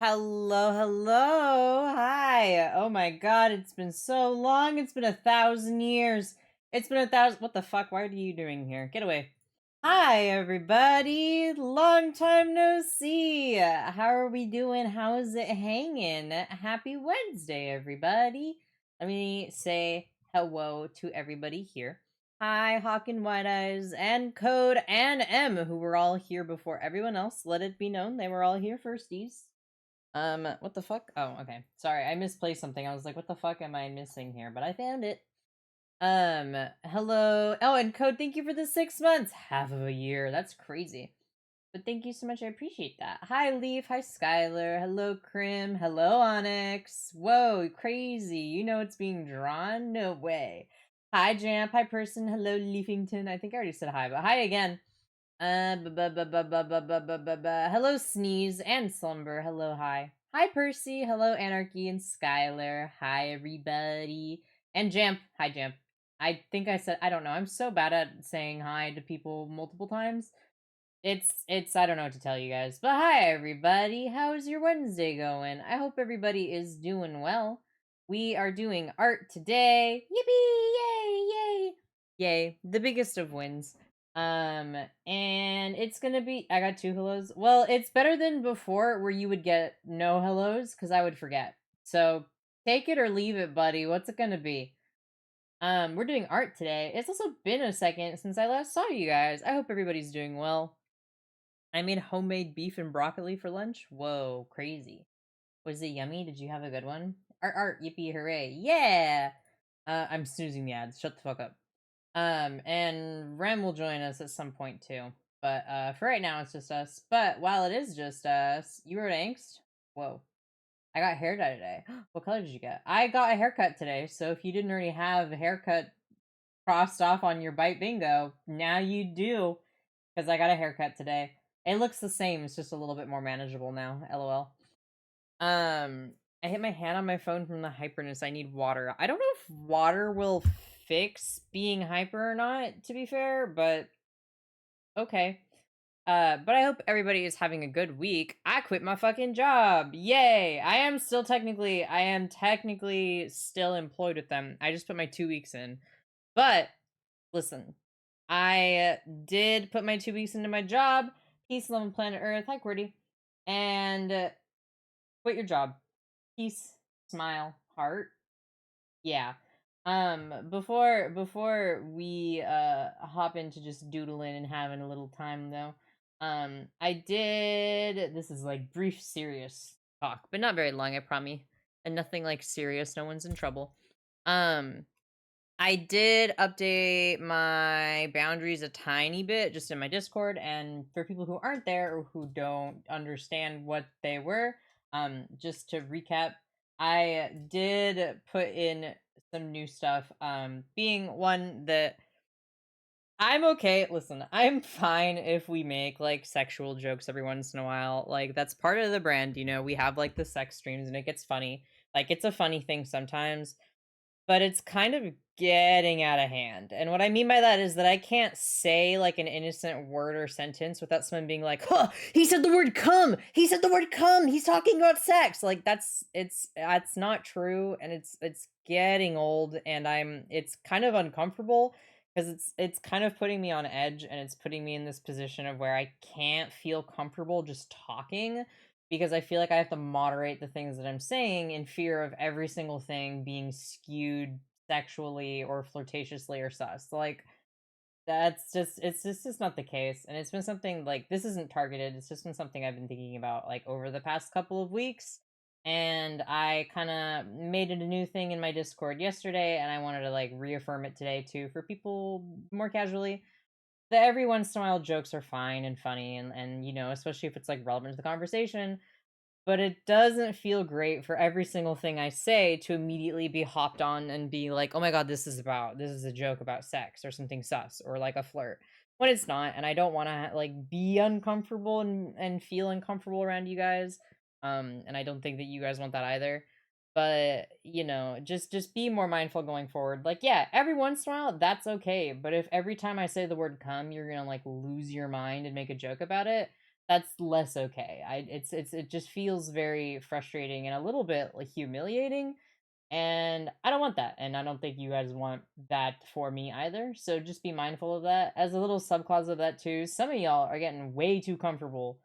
Hello, hello. Hi. Oh my god, it's been so long. It's been 1,000 years. It's been 1,000. What the fuck? Why are you doing here? Get away. Hi, everybody. Long time no see. How are we doing? How's it hanging? Happy Wednesday, everybody. Let me say hello to everybody here. Hi, Hawk and White Eyes, and Code, and M, who were all here before everyone else. Let it be known they were all here firsties. What the fuck? Oh, okay. Sorry, I misplaced something. I was like, what the fuck am I missing here? But I found it. Hello. Oh, and Code, thank you for the 6 months. Half of a year. That's crazy. But thank you so much. I appreciate that. Hi, Leaf. Hi, Skylar. Hello, Crim. Hello, Onyx. Whoa, crazy. You know it's being drawn? No way. Hi, Jamp. Hi, person. Hello, Leafington. I think I already said hi, but hi again. Hello, Sneeze and Slumber. Hello, hi. Hi, Percy. Hello, Anarchy and Skylar. Hi, everybody. And Jamp. Hi, Jamp. I think I said, I don't know. I'm so bad at saying hi to people multiple times. I don't know what to tell you guys. But hi, everybody. How's your Wednesday going? I hope everybody is doing well. We are doing art today. Yippee! Yay! Yay! Yay. The biggest of wins. And it's gonna be, I got two hellos. Well, it's better than before where you would get no hellos because I would forget. So take it or leave it, buddy. What's it gonna be? We're doing art today. It's also been a second since I last saw you guys. I hope everybody's doing well. I made homemade beef and broccoli for lunch. Whoa, crazy. Was it yummy? Did you have a good one? Art, yippee, hooray. Yeah! I'm snoozing the ads. Shut the fuck up. And Rem will join us at some point too. But for right now, it's just us. But while it is just us, you wrote angst? Whoa. I got hair dye today. What color did you get? I got a haircut today, so if you didn't already have a haircut crossed off on your bite bingo, now you do. Because I got a haircut today. It looks the same, it's just a little bit more manageable now. LOL. I hit my hand on my phone from the hyperness. I need water. I don't know if water will fix being hyper or not, to be fair, but okay. But I hope everybody is having a good week. I quit my fucking job. Yay! I am technically still employed with them. I just put my 2 weeks in. But listen, I did put my 2 weeks into my job. Peace, love, and planet Earth. Hi, QWERTY. And quit your job. Peace, smile, heart. Yeah. Before we hop into just doodling and having a little time though, I did, this is like brief serious talk, but not very long, I promise. And nothing like serious, no one's in trouble. I did update my boundaries a tiny bit just in my Discord, and for people who aren't there or who don't understand what they were, just to recap, I did put in some new stuff. Being one that I'm okay. Listen, I'm fine if we make like sexual jokes every once in a while. Like that's part of the brand, you know. We have like the sex streams and it gets funny. Like it's a funny thing sometimes, but it's kind of getting out of hand. And what I mean by that is that I can't say like an innocent word or sentence without someone being like, "Huh, he said the word come. He said the word come. He's talking about sex." Like that's not true, and it's getting old, and it's kind of uncomfortable because it's kind of putting me on edge, and it's putting me in this position of where I can't feel comfortable just talking because I feel like I have to moderate the things that I'm saying in fear of every single thing being skewed sexually or flirtatiously or sus. Like it's just not the case. And it's been something like this isn't targeted. It's just been something I've been thinking about like over the past couple of weeks. And I kind of made it a new thing in my Discord yesterday, and I wanted to like reaffirm it today too for people more casually that every once in a while jokes are fine and funny and you know, especially if it's like relevant to the conversation, but it doesn't feel great for every single thing I say to immediately be hopped on and be like, "Oh my god, this is a joke about sex or something sus or like a flirt." When it's not, and I don't want to like be uncomfortable and feel uncomfortable around you guys. And I don't think that you guys want that either. But, you know, just be more mindful going forward. Like, yeah, every once in a while that's okay, but if every time I say the word come, you're going to like lose your mind and make a joke about it, that's less okay. It just feels very frustrating and a little bit like humiliating, and I don't want that, and I don't think you guys want that for me either. So just be mindful of that. As a little subclause of that too, some of y'all are getting way too comfortable.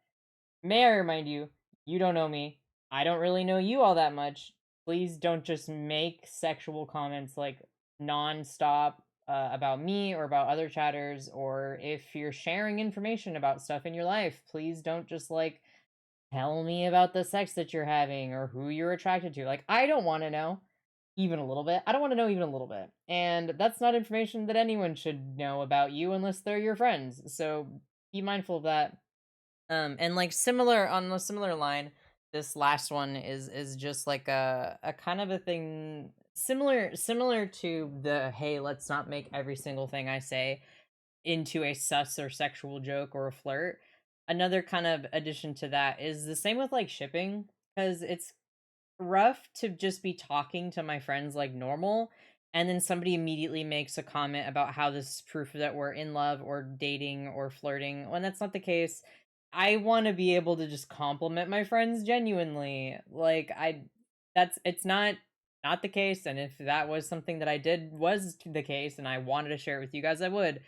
May I remind you, you don't know me. I don't really know you all that much. Please don't just make sexual comments like nonstop about me or about other chatters, or if you're sharing information about stuff in your life, please don't just like tell me about the sex that you're having or who you're attracted to. Like, I don't want to know even a little bit. I don't want to know even a little bit. And that's not information that anyone should know about you unless they're your friends. So be mindful of that. And like similar on a similar line, this last one is just like a kind of a thing similar to the hey, let's not make every single thing I say into a sus or sexual joke or a flirt. Another kind of addition to that is the same with like shipping, because it's rough to just be talking to my friends like normal, and then somebody immediately makes a comment about how this is proof that we're in love or dating or flirting when that's not the case. I want to be able to just compliment my friends genuinely. Like I that's it's not the case, and if that was something that I did was the case and I wanted to share it with you guys, I would.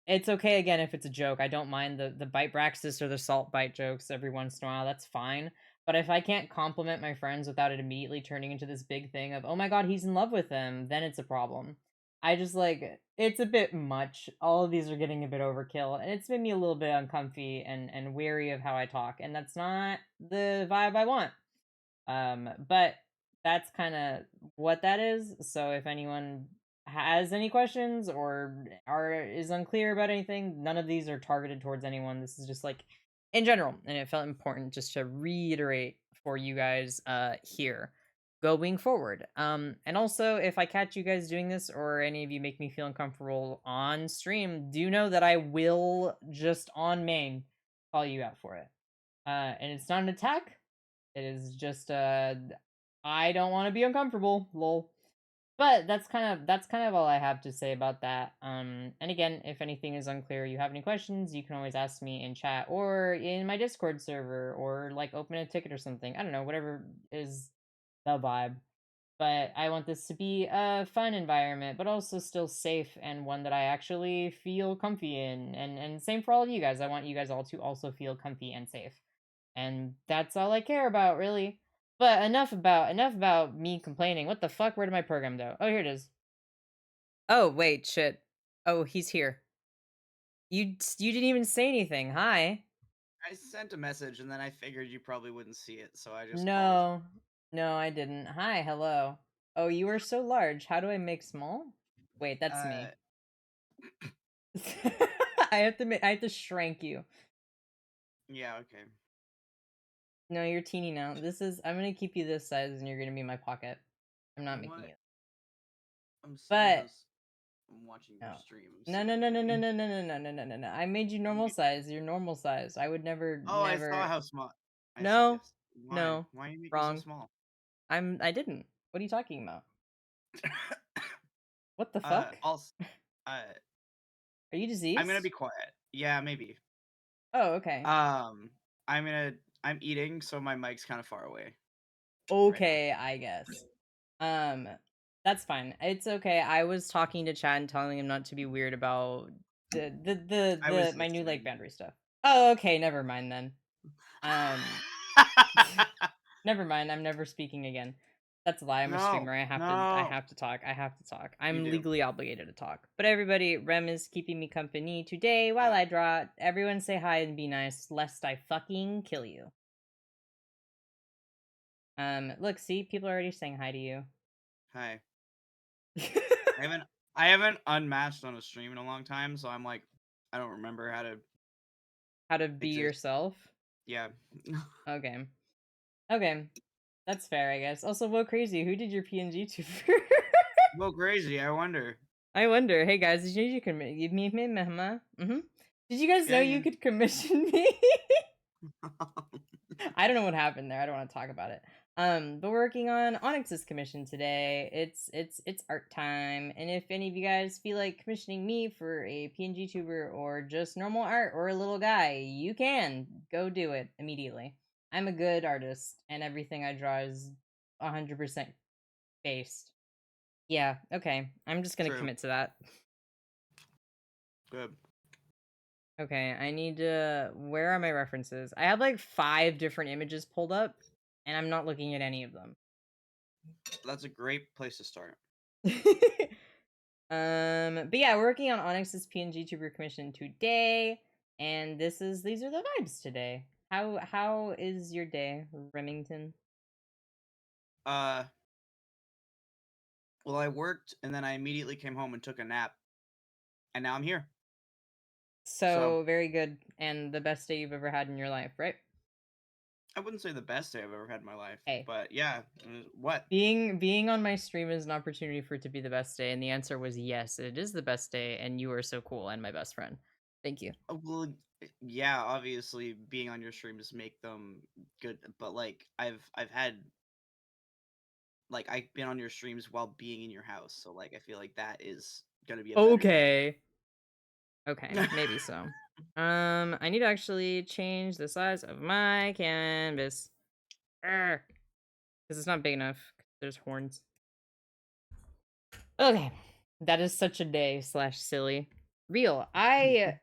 It's okay again if it's a joke. I don't mind the bite Braxis or the salt bite jokes every once in a while. That's fine. But if I can't compliment my friends without it immediately turning into this big thing of, oh my god, he's in love with them, then it's a problem. I just like it's a bit much. All of these are getting a bit overkill, and it's made me a little bit uncomfy and wary of how I talk, and that's not the vibe I want. But that's kind of what that is. So if anyone has any questions or is unclear about anything, none of these are targeted towards anyone. This is just like in general, and it felt important just to reiterate for you guys here going forward. And also if I catch you guys doing this or any of you make me feel uncomfortable on stream, do know that I will just on main call you out for it. And it's not an attack, it is just I don't want to be uncomfortable, lol. But that's kind of all I have to say about that. And again, if anything is unclear, you have any questions, you can always ask me in chat or in my Discord server or like open a ticket or something. I don't know, whatever is the vibe. But I want this to be a fun environment, but also still safe and one that I actually feel comfy in. And same for all of you guys. I want you guys all to also feel comfy and safe. And that's all I care about, really. But enough about me complaining. What the fuck? Where did my program go? Oh, here it is. Oh, wait, shit. Oh, he's here. You didn't even say anything. Hi. I sent a message and then I figured you probably wouldn't see it, so I just called. No. No, I didn't. Hi, hello. Oh, you are so large. How do I make small? Wait, that's Uh, me. I have to shrink you. yeah, okay. No, you're teeny now. I'm gonna keep you this size and you're gonna be in my pocket. I'm not making What? you. I'm seeing But this. I'm watching your no. stream. I'm No, seeing no, no, no, no, you. no, no, no, no, no, no, no, no. I made you normal You- size. You're normal size. I would Oh, I saw never. how small. I saw. No, Yes. Why? no, Why you make me so wrong. small? I didn't. What are you talking about? What the fuck? Also, uh, Are you I'm gonna be diseased? quiet. Yeah, maybe. Oh, okay. Um, I'm eating, so my mic's kind of far away right now. Okay, I guess. Um, that's fine. It's okay. I was talking to Chad and telling him not to be weird about I the was my new like listening. boundary stuff. Oh, okay. Never mind then. Um. Never mind, I'm never speaking again. That's a lie, I'm a No, streamer, I no, have to talk, I have to talk. you I'm do. legally obligated to talk. But everybody, Rem is keeping me company today while Uh, I draw. Everyone say hi and be nice, lest I fucking kill you. Look, see, people are already saying hi to you. Hi. I haven't I haven't unmasked on a stream in a long time, so I'm like, I don't remember how to How to be exist. yourself? Yeah. Okay. Okay. That's fair, I guess. Also, whoa, crazy, who did your PNG to? Go crazy. I wonder. I wonder. Hey guys, did you know you can you me mehma? Did you guys know Yeah, you yeah. could commission me? I don't know what happened there. I don't want to talk about it. But working on Onyx's commission today. It's art time, and if any of you guys feel like commissioning me for a PNG tuber or just normal art or a little guy, you can go do it immediately. I'm a good artist, and everything I draw is 100% based. Yeah, okay. I'm just gonna True. commit to that. Good. Okay, I need to. Where are my references? I have like 5 different images pulled up, and I'm not looking at any of them. That's a great place to start. But yeah, we're working on Onyx's PNG tuber commission today, and these are the vibes today. How is your day, Remington? Uh, well, I worked and then I immediately came home and took a nap, and now I'm here. So So very good, and the best day you've ever had in your life, right? I wouldn't say the best day I've ever had in my life, Hey, but yeah. What? being on my stream is an opportunity for it to be the best day, and the answer was yes, it is the best day, and you are so cool and my best friend. Thank you. Well, yeah. Obviously, being on your streams make them good, but like I've had like I've been on your streams while being in your house, so like I feel like that is gonna be a better day. Okay. Okay, maybe so. I need to actually change the size of my canvas. Because it's not big enough. There's horns. Okay. That is such a day slash silly. Real. I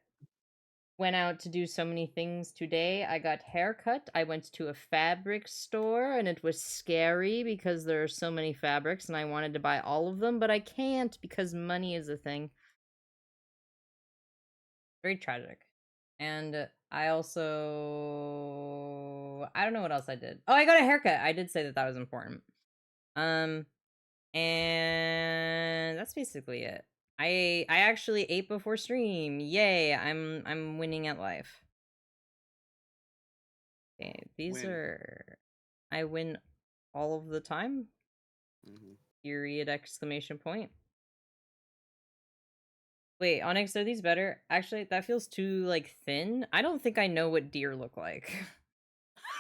went out to do so many things today. I got haircut. I went to a fabric store and it was scary because there are so many fabrics and I wanted to buy all of them, but I can't because money is a thing. Very tragic. And I also I don't know what else I did. Oh, I got a haircut. I did say that that was important. Um and that's basically it. I actually ate before stream. Yay. I'm winning at life. Okay, these Win. are I win all of the time. Hmm. Period exclamation point. Wait, Onyx, are these better? Actually, that feels too like thin. I don't think I know what deer look like.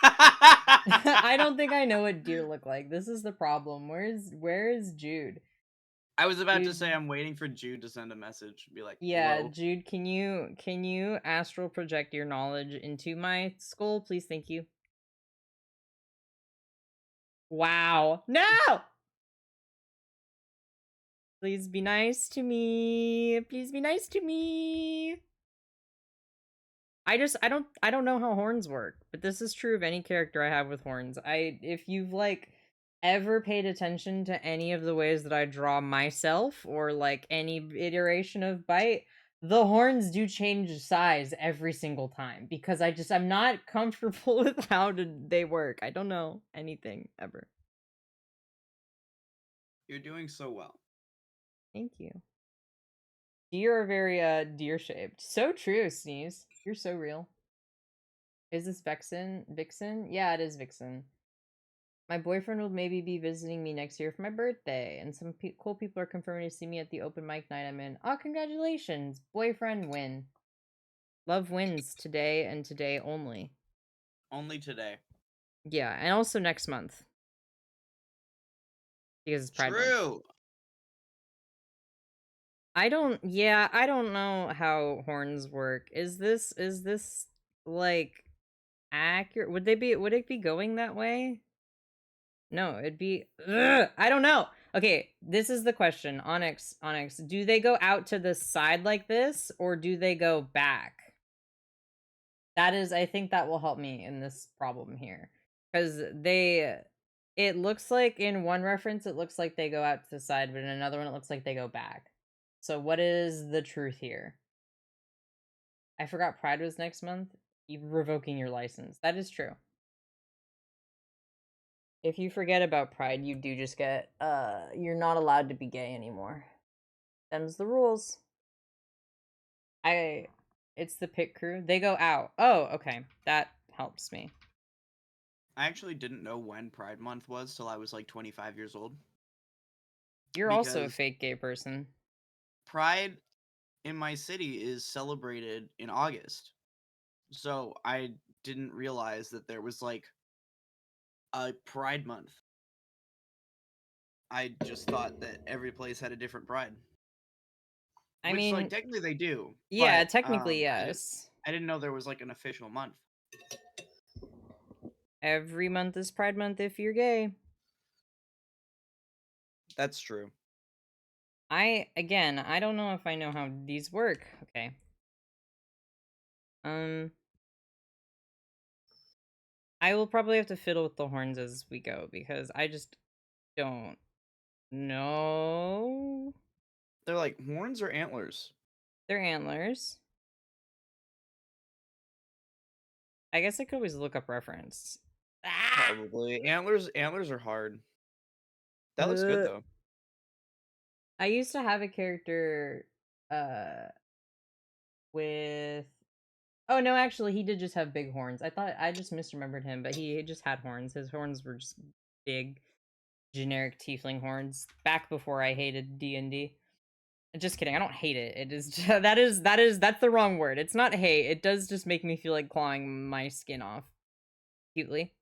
I don't think I know what deer look like. This is the problem. Where is Jude? I was about to say Jude. I'm waiting for Jude to send a message, be like, Yeah, "Hello." Jude, can you astral project your knowledge into my skull, please? Thank you. Wow. No! Please be nice to me. Please be nice to me. I don't know how horns work, but this is true of any character I have with horns. If you've like ever paid attention to any of the ways that I draw myself or like any iteration of bite, the horns do change size every single time because I'm not comfortable with how they work. I don't know anything ever. You're doing so well. Thank you. Deer are very deer shaped. So true, Sneeze. You're so real. Is this Vixen? Vixen? Yeah, it is Vixen. My boyfriend will maybe be visiting me next year for my birthday, and some cool people are confirming to see me at the open mic night I'm in. Oh, congratulations! Boyfriend win. Love wins today and today only. Only today. Yeah, and also next month because it's Pride Month. True. I don't know how horns work. Is this like accurate? Would it be going that way? No, it'd be I don't know. Okay, this is the question. Onyx, do they go out to the side like this or do they go back? That is I think that will help me in this problem here. Cuz it looks like in one reference it looks like they go out to the side, but in another one it looks like they go back. So what is the truth here? I forgot Pride was next month. You revoking your license. That is true. If you forget about Pride, you do just get you're not allowed to be gay anymore. Them's the rules. I it's the pit crew. They go out. Oh, okay. That helps me. I actually didn't know when Pride Month was till I was like 25 years old You're also a because fake gay person. Pride in my city is celebrated in August. So I didn't realize that there was like Pride Month. I just thought that every place had a different pride, I which like mean, technically they do, yeah, but technically, I didn't yes. I didn't know there was like an official month. Every month is Pride Month if you're gay. That's true. Again, I don't know if I know how these work. Okay. Um, I will probably have to fiddle with the horns as we go because I just don't know. They're like horns or antlers. They're antlers. I guess I could always look up reference. Ah! Probably antlers are hard. That looks good Uh, though. I used to have a character uh with oh no, actually he did just have big horns. I thought I just misremembered him, but he just had horns. His horns were just big generic tiefling horns back before I hated D&D. Just kidding. I don't hate it. It is that's the wrong word. It's not hate. It does just make me feel like clawing my skin off cutely.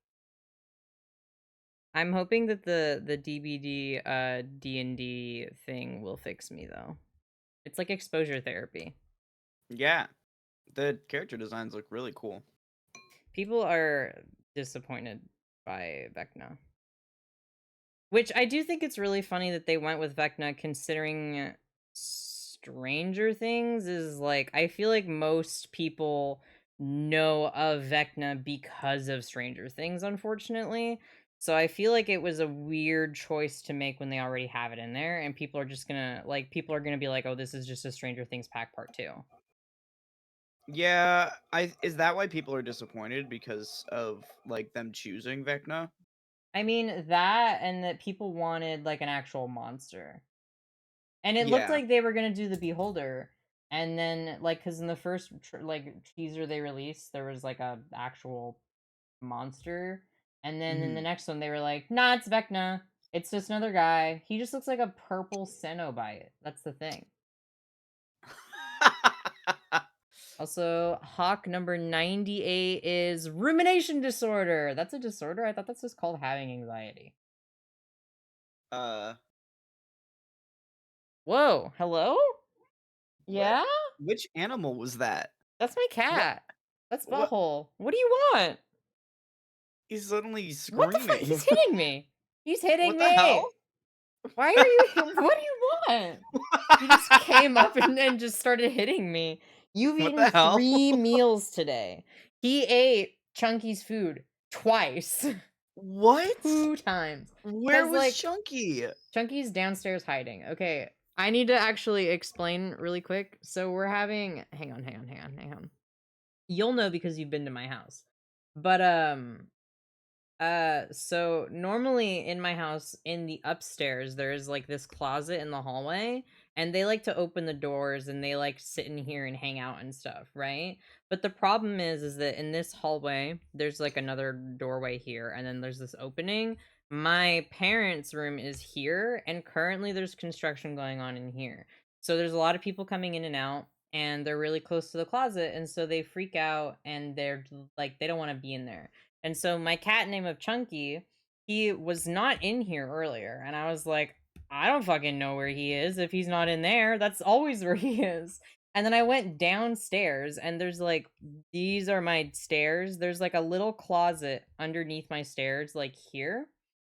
I'm hoping that the DBD D&D thing will fix me though. It's like exposure therapy. Yeah, the character designs look really cool. People are disappointed by Vecna. Which I do think it's really funny that they went with Vecna considering Stranger Things is like I feel like most people know of Vecna because of Stranger Things, unfortunately. So I feel like it was a weird choice to make when they already have it in there, and people are gonna be like, oh, this is just a Stranger Things pack part two. Yeah, I is that why people are disappointed because of like them choosing Vecna? I mean that and that people wanted like an actual monster. And it looked Yeah. like they were gonna do the Beholder, and then like because in the first like teaser they released, there was like a actual monster, and then in the Mhm. next one they were like, "Nah, it's Vecna. It's just another guy. He just looks like a purple Cenobite. That's the thing." Also, Hawk number 98 is rumination disorder. That's a disorder. I thought that's just called having anxiety. uh, Whoa, hello? what? Yeah, Which animal was that? that's my What? cat. That's What? Butthole. What do you want? He's suddenly What the fuck? screaming. He's hitting me. He's hitting What the hell? me. Why are you? What do you want? He just came up and just started hitting me. You've What eaten the hell? 3 meals today. He ate Chunky's food twice, What? 2 times. Where Cause was like Chunky? Chunky's downstairs hiding. Okay, I need to actually explain really quick. So we're having. Hang on. You'll know because you've been to my house. But so normally in my house, in the upstairs, there's like this closet in the hallway, and they like to open the doors and they like sit in here and hang out and stuff, right? But the problem is that in this hallway, there's like another doorway here, and then there's this opening. My parents' room is here, and currently there's construction going on in here. So there's a lot of people coming in and out, and they're really close to the closet, and so they freak out and they're like, they don't want to be in there. And so my cat name of Chunky, he was not in here earlier. And I was like, I don't fucking know where he is if he's not in there. That's always where he is. And then I went downstairs and there's like these are my stairs. There's like a little closet underneath my stairs, like here.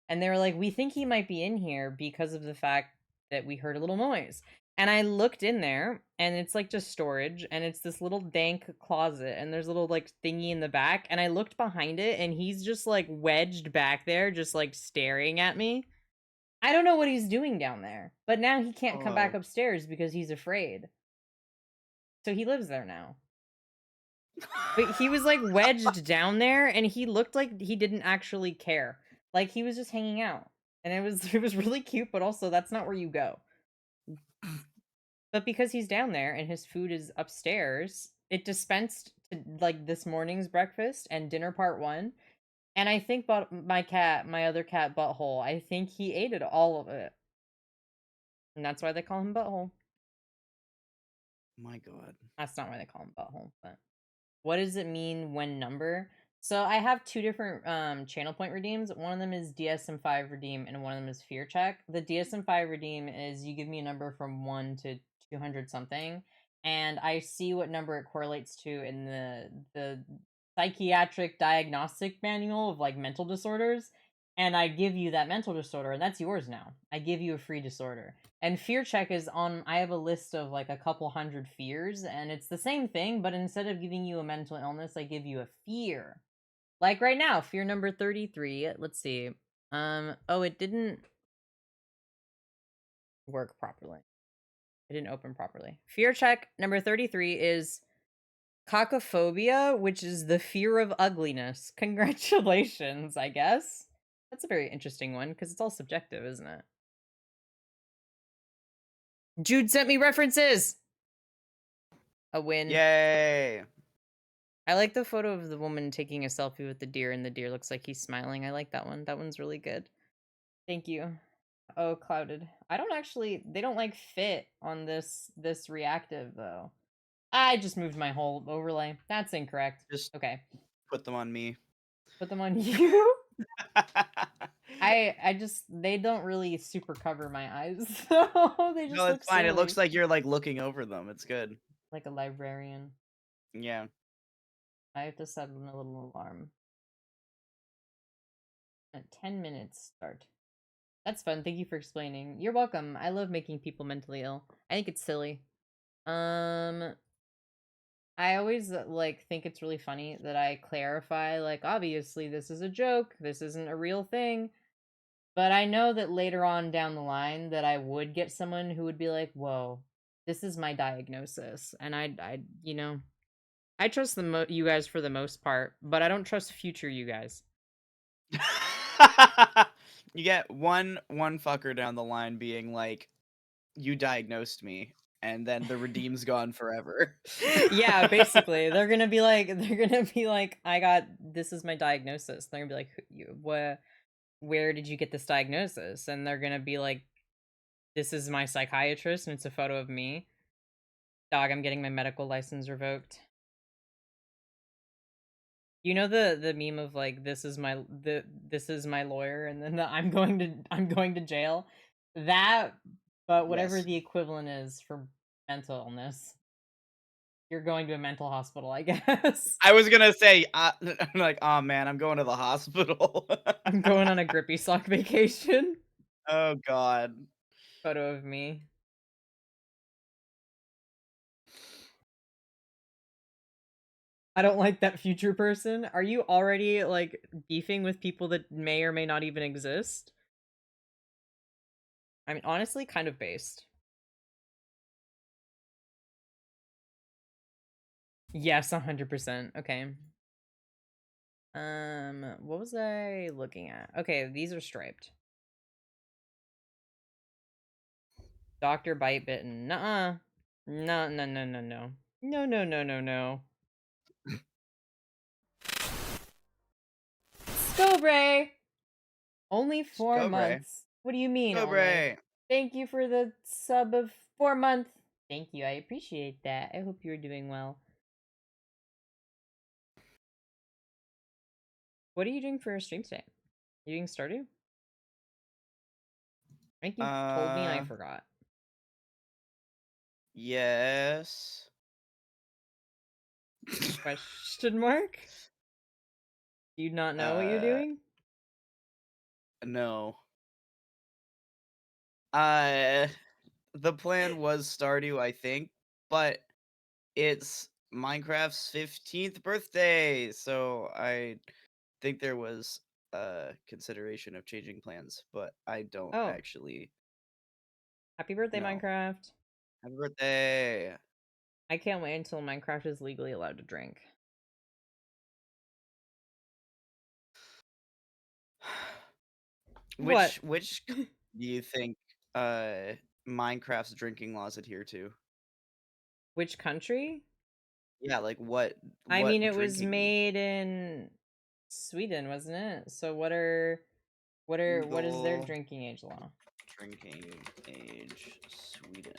And they were like, we think he might be in here because of the fact that we heard a little noise. And I looked in there and it's like just storage and it's this little dank closet and there's a little like thingy in the back and I looked behind it and he's just like wedged back there just like staring at me. I don't know what he's doing down there. But now he can't come back Oh. upstairs because he's afraid. So he lives there now. But he was like wedged down there and he looked like he didn't actually care. Like he was just hanging out. And it was really cute, but also that's not where you go. But because he's down there and his food is upstairs, it dispensed to like this morning's breakfast and dinner part one. And I think but my other cat Butthole, I think he ate it all of it. And that's why they call him Butthole. My God. That's not why they call him Butthole, but what does it mean when number? So I have two different channel point redeems. One of them is DSM-5 redeem, and one of them is fear check. The DSM-5 redeem is you give me a number from 1 to 200 something, and I see what number it correlates to in the psychiatric diagnostic manual of like mental disorders, and I give you that mental disorder, and that's yours now. I give you a free disorder. And fear check is on, I have a list of like a couple hundred fears, and it's the same thing, but instead of giving you a mental illness, I give you a fear. Like right now, fear number 33. Let's see. Oh, it didn't work properly. It didn't open properly. Fear check number 33 is cacophobia, which is the fear of ugliness. Congratulations, I guess. That's a very interesting one because it's all subjective, isn't it? Jude sent me references. A win. Yay! I like the photo of the woman taking a selfie with the deer, and the deer looks like he's smiling. I like that one. That one's really good. Thank you. Oh, clouded. I don't actually, they don't like fit on this reactive though. I just moved my whole overlay. That's incorrect. Just Okay. put them on me. Put them on you. I just, they don't really super cover my eyes. So they just No, look it's fine. It looks silly. like you're like looking over them. It's good. Like a librarian. Yeah. I have to set a little alarm. At 10 minutes start. That's fun. Thank you for explaining. You're welcome. I love making people mentally ill. I think it's silly. Um I always like think it's really funny that I clarify like obviously this is a joke, this isn't a real thing, but I know that later on down the line that I would get someone who would be like, "Whoa, this is my diagnosis." And I trust you guys for the most part, but I don't trust future you guys. You get one fucker down the line being like, "You diagnosed me," and then the redeem's gone forever. Yeah, basically. They're gonna be like, I got this is my diagnosis. They're gonna be like, You where did you get this diagnosis? And they're gonna be like, this is my psychiatrist, and it's a photo of me. Dog, I'm getting my medical license revoked. You know the meme of like this is my lawyer, and then I'm going to jail. That, but whatever Yes. the equivalent is for mental illness, you're going to a mental hospital, I guess. I was gonna say, I'm like, "Oh man, I'm going to the hospital." I'm going on a grippy sock vacation. Oh god. Photo of me. I don't like that future person. Are you already like beefing with people that may or may not even exist? I mean, honestly, kind of based. Yes, 100%. Okay. What was I looking at? Okay, these are striped. Doctor bite bitten. Nuh-uh. No, no, no, no, no. No, no, no, no, no. Scobray! Only 4 Cobre. months. What do you mean only? Cobre. Thank you for the sub of 4 months. Thank you. I appreciate that. I hope you're doing well. What are you doing for a stream today? You doing Stardew? I think you told me and I Uh, forgot. yes. Question mark? Do you not know what you're Uh, doing? no. Uh, the plan was Stardew, I think, but it's Minecraft's 15th birthday, so I think there was consideration of changing plans, but I don't Oh, actually happy birthday, know. Minecraft. Happy birthday. I can't wait until Minecraft is legally allowed to drink. What? Which do you think Minecraft's drinking laws adhere to? Which country? Yeah, like I what mean, it was drinking made in Sweden, wasn't it? So what is their legal drinking age law? drinking age Sweden?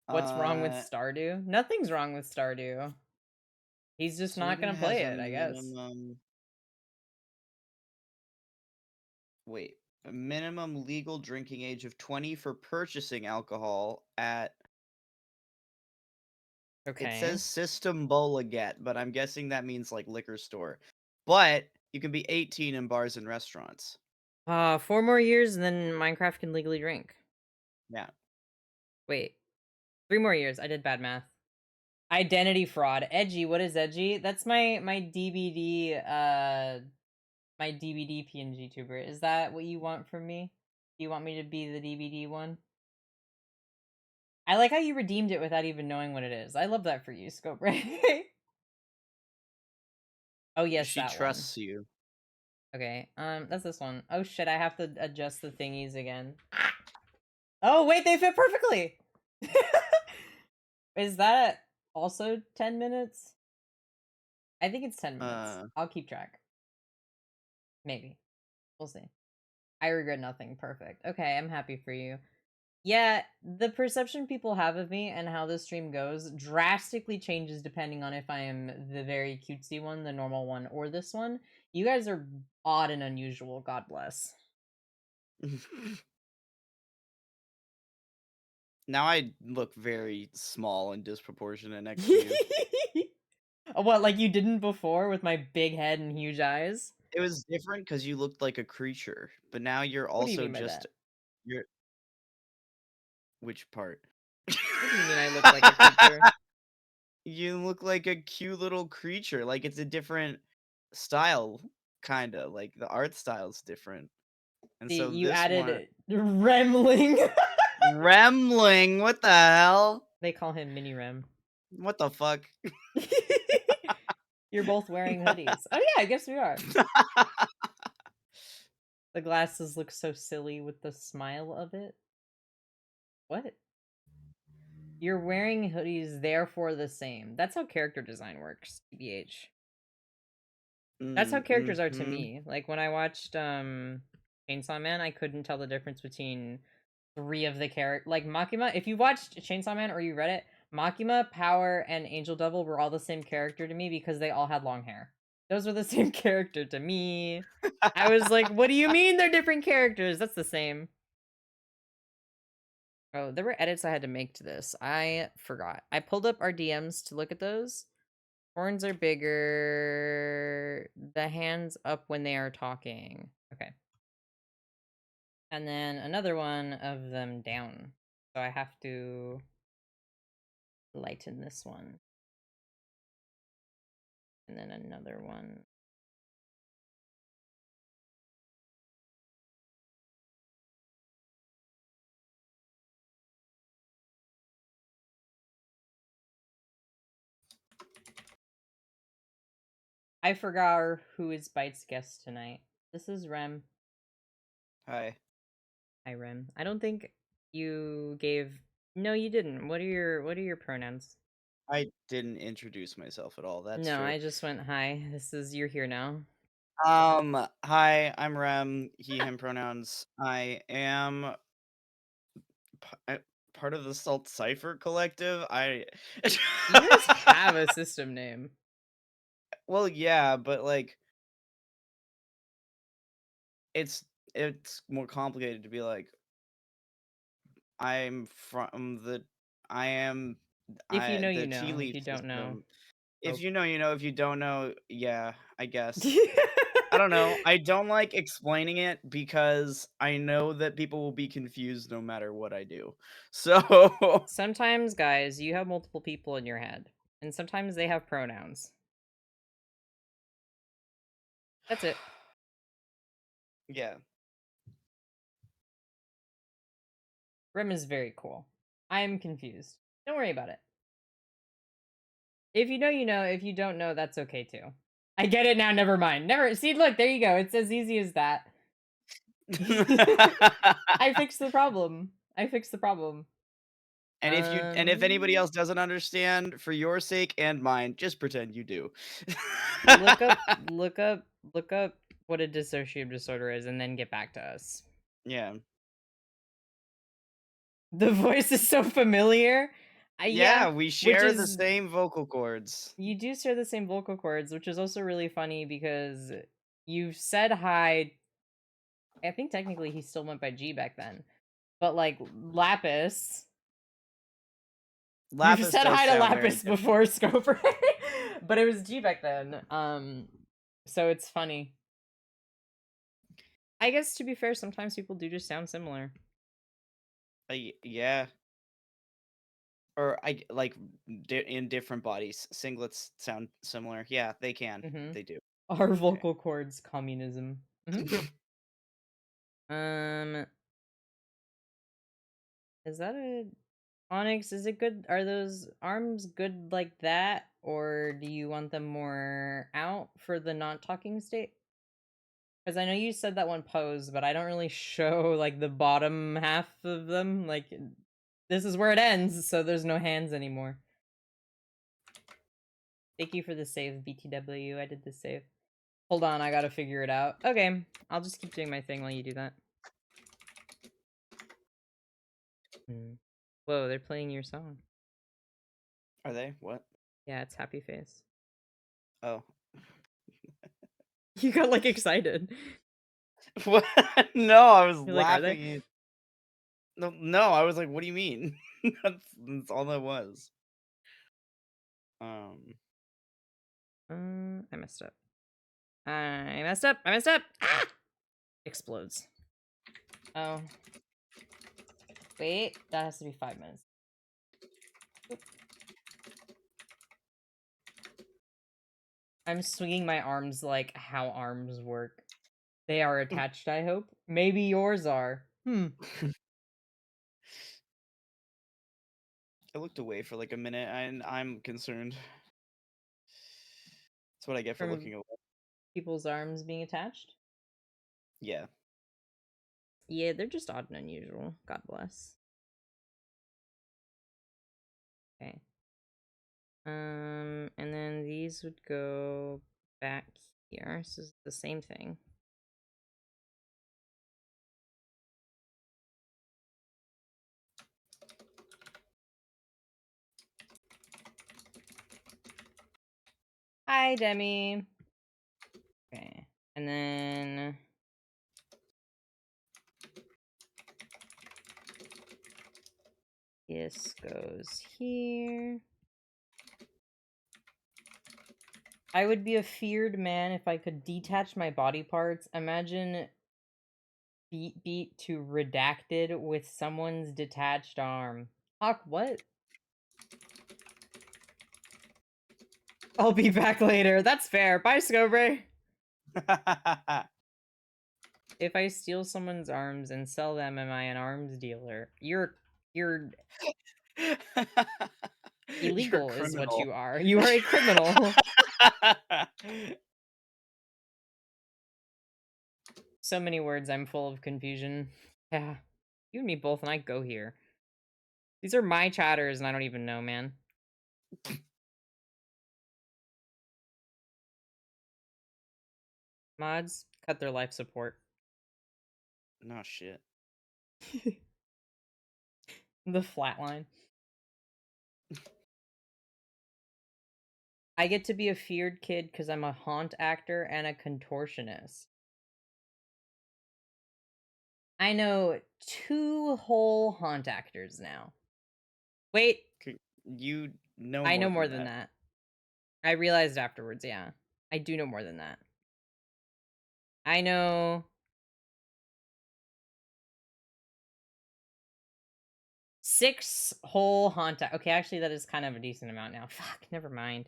What's wrong with Uh Stardew? Nothing's wrong with Stardew. He's just not Sweden gonna has play a it, I guess. minimum. Wait, a minimum legal drinking age of 20 for purchasing alcohol at. It Okay. says System Bolaget, but I'm guessing that means like liquor store. But you can be 18 in bars and restaurants. 4 more years and then Minecraft can legally drink. Yeah. Wait, 3 more years. I did bad math. Identity fraud. Edgy. What is edgy? That's my DBD my DBD PNG tuber. Is that what you want from me? Do you want me to be the DBD one? I like how you redeemed it without even knowing what it is. I love that for you, Scope Ray. Oh yes, She that one. trusts you. Okay, that's this one. Oh shit, I have to adjust the thingies again. Oh wait, they fit perfectly. Is that also 10 minutes? I think it's 10 minutes. Uh, I'll keep track. Maybe. We'll see. I regret nothing. Perfect. Okay, I'm happy for you. Yeah, the perception people have of me and how this stream goes drastically changes depending on if I am the very cutesy one, the normal one, or this one. You guys are odd and unusual. God bless. now I look very small and disproportionate next to you. What, like you didn't before with my big head and huge eyes? It was different because you looked like a creature, but now you're What do you also mean by just that? you're which part? What do you mean I look like a creature? You look like a cute little creature. Like it's a different style, kinda. Like the art style's different. And See, so you this one. added Remling. Remling, what the hell? They call him Mini Rem. What the fuck? You're both wearing hoodies. Oh yeah, I guess we are. The glasses look so silly with the smile of it. What? You're wearing hoodies, therefore the same. That's how character design works, TBH. That's how characters are to Mhm. me. Like when I watched Chainsaw Man, I couldn't tell the difference between 3 of the character like Makima. If you watched Chainsaw Man or you read it, Makima, Power, and Angel Devil were all the same character to me because they all had long hair. Those were the same character to me. I was like, what do you mean they're different characters? That's the same. Oh, there were edits I had to make to this. I forgot. I pulled up our DMs to look at those. Horns are bigger. The hands up when they are talking. Okay. And then another one of them down. So I have to lighten this one. And then another one. I forgot who is Byte's guest tonight. This is Rem. Hi. Hi Rem. I don't think you gave No, you didn't. What are your pronouns? I didn't introduce myself at all, that's No, true. I just went hi. You're here now. Hi, I'm Rem, he, him pronouns. I am part of the Salt Cipher Collective. You guys have a system name. Well, yeah, but, like it's it's more complicated to be like, I'm from the I am If you know, the you tea know. If leaf you don't know, system. If oh. you know, you know. If you don't know, yeah, I guess. I don't know. I don't like explaining it because I know that people will be confused no matter what I do. So, Sometimes, guys, you have multiple people in your head, and sometimes they have pronouns. That's it. yeah. Rem is very cool. I am confused. Don't worry about it. If you know, you know. If you don't know, that's okay too. I get it now. Never mind. Never. See, look, there you go. It's as easy as that. I fixed the problem. I fixed the problem. And if anybody else doesn't understand, for your sake and mine, just pretend you do. Look up, look up, look up what a dissociative disorder is, and then get back to us. Yeah. The voice is so familiar. Yeah, Yeah, we which share the is same vocal cords. you do share the same vocal cords, which is also really funny because you said hi. I think technically he still went by G back then, but like Lapis, you Lapis said does hi to sound very Lapis different. before Scoper, but it was G back then. So it's funny. I guess to be fair, sometimes people do just sound similar. Yeah, or like in different bodies. Singlets sound similar. Yeah, they can. Mm-hmm. They do. Our Okay. vocal cords, communism. Mm-hmm. Um, is that a Onyx? Is it good? Are those arms good like that, or do you want them more out for the not talking state? Because I know you said that one pose, but I don't really show like the bottom half of them. Like this is where it ends, so there's no hands anymore. Thank you for the save, BTW. I did the save. Hold on, I gotta figure it out. Okay, I'll just keep doing my thing while you do that. Whoa, they're playing your song. Are they? What? Yeah, it's Happy Face. Oh. You got like excited. What? No, I was You're like, are they? laughing. No, no, I was like, "What do you mean?" That's all that was. Um, I messed up. I messed up. I messed up. Ah! Explodes. Oh, wait. That has to be 5 minutes. Oop. I'm swinging my arms like how arms work. They are attached, I hope. Maybe yours are. I looked away for like a minute, and I'm concerned. That's what I get for From looking away. people's arms being attached? Yeah. Yeah, they're just odd and unusual. God bless. Okay. And then these would go back here. This is the same thing. Hi, Demi. Okay. And then this goes here. I would be a feared man if I could detach my body parts. Imagine beat to redacted with someone's detached arm. Hawk, what? I'll be back later. That's fair. Bye, Scobray. If I steal someone's arms and sell them, am I an arms dealer? You're You're a illegal is what criminal. you are. You are a criminal. So many words, I'm full of confusion. Yeah. You and me both, and I go here. These are my chatters, and I don't even know, man. Mods, cut their life support. No shit. The flatline. I get to be a feared kid because I'm a haunt actor and a contortionist. I know 2 whole haunt actors now. Wait, You know I know more more than than that. that. I realized afterwards, yeah. I do know more than that. I know 6 whole haunt. Okay, actually, that is kind of a decent amount now. Fuck, never mind.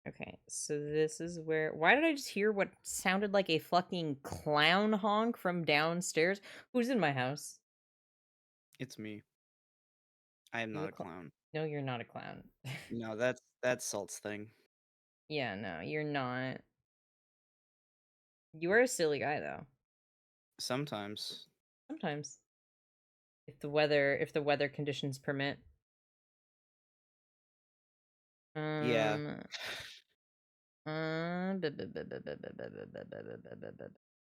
Okay, so this is where. Why did I just hear what sounded like a fucking clown honk from downstairs? Who's in my house? It's me. I am You not a a clown? clown. No, you're not a clown. No, that's Salt's thing. Yeah, no, you're not. You are a silly guy, though. Sometimes. Sometimes, if the weather conditions permit. Yeah. Um.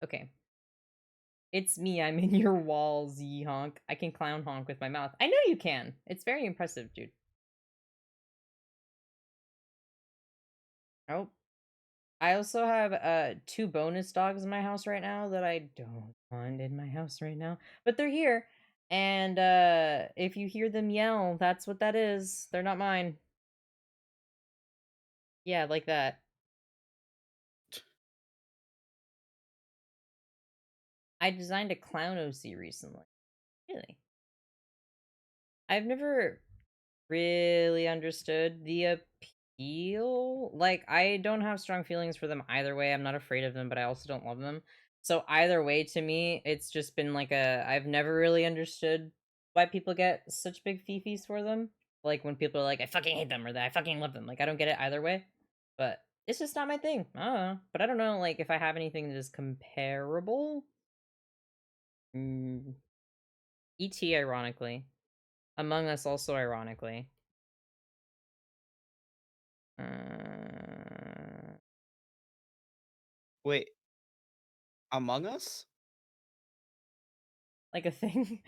Okay. It's me, I'm in your walls, ye honk. I can clown honk with my mouth. I know you can. It's very impressive, dude. Oh. I also have 2 bonus dogs in my house right now that I don't want in my house right now, but they're here. And if you hear them yell, that's what that is. They're not mine. Yeah, like that. I designed a clown OC recently. Really? I've never really understood the appeal. Like, I don't have strong feelings for them either way. I'm not afraid of them, but I also don't love them. So either way, to me, it's just been like I've never really understood why people get such big fifis for them. Like when people are like, I fucking hate them or that I fucking love them. Like I don't get it either way. But it's just not my thing. I don't know. But I don't know like if I have anything that is comparable. Mm, ET ironically. Among Us also ironically. Uh, Wait, Among Us? like a thing.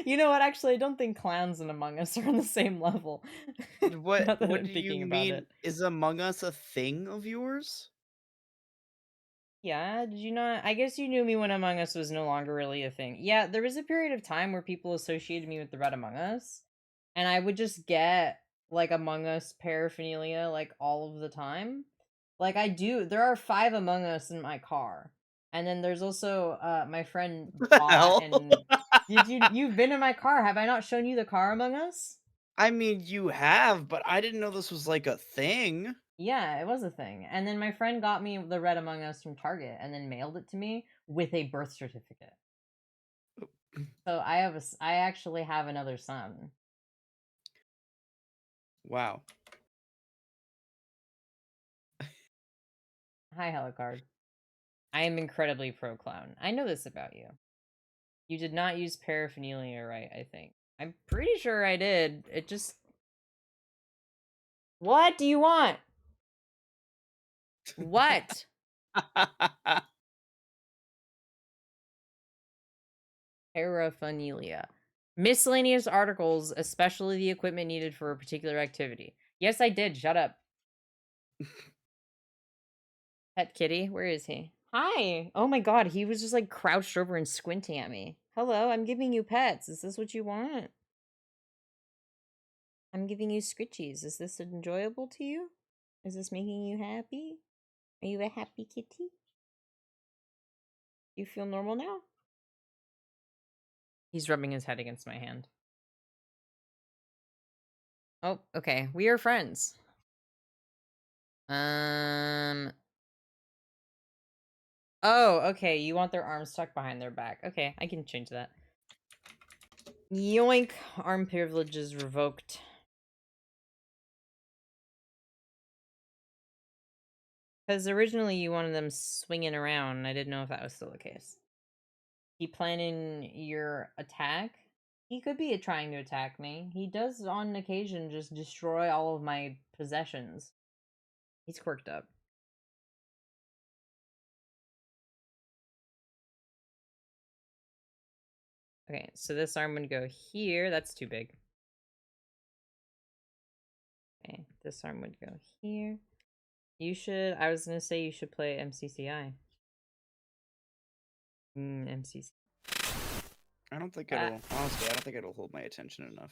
You know what? Actually, I don't think clowns and Among Us are on the same level. What Now that what I'm do you thinking about mean? it. Is Among Us a thing of yours? Yeah, did you not? I guess you knew me when Among Us was no longer really a thing. Yeah, there was a period of time where people associated me with the Red Among Us, and I would just get like Among Us paraphernalia like all of the time. Like I do. There are 5 Among Us in my car. And then there's also my friend What the bought hell? and you've been in my car. Have I not shown you the car Among Us? I mean, you have, but I didn't know this was like a thing. Yeah, it was a thing. And then my friend got me the Red Among Us from Target and then mailed it to me with a birth certificate. So I actually have another son. Wow. Hi, Helicard. I am incredibly pro clown. I know this about you. You did not use paraphernalia right, I think. I'm pretty sure I did. It just What do you want? What? Paraphernalia. Miscellaneous articles, especially the equipment needed for a particular activity. Yes, I did. Shut up. Pet kitty, where is he? Hi. Oh my god, he was just like crouched over and squinting at me. Hello, I'm giving you pets. Is this what you want? I'm giving you scritchies. Is this enjoyable to you? Is this making you happy? Are you a happy kitty? You feel normal now? He's rubbing his head against my hand. Oh, okay. We are friends. Um. Oh, okay. You want their arms tucked behind their back. Okay, I can change that. Yoink. Arm privileges revoked. Because originally you wanted them swinging around. And I didn't know if that was still the case. He planning your attack? He could be trying to attack me. He does on occasion just destroy all of my possessions. He's quirked up. Okay, so this arm would go here. That's too big. Okay, this arm would go here. I was gonna say you should play MCCI. MCC. I don't think Ah, it'll honestly, I don't think it'll hold my attention enough.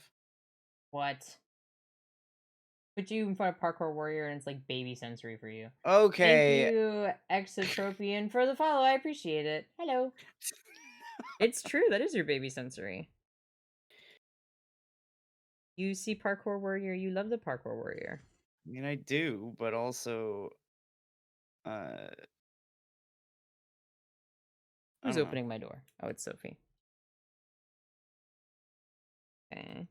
what? Put you in front of Parkour Warrior and it's like baby sensory for you. Thank Okay. you, Exotropian, for the follow. I appreciate it. Hello. It's true. That is your baby sensory. You see Parkour Warrior. You love the Parkour Warrior. I mean, I do, but also, I Who's don't know. opening my door? Oh, it's Sophie. Okay.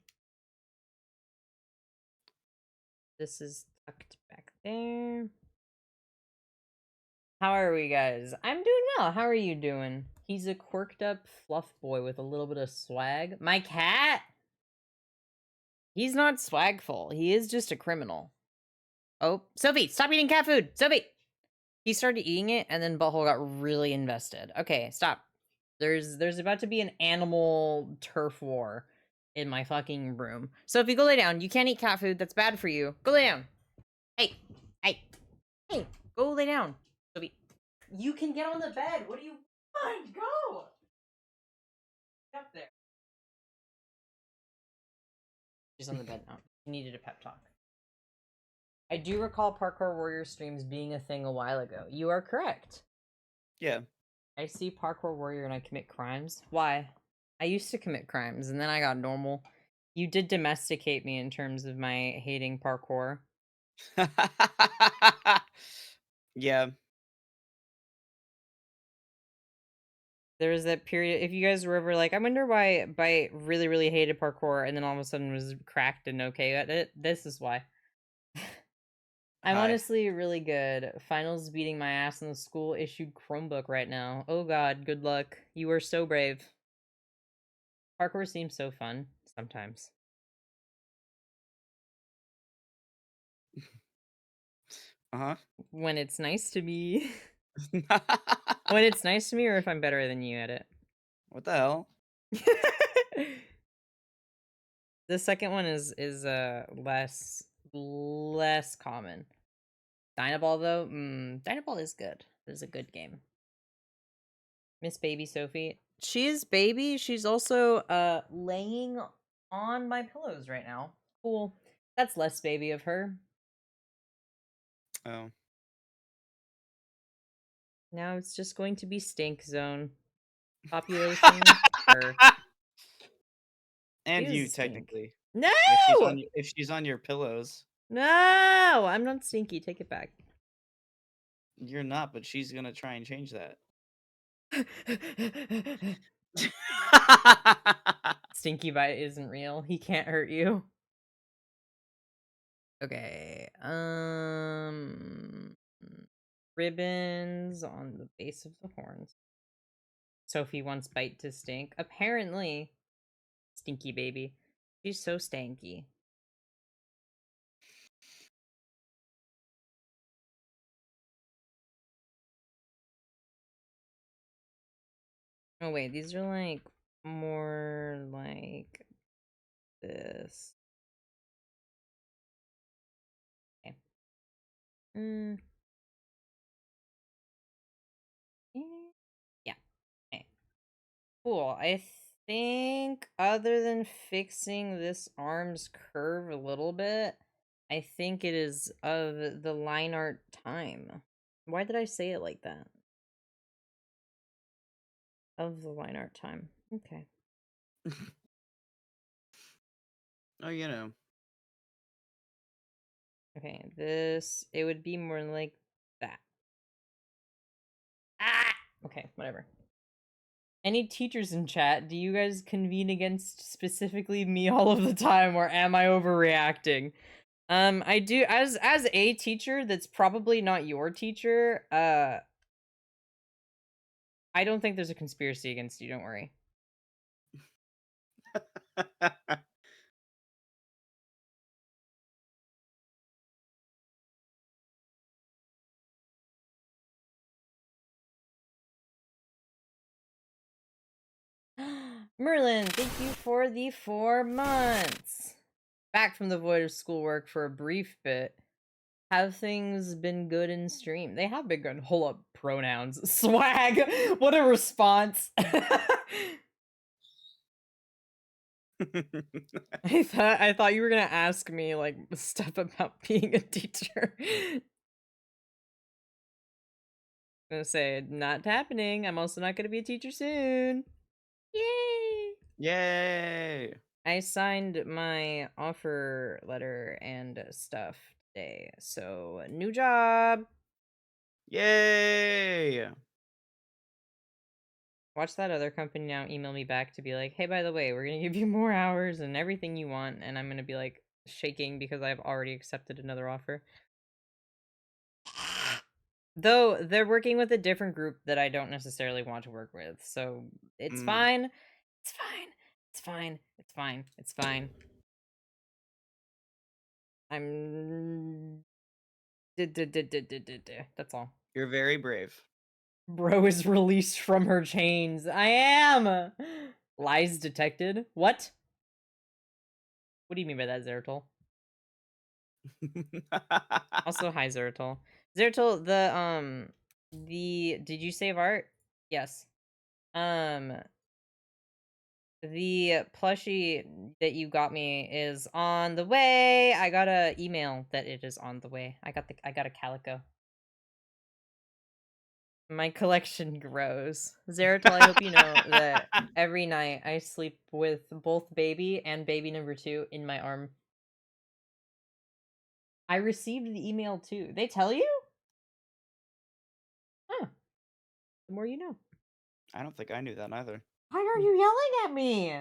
This is tucked back there. How are we, guys? I'm doing well. How are you doing? He's a quirked up fluff boy with a little bit of swag. My cat? He's not swagful. He is just a criminal. Oh, Sophie, stop eating cat food. Sophie! He started eating it and then Butthole got really invested. Okay, stop. There's about to be an animal turf war in my fucking room. So if you go lay down, you can't eat cat food. That's bad for you. Go lay down. Hey, hey, hey, go lay down. Sophie. You can get on the bed. What do you want? Go. Get up there. She's on the bed now. She needed a pep talk. I do recall Parkour Warrior streams being a thing a while ago. You are correct. Yeah. I see Parkour Warrior and I commit crimes. Why? I used to commit crimes and then I got normal. You did domesticate me in terms of my hating parkour. Yeah. There was that period. If you guys were ever like, I wonder why Bite really, really hated parkour and then all of a sudden was cracked and okay at it. This is why. I'm Hi. honestly really good. Finals beating my ass in the school issued Chromebook right now. Oh god, good luck. You are so brave. Parkour seems so fun sometimes. Uh-huh. When it's nice to me. When it's nice to me or if I'm better than you at it. What the hell? The second one is less common. Dynaball though, Dynaball is good. It is a good game. Miss Baby Sophie. She is baby. She's also laying on my pillows right now. Cool. That's less baby of her. Oh. Now it's just going to be stink zone. Population her. She And is you stink. technically. No! If she's on your pillows, No! I'm not stinky. Take it back. you're not, but she's gonna try and change that. Stinky Bite isn't real. He can't hurt you. Okay. Ribbons on the base of the horns. Sophie wants Bite to stink. Apparently, stinky baby. She's so stanky. Oh wait, these are like more like this. Okay. Eh, yeah. Okay. Cool. I think other than fixing this arm's curve a little bit, I think it is of the line art time. Why did I say it like that? Of the line art time. Okay. Oh, you know. Okay, this, it would be more like that. Ah! Okay, whatever. Any teachers in chat, do you guys convene against specifically me all of the time, or am I overreacting? I do, as a teacher that's probably not your teacher, I don't think there's a conspiracy against you, don't worry. Merlin, thank you for the 4 months. Back from the void of schoolwork for a brief bit. Have things been good in stream? They have been good. Hold up, pronouns. Swag! What a response. I thought you were gonna ask me like stuff about being a teacher. I'm gonna say not happening. I'm also not gonna be a teacher soon. Yay! Yay! I signed my offer letter and stuff today. So new job. Yay! Watch that other company now email me back to be like, hey, by the way, we're gonna give you more hours and everything you want, and I'm gonna be like shaking because I've already accepted another offer. Though they're working with a different group that I don't necessarily want to work with, so it's Mm. fine. It's fine. It's fine. It's fine. It's fine. I'm. That's all. You're very brave. Bro is released from her chains. I am! Lies detected. What? What do you mean by that, Zeratul? Also, hi, Zeratul. Zeratul, did you save art? Yes. Um, the plushie that you got me is on the way. I got a email that it is on the way. I got a calico. My collection grows. Zeratul, I hope you know that every night I sleep with both baby and baby number 2 in my arm. I received the email too. They tell you? Huh. The more you know. I don't think I knew that either. Why are you yelling at me?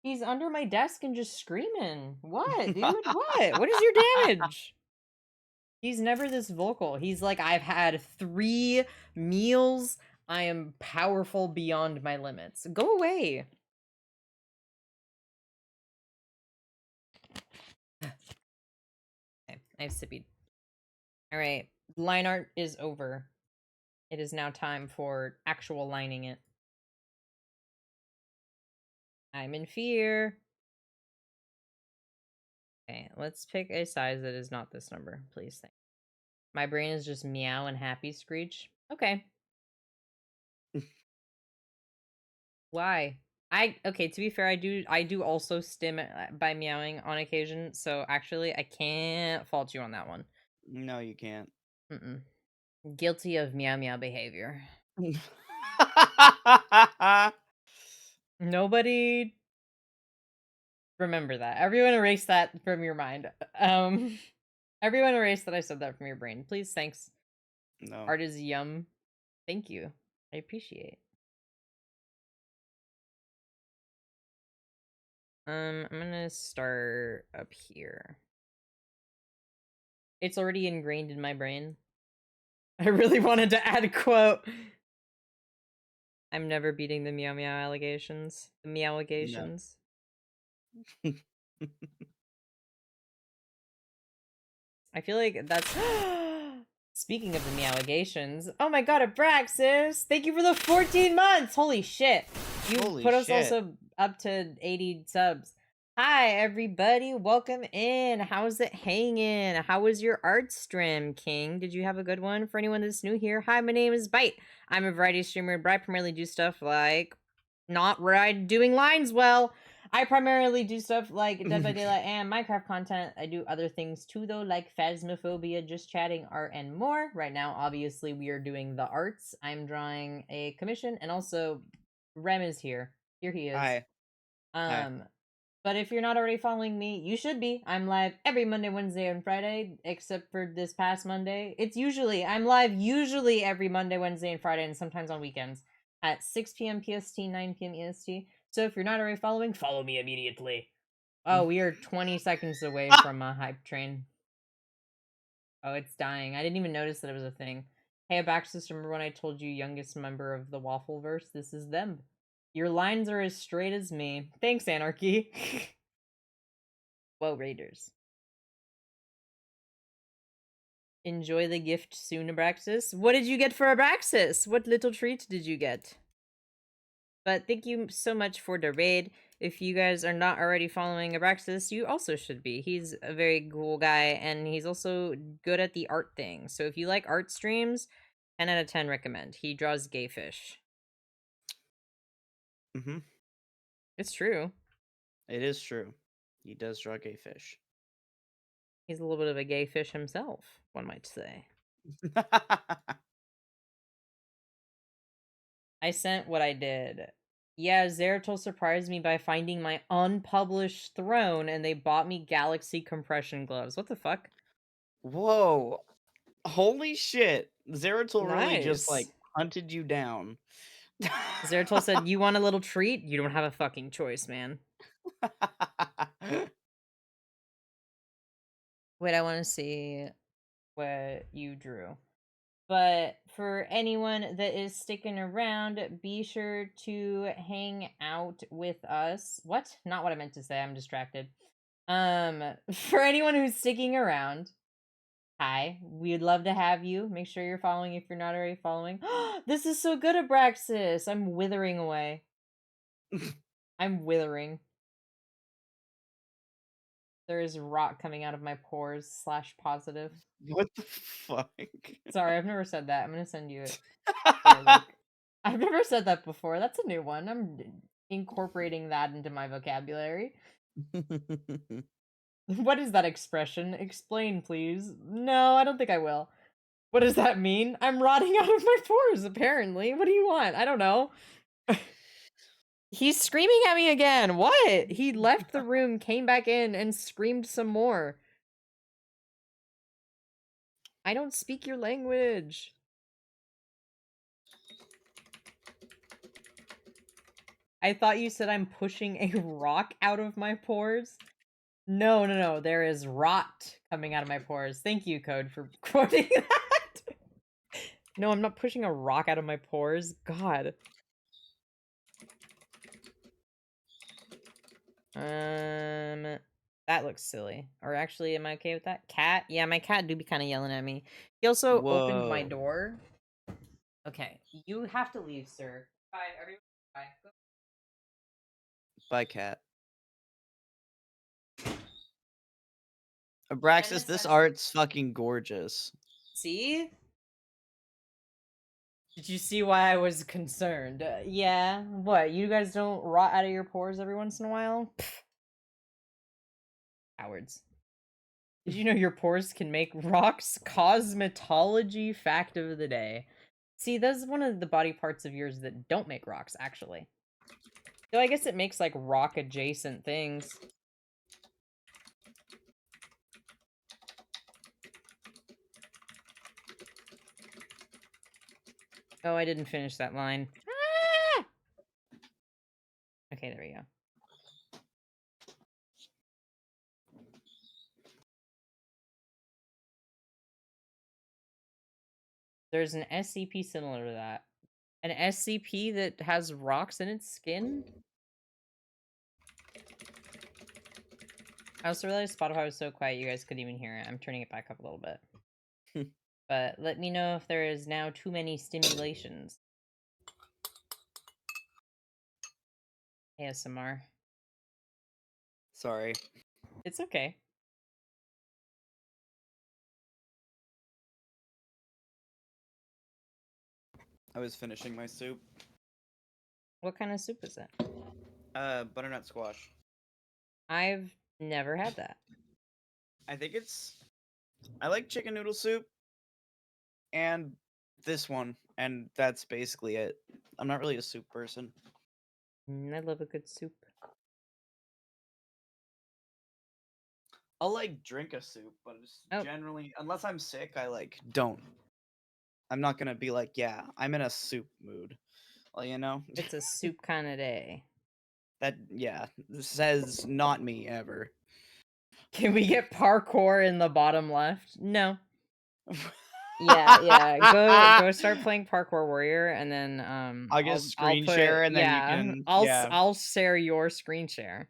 He's under my desk and just screaming. What, dude? What? What is your damage? He's never this vocal. He's like, I've had 3 meals. I am powerful beyond my limits. Go away. Okay, I have sippy. Alright. Line art is over. It is now time for actual lining it. I'm in fear. Okay, let's pick a size that is not this number, please. My brain is just meow and happy screech. Okay. Why? Okay, to be fair, I do also stim by meowing on occasion, so actually I can't fault you on that one. No, you can't. Mm-mm. Guilty of meow meow behavior. Nobody remember that. Everyone erase that from your mind. Um everyone erase that I said that from your brain. Please, thanks. No. Art is yum. Thank you. I appreciate. I'm gonna start up here. It's already ingrained in my brain. I really wanted to add a quote. I'm never beating the meow meow allegations. The meow No. allegations. I feel like that's speaking of the meow allegations. Oh my god, Abraxas! Thank you for the 14 months! Holy shit. You Holy put us shit. also up to 80 subs. Hi everybody, welcome in. How's it hanging? How was your art stream, King? Did you have a good one? For anyone that's new here, hi, my name is Bite. I'm a variety streamer, but I primarily do stuff like not doing lines well. I primarily do stuff like Dead by Daylight and Minecraft content. I do other things too, though, like Phasmophobia, just chatting, art, and more. Right now, obviously, we are doing the arts. I'm drawing a commission, and also Rem is here. Here he is. Hi. Hi. Um, but if you're not already following me, you should be. I'm live every Monday, Wednesday, and Friday, except for this past Monday. I'm live usually every Monday, Wednesday, and Friday, and sometimes on weekends at 6 p.m. PST, 9 p.m. EST. So if you're not already following, follow me immediately. Oh, we are 20 seconds away from a hype train. Oh, it's dying. I didn't even notice that it was a thing. Hey, Abaxis, remember when I told you youngest member of the Waffleverse? This is them. Your lines are as straight as me. Thanks, Anarchy. Whoa, Raiders. Enjoy the gift soon, Abraxas. What did you get for Abraxas? What little treat did you get? But thank you so much for the raid. If you guys are not already following Abraxas, you also should be. He's a very cool guy, and he's also good at the art thing. So if you like art streams, 10 out of 10 recommend. He draws gay fish. Mm-hmm. It's true. It is true. He does draw gay fish. He's a little bit of a gay fish himself, one might say. I sent what I did. Yeah, Zeratul surprised me by finding my unpublished throne, and they bought me galaxy compression gloves. What the fuck? Whoa. Holy shit. Zeratul really just, like, Nice. hunted you down. Zeratul said, "You want a little treat? You don't have a fucking choice, man." Wait, I want to see what you drew. But for anyone that is sticking around, be sure to hang out with us. What? Not what I meant to say. I'm distracted. For anyone who's sticking around, Hi. We'd love to have you. Make sure you're following if you're not already following. This is so good, Abraxas. I'm withering away. I'm withering. There is rot coming out of my pores slash positive. What the fuck? Sorry, I've never said that. I'm gonna send you it. Here, look. I've never said that before. That's a new one. I'm incorporating that into my vocabulary. What is that expression? Explain, please. No, I don't think I will. What does that mean? I'm rotting out of my pores, apparently. What do you want? I don't know. He's screaming at me again. What? He left the room, came back in, and screamed some more. I don't speak your language. I thought you said I'm pushing a rock out of my pores. No, no, no. There is rot coming out of my pores. Thank you, Code, for quoting that. No, I'm not pushing a rock out of my pores. God. That looks silly. Or actually, am I okay with that? Cat? Yeah, my cat do be kind of yelling at me. He also opened my Whoa. door. Okay, you have to leave, sir. Bye, everyone. Bye. Bye, cat. And Abraxas, this essentially, art's fucking gorgeous. see? Did you see why I was concerned? Yeah. What? You guys don't rot out of your pores every once in a while? Pfft, cowards. Did you know your pores can make rocks? Cosmetology fact of the day. See, that's one of the body parts of yours that don't make rocks, actually. So I guess it makes, like, rock-adjacent things. Oh, I didn't finish that line. Ah! Okay, there we go. There's an SCP similar to that. An SCP that has rocks in its skin? I also realized Spotify was so quiet you guys couldn't even hear it. I'm turning it back up a little bit. But let me know if there is now too many stimulations. ASMR. Sorry. It's okay. I was finishing my soup. What kind of soup is it? Butternut squash. I've never had that. I think it's. I like chicken noodle soup and this one, and that's basically it. I'm not really a soup person. I love a good soup. I'll like drink a soup, but it's Oh, generally, unless I'm sick, I like don't. I'm not gonna be like, yeah, I'm in a soup mood. Well, you know, it's a soup kind of day. that yeah says not me ever. Can we get parkour in the bottom left? No. Yeah, yeah. Go start playing Parkour Warrior and then I'll just I'll screen share put and then you yeah, can yeah, I'll share your screen share.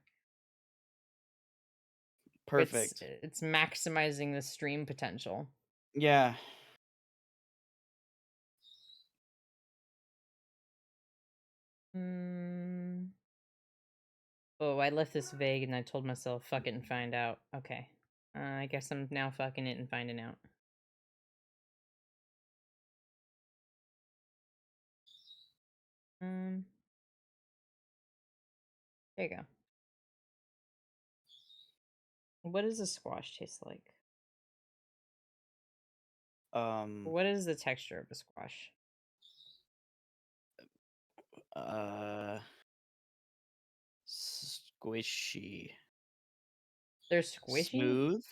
perfect. It's maximizing the stream potential. Yeah. Mm. Oh, I left this vague and I told myself fuck it and find out. Okay. I guess I'm now fucking it and finding out. Um there you go. What does a squash taste like? Um. What is the texture of a squash? Uh. Squishy. They're squishy? Smooth.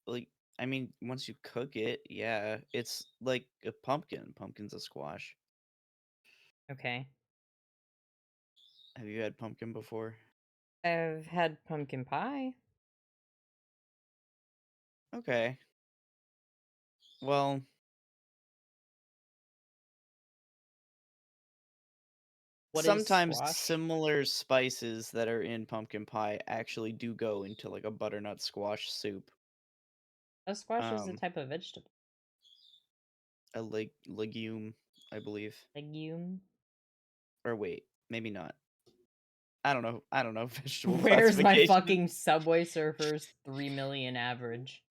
Like, I mean, once you cook it, yeah, it's like a pumpkin. Pumpkin's a squash. Okay. Have you had pumpkin before? I've had pumpkin pie. Okay. Well, What is sometimes squash? similar spices that are in pumpkin pie actually do go into like a butternut squash soup. A squash is a Um, type of vegetable. a legume, I believe. Legume. Or wait, maybe not. I don't know vegetable Where's my classification. fucking Subway Surfers 3 million average?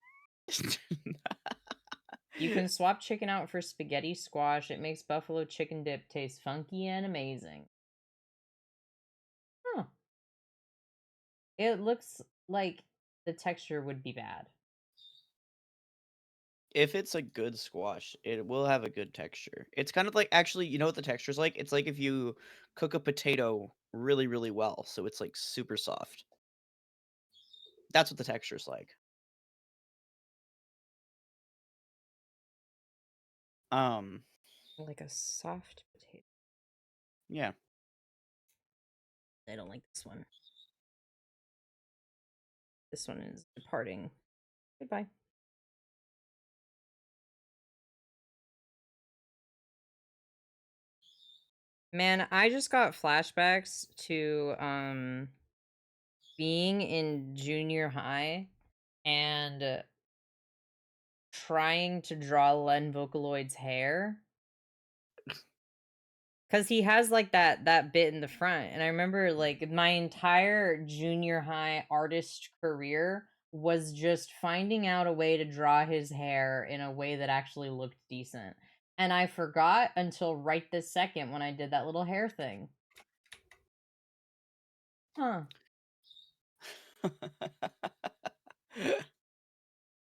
You can swap chicken out for spaghetti squash. It makes buffalo chicken dip taste funky and amazing. Huh. It looks like the texture would be bad. If it's a good squash, it will have a good texture. It's kind of like actually, you know what the texture's like? It's like if you cook a potato really, really well, so it's like super soft. That's what the texture's like. Um, Like a soft potato. yeah. I don't like this one. This one is departing. Goodbye. Man, I just got flashbacks to being in junior high and trying to draw Len Vocaloid's hair. Cause he has like that bit in the front. And I remember like my entire junior high artist career was just finding out a way to draw his hair in a way that actually looked decent. And I forgot until right this second when I did that little hair thing. Huh.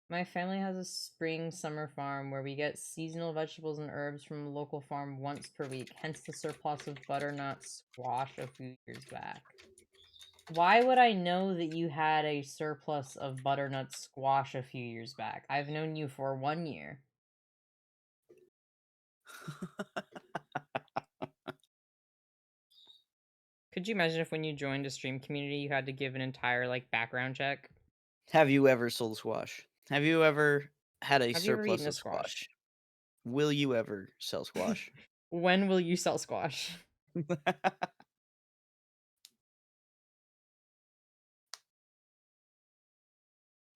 My family has a spring summer farm where we get seasonal vegetables and herbs from a local farm once per week, hence the surplus of butternut squash a few years back. Why would I know that you had a surplus of butternut squash a few years back? I've known you for 1 year. Could you imagine if when you joined a stream community you had to give an entire like background check? Have you ever sold squash? Have you ever had a Have you ever surplus eaten a of squash? squash? Will you ever sell squash? When will you sell squash?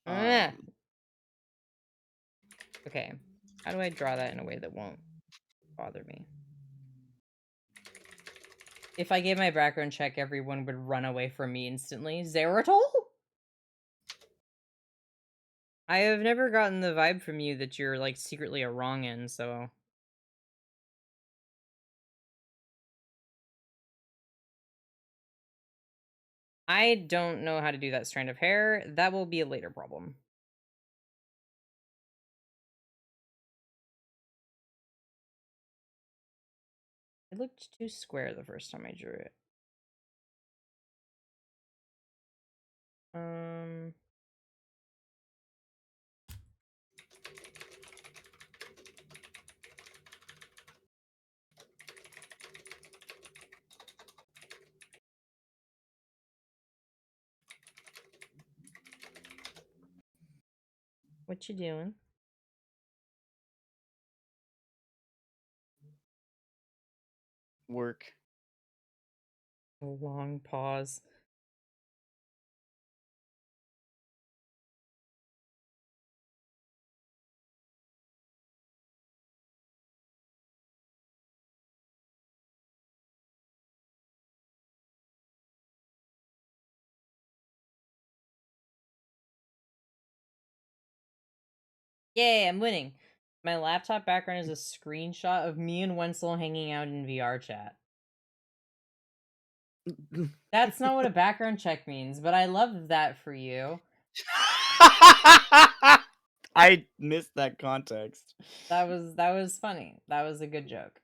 Ah, um, okay. How do I draw that in a way that won't bother me? If I gave my background check, everyone would run away from me instantly. Zeratol? I have never gotten the vibe from you that you're like secretly a wrong in, so I don't know how to do that strand of hair. That will be a later problem. It looked too square the first time I drew it. Um, what you doing? work. A long pause. Yay, I'm winning. My laptop background is a screenshot of me and Wenzel hanging out in VR chat. That's not what a background check means, but I love that for you. I missed that context. That was funny. That was a good joke.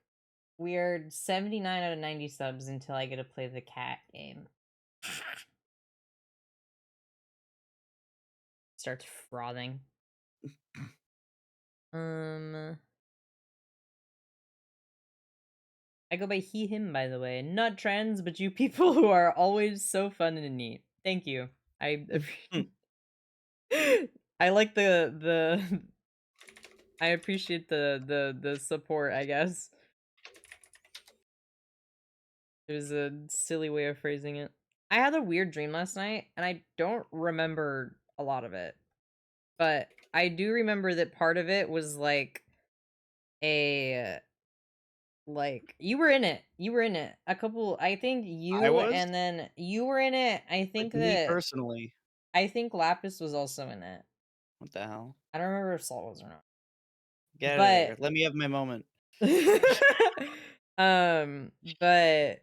We're 79 out of 90 subs until I get to play the cat game. Starts frothing. I go by he, him, by the way. Not trans, but you people who are always so fun and neat. Thank you. I I like the I appreciate the support, I guess. It was a silly way of phrasing it. I had a weird dream last night, and I don't remember a lot of it. but I do remember that part of it was like a like you were in it. You were in it. A couple I think I you was? and then you were in it. Like, me personally? I think Lapis was also in it. What the hell? I don't remember if Salt was or not. Get out of But there. Let me have my moment. um but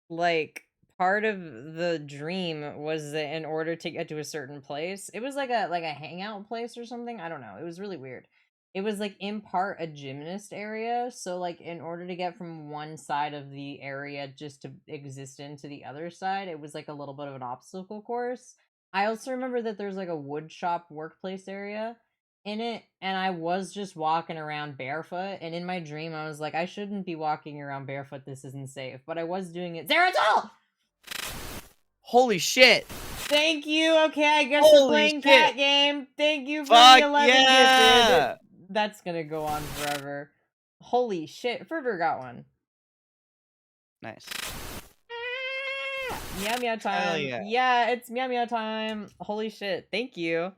like part of the dream was that in order to get to a certain place, it was like a hangout place or something. I don't know. It was really weird. It was like in part a gymnast area, so like in order to get from one side of the area just to exist into the other side, it was like a little bit of an obstacle course. I also remember that there's like a wood shop workplace area in it, and I was just walking around barefoot, and in my dream I was like, I shouldn't be walking around barefoot, this isn't safe, but I was doing it. Zeratol! Holy shit! Thank you. Okay, I guess we're Holy playing shit! cat game. Thank you for the Fuck 11 gifted. yeah! That's gonna go on forever. Holy shit, Ferber got one. Nice. Meow meow Hell time. yeah. Yeah, it's meow meow time. Holy shit, thank you.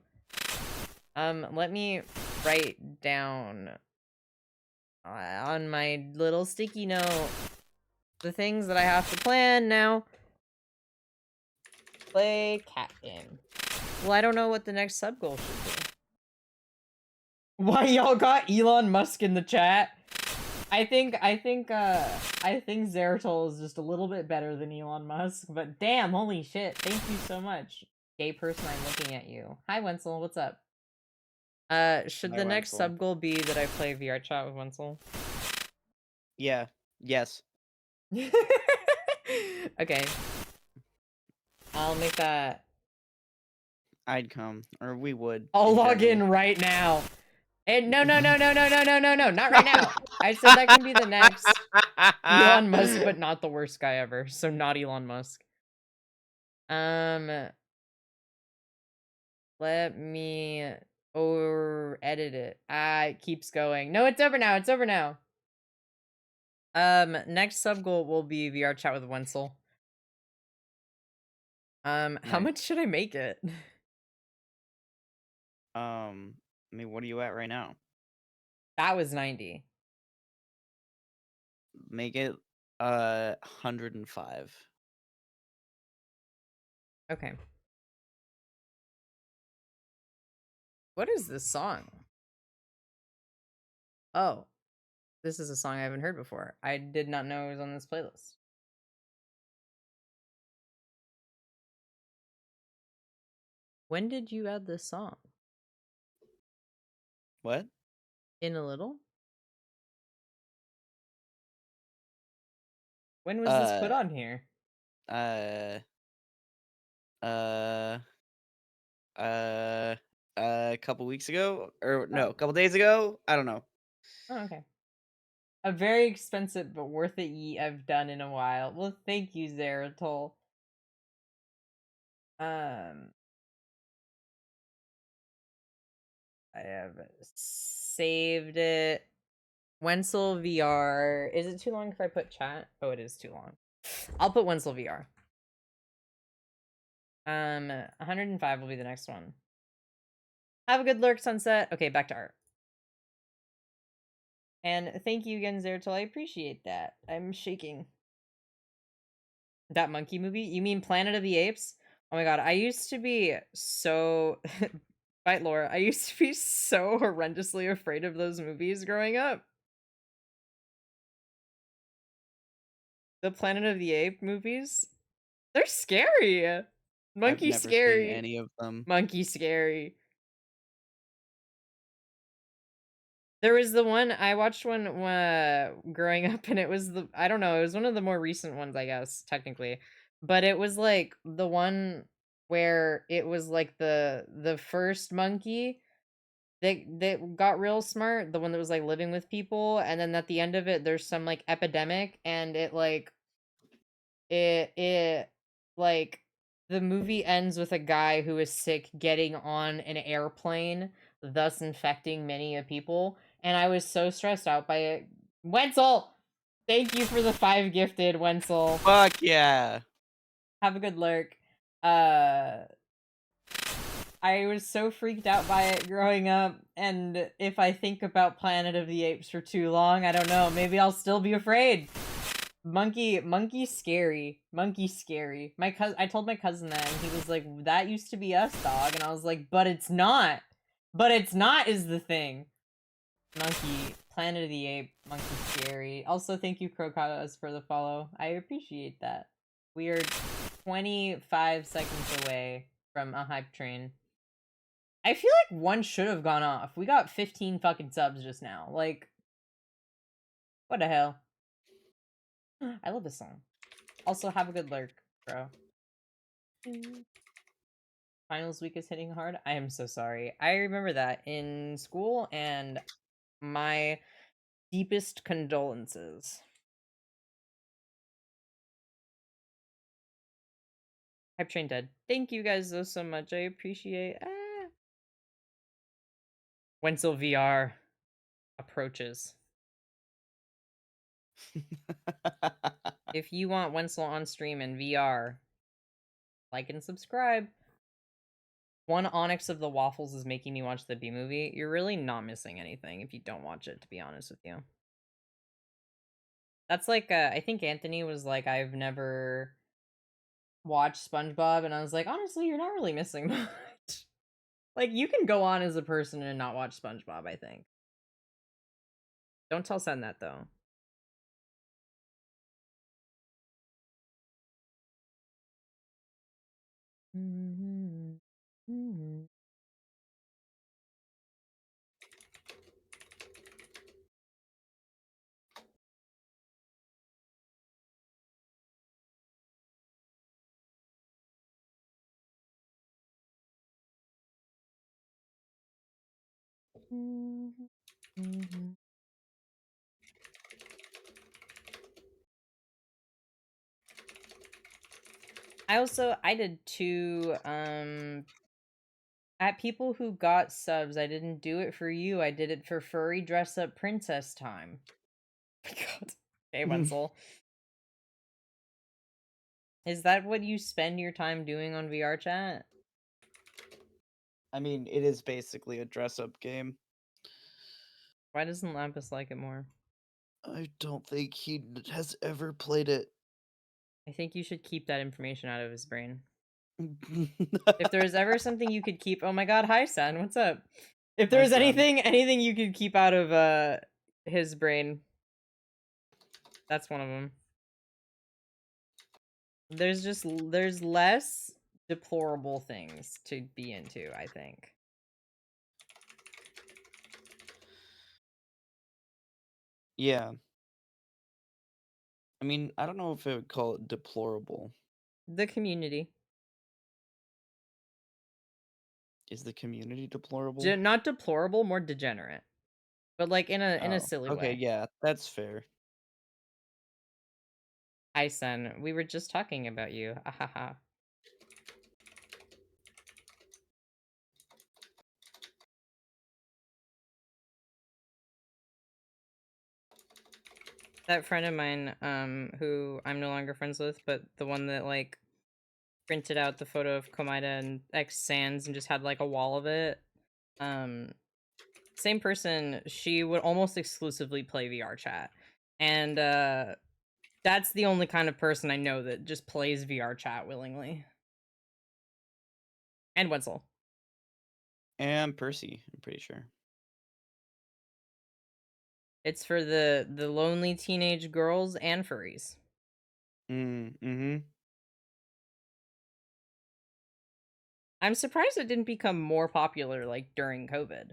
Let me write down on my little sticky note the things that I have to plan now. Play cat game. Well, I don't know what the next sub goal should be. Why y'all got Elon Musk in the chat? I think Zeratol is just a little bit better than Elon Musk, but damn, holy shit, thank you so much. Gay person, I'm looking at you. Hi Wenzel, what's up? Should Hi, the next Wenzel. sub goal be that I play VR chat with Wenzel? Yeah. Yes. Okay. I'll make that. I'd come. Or we would, I'll in log general. in right now. And no, no, no, no, no, no, no, no, no, not right now. I said that can be the next Elon Musk, but not the worst guy ever. So not Elon Musk. Let me or edit it. Ah, it keeps going. No, it's over now. It's over now. Next sub goal will be VR chat with Wenzel. How Nice. much should I make it? I mean, what are you at right now? That was 90. Make it 105. Okay. What is this song? Oh, this is a song I haven't heard before. I did not know it was on this playlist. When did you add this song? What? In a little? When was this put Uh on here? uh uh uh a couple weeks ago? Or no, Oh, a couple days ago? I don't know. oh okay. A very expensive but worth it yeet I've done in a while. Well, thank you, Zeratol. Um, I have saved it. Wenzel VR. Is it too long if I put chat? Oh, it is too long. I'll put Wenzel VR. 105 will be the next one. Have a good lurk, sunset. Okay, back to art. And thank you again, Zeratol. I appreciate that. I'm shaking. That monkey movie? You mean Planet of the Apes? Oh my god, I used to be so Bite Laura, I used to be so horrendously afraid of those movies growing up. The Planet of the Ape movies? They're scary. I've Monkey never seen scary. any of them. Monkey scary. There was the one I watched one growing up, and it was I don't know, it was one of the more recent ones, I guess, technically. But it was like the one where it was like the first monkey that got real smart, the one that was like living with people, and then at the end of it there's some like epidemic, and it like the movie ends with a guy who is sick getting on an airplane, thus infecting many of people, and I was so stressed out by it. Wenzel, thank you for the 5 gifted, Wenzel. Fuck yeah. Have a good lurk. Uh I was so freaked out by it growing up, and if I think about Planet of the Apes for too long, I don't know, maybe I'll still be afraid. Monkey scary. Monkey scary. I told my cousin that, and he was like, "That used to be us, dog." And I was like, "But it's not. But it's not is the thing." Monkey, Planet of the Ape, monkey scary. Also, thank you, Crocus, for the follow. I appreciate that. We are 25 seconds away from a hype train. I feel like one should have gone off. We got 15 fucking subs just now. Like, what the hell? I love this song. Also, have a good lurk, bro. Finals week is hitting hard. I am so sorry. I remember that in school, and my deepest condolences. Hype train dead. Thank you guys so much. I appreciate. Wenzel VR approaches. If you want Wenzel on stream in VR, like and subscribe. One Onyx of the Waffles is making me watch the B movie. You're really not missing anything if you don't watch it, to be honest with you. That's like, I think Anthony was like, I've never watched SpongeBob, and I was like, honestly, you're not really missing much. Like, you can go on as a person and not watch SpongeBob, I think. Don't tell Sen that, though. I did two, at people who got subs, I didn't do it for you. I did it for furry dress up princess time. My God. Okay, Wenzel. Is that what you spend your time doing on VR chat? I mean, it is basically a dress-up game. Why doesn't Lampus like it more? I don't think he has ever played it. I think you should keep that information out of his brain. If there was ever something you could keep, oh my God, hi Sen, what's up? If there Hi, was Sen. anything you could keep out of his brain, that's one of them. There's less deplorable things to be into, I think. Yeah. I mean, I don't know if I would call it deplorable. The community. Is the community deplorable? Not deplorable, more degenerate. But like in a Oh, silly okay, way. yeah, that's fair. Hi Sen, we were just talking about you. Ahaha. That friend of mine, who I'm no longer friends with, but the one that like printed out the photo of Komaida and X Sans and just had like a wall of it. Same person, she would almost exclusively play VR chat. And that's the only kind of person I know that just plays VR chat willingly. And Wenzel. And Percy, I'm pretty sure. It's for the lonely teenage girls and furries. Mm-hmm. I'm surprised it didn't become more popular like during COVID.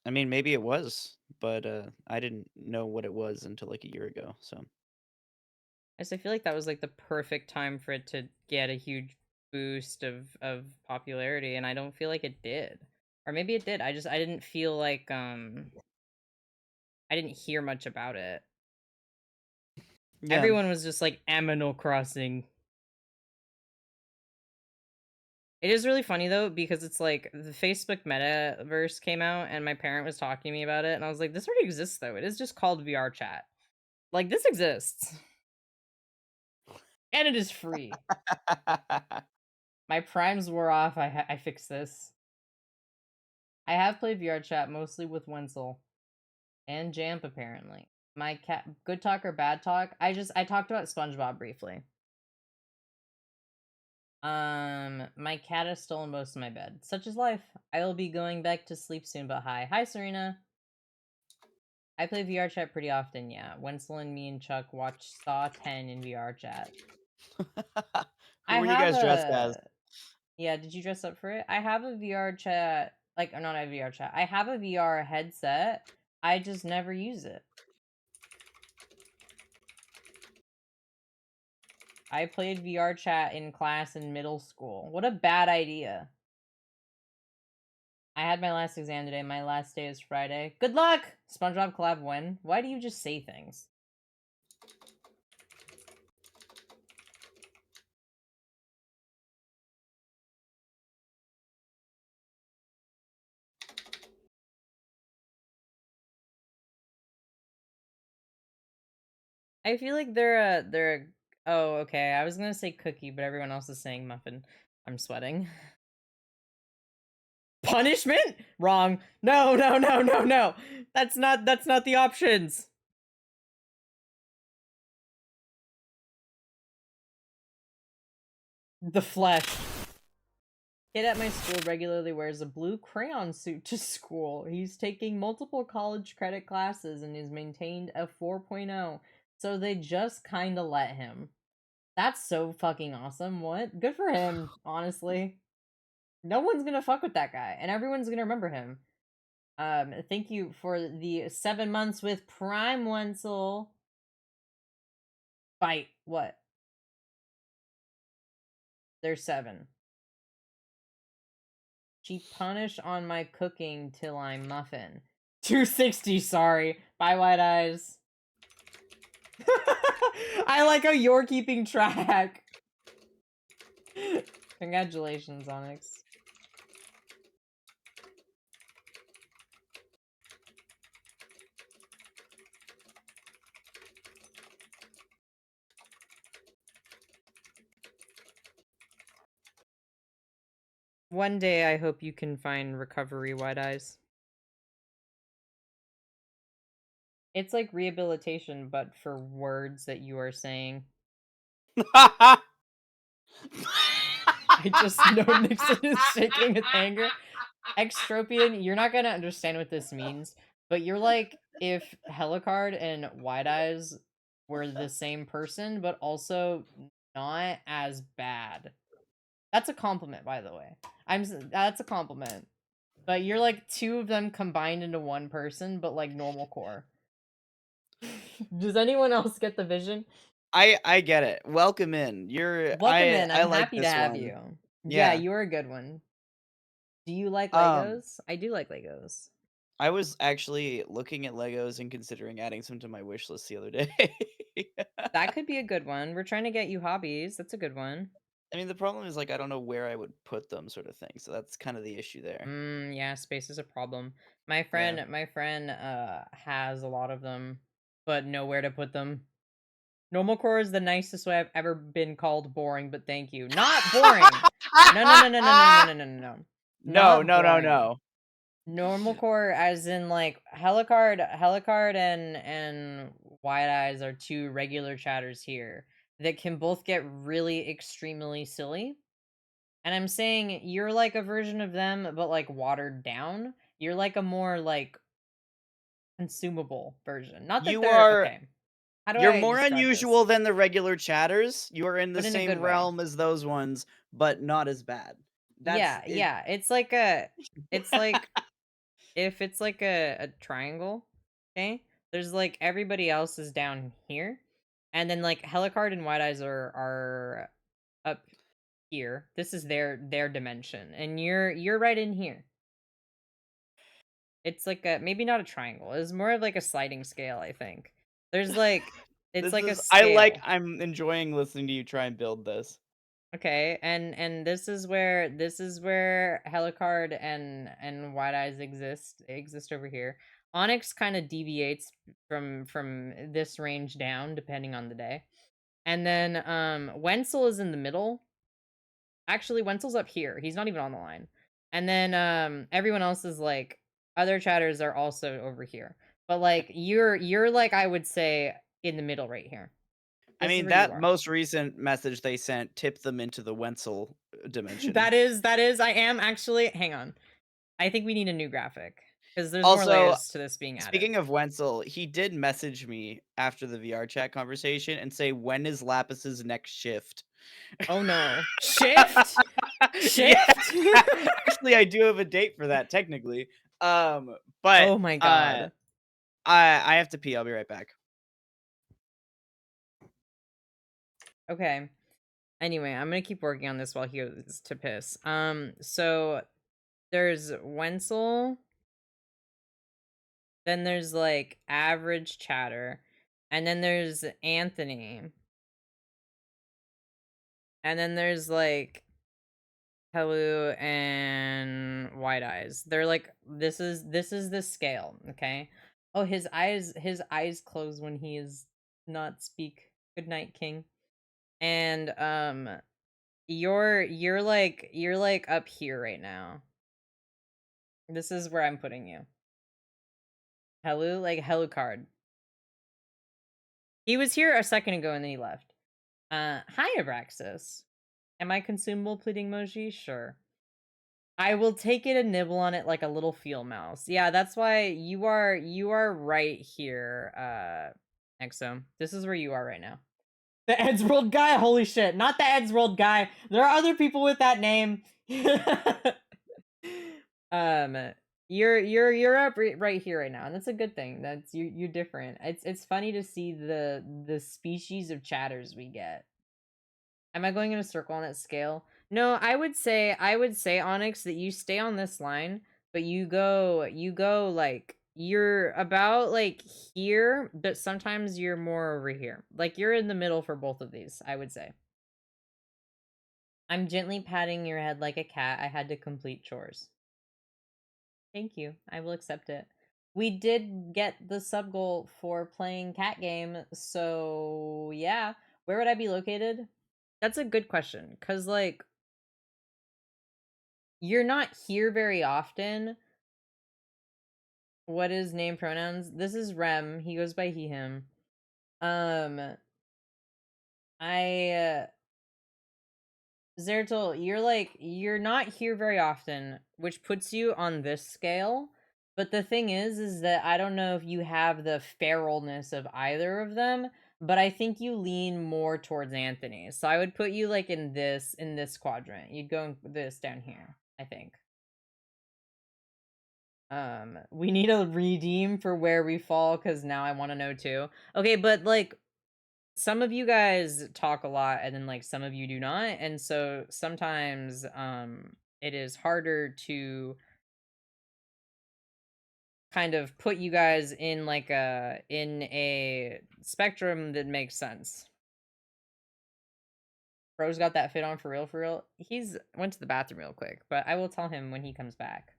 I mean, maybe it was, but I didn't know what it was until like a year ago, so. I feel like that was like the perfect time for it to get a huge boost of popularity, and I don't feel like it did. Or maybe it did. I didn't feel like I didn't hear much about it. Yeah. Everyone was just like Aminal Crossing. It is really funny though, because it's like the Facebook metaverse came out and my parent was talking to me about it, and I was like, this already exists though. It is just called VR chat. Like, this exists. And it is free. My primes wore off. I fixed this. I have played VR chat mostly with Wenzel and Jamp apparently. My cat, good talk or bad talk? I talked about SpongeBob briefly. My cat has stolen most of my bed. Such is life. I will be going back to sleep soon, but hi, Serena. I play VR chat pretty often, yeah. Wenzel and me and Chuck watch Saw 10 in VR chat. Who I were you have guys dressed as? a Yeah, did you dress up for it? I have a VR chat, like, or not a VR chat. I have a VR headset. I just never use it. I played VR chat in class in middle school. What a bad idea. I had my last exam today. My last day is Friday. Good luck! SpongeBob collab when? Why do you just say things? I feel like oh, okay. I was gonna say cookie, but everyone else is saying muffin. I'm sweating. Punishment? Wrong. No, no, no, no, no. That's not the options. The flesh. Kid at my school regularly wears a blue crayon suit to school. He's taking multiple college credit classes and is maintained a 4.0, so they just kind of let him. That's so fucking awesome. What? Good for him, honestly. No one's gonna fuck with that guy, and everyone's gonna remember him. Thank you for the 7 months with Prime Wenzel. Bite. What? There's 7. She punished on my cooking till I'm muffin. 260, sorry. Bye, White Eyes. I like how you're keeping track. Congratulations, Onyx. One day I hope you can find recovery, White Eyes. It's like rehabilitation, but for words that you are saying. I just know Nixon is shaking with anger. Extropian, you're not gonna understand what this means, but you're like if Helicard and Wide Eyes were the same person, but also not as bad. That's a compliment, by the way. That's a compliment. But you're like 2 of them combined into one person, but like normal core. Does anyone else get the vision? I get it. Welcome in. Welcome in. I I'm like happy to this have one. you. Yeah, Yeah. you're a good one. Do you like Um, Legos? I do like Legos. I was actually looking at Legos and considering adding some to my wish list the other day. That could be a good one. We're trying to get you hobbies. That's a good one. I mean, the problem is like I don't know where I would put them, sort of thing. So that's kind of the issue there. Yeah, space is a problem. Yeah. My friend has a lot of them, but nowhere to put them. Normal core is the nicest way I've ever been called boring, but thank you. Not boring. No, no, no, no, no, no, no, no, no, no, no. No, Not no, no, boring. no. Normal core as in like Helicard and Wide Eyes are 2 regular chatters here that can both get really extremely silly. And I'm saying you're like a version of them, but like watered down. You're like a more like consumable version. Not that You they're are okay. How do you're I more describe this? unusual than the regular chatters. You are in the But in a same good way. realm as those ones, but not as bad. That's Yeah, it. yeah. It's like if it's like a triangle, okay? There's like everybody else is down here. And then like Helicard and White Eyes are up here. This is their dimension. And you're right in here. It's like a maybe not a triangle. It's more of like a sliding scale, I think. There's like it's This like a is scale. I'm enjoying listening to you try and build this. Okay, and this is where Helicard and White Eyes exist. They exist over here. Onyx kind of deviates from this range down depending on the day. And then Wenzel is in the middle. Actually, Wenzel's up here. He's not even on the line. And then everyone else is like other chatters are also over here. But like you're like I would say in the middle right here. I This is mean, where you that are. most recent message they sent tipped them into the Wenzel dimension. That is I am actually hang on. I think we need a new graphic because there's more Also, layers to this being added. speaking of Wenzel, he did message me after the VR chat conversation and say, "When is Lapis's next shift?" Oh no. Shift? Yeah, Shift? actually, I do have a date for that technically. But Oh my god. I have to pee. I'll be right back. Okay. Anyway, I'm gonna keep working on this while he goes to piss. So there's Wenzel, then there's like average chatter, and then there's Anthony, and then there's like Hello and White Eyes. They're like this is the scale, okay? Oh, his eyes close when he is not speak. Good night, King. And you're like up here right now. This is where I'm putting you. Hello, like hello card. He was here a second ago and then he left. Hi Abraxas. Am I consumable pleading emoji? Sure. I will take it and nibble on it like a little field mouse. Yeah, that's why you are right here, Exo. This is where you are right now. The Eddsworld guy? Holy shit. Not the Eddsworld guy. There are other people with that name. um you're up right here right now, and that's a good thing. That's you're different. It's funny to see the species of chatters we get. Am I going in a circle on that scale? No, I would say Onyx that you stay on this line, but you go like you're about like here, but sometimes you're more over here. Like you're in the middle for both of these, I would say. I'm gently patting your head like a cat. I had to complete chores. Thank you. I will accept it. We did get the sub goal for playing cat game, so yeah. Where would I be located? That's a good question, cause like you're not here very often. What is name pronouns? This is Rem. He goes by he him. Um I Zertal, you're not here very often, which puts you on this scale. But the thing is that I don't know if you have the feralness of either of them, but I think you lean more towards Anthony. So I would put you like in this quadrant. You'd go this down here, I think. We need a redeem for where we fall because now I want to know too. Okay, but like some of you guys talk a lot and then like some of you do not, and so sometimes it is harder to kind of put you guys in like a spectrum that makes sense. Bro's got that fit on for real, for real. He's went to the bathroom real quick, but I will tell him when he comes back.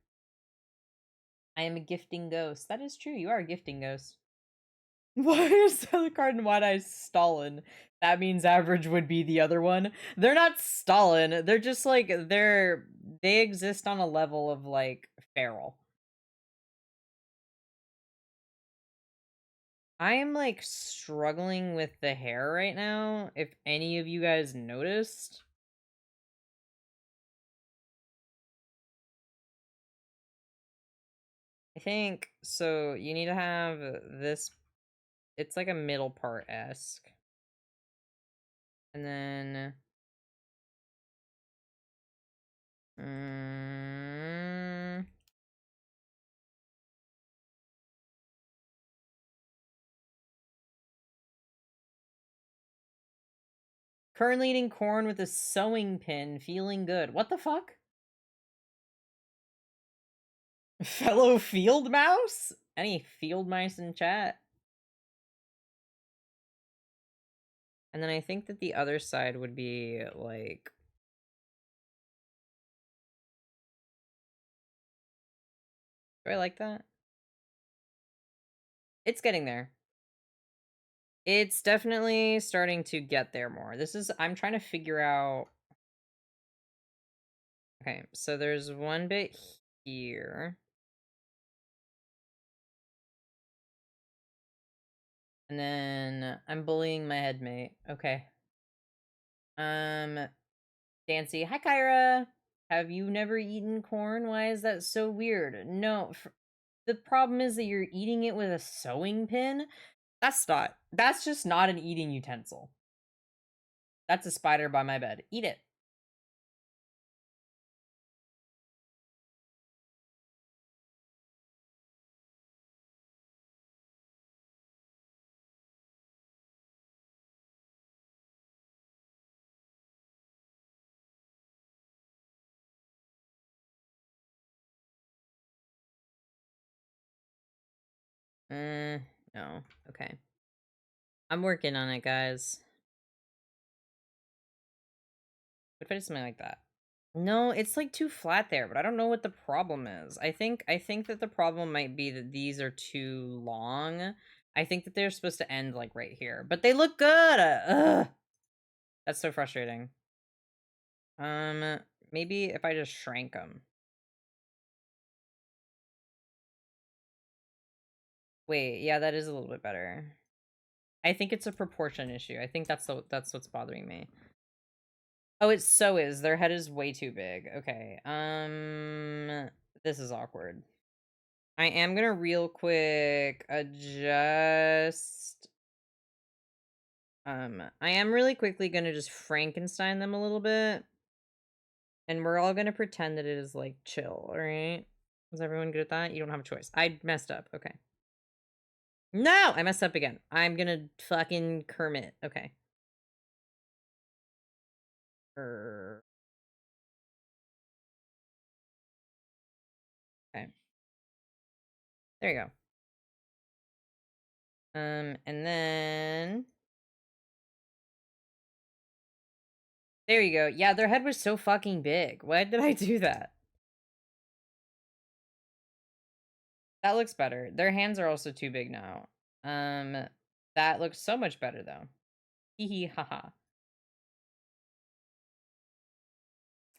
I am a gifting ghost. That is true, you are a gifting ghost. Why is Alucard and Wide Eyes Stalin? That means average would be the other one. They're not Stalin. They're just like they exist on a level of like feral. I am like struggling with the hair right now. If any of you guys noticed, I think so. You need to have this. It's like a middle part esque, and then. Mm, currently eating corn with a sewing pin, feeling good. What the fuck? Fellow field mouse? Any field mice in chat? And then I think that the other side would be like. Do I like that? It's getting there. It's definitely starting to get there more. I'm trying to figure out Okay, so there's one bit here. And then I'm bullying my headmate. Okay. Dancy. Hi, Kyra. Have you never eaten corn? Why is that so weird? No, the problem is that you're eating it with a sewing pin. That's just not an eating utensil. That's a spider by my bed. Eat it. No. Okay. I'm working on it, guys. What if I did something like that? No, it's like too flat there, but I don't know what the problem is. I think that the problem might be that these are too long. I think that they're supposed to end like right here, but they look good. Ugh. That's so frustrating. Um, Maybe if I just shrank them. Wait, yeah, that is a little bit better. I think it's a proportion issue. I think that's what's bothering me. Oh, it so is. Their head is way too big. Okay. This is awkward. I am gonna real quick adjust. I am really quickly gonna just Frankenstein them a little bit. And we're all gonna pretend that it is like chill, alright? Is everyone good at that? You don't have a choice. I messed up. Okay. No! I messed up again. I'm gonna fucking Kermit. Okay. Okay. There you go. And then there you go. Yeah, their head was so fucking big. Why did I do that? That looks better. Their hands are also too big now. Um, that looks so much better though. Hee hee haha.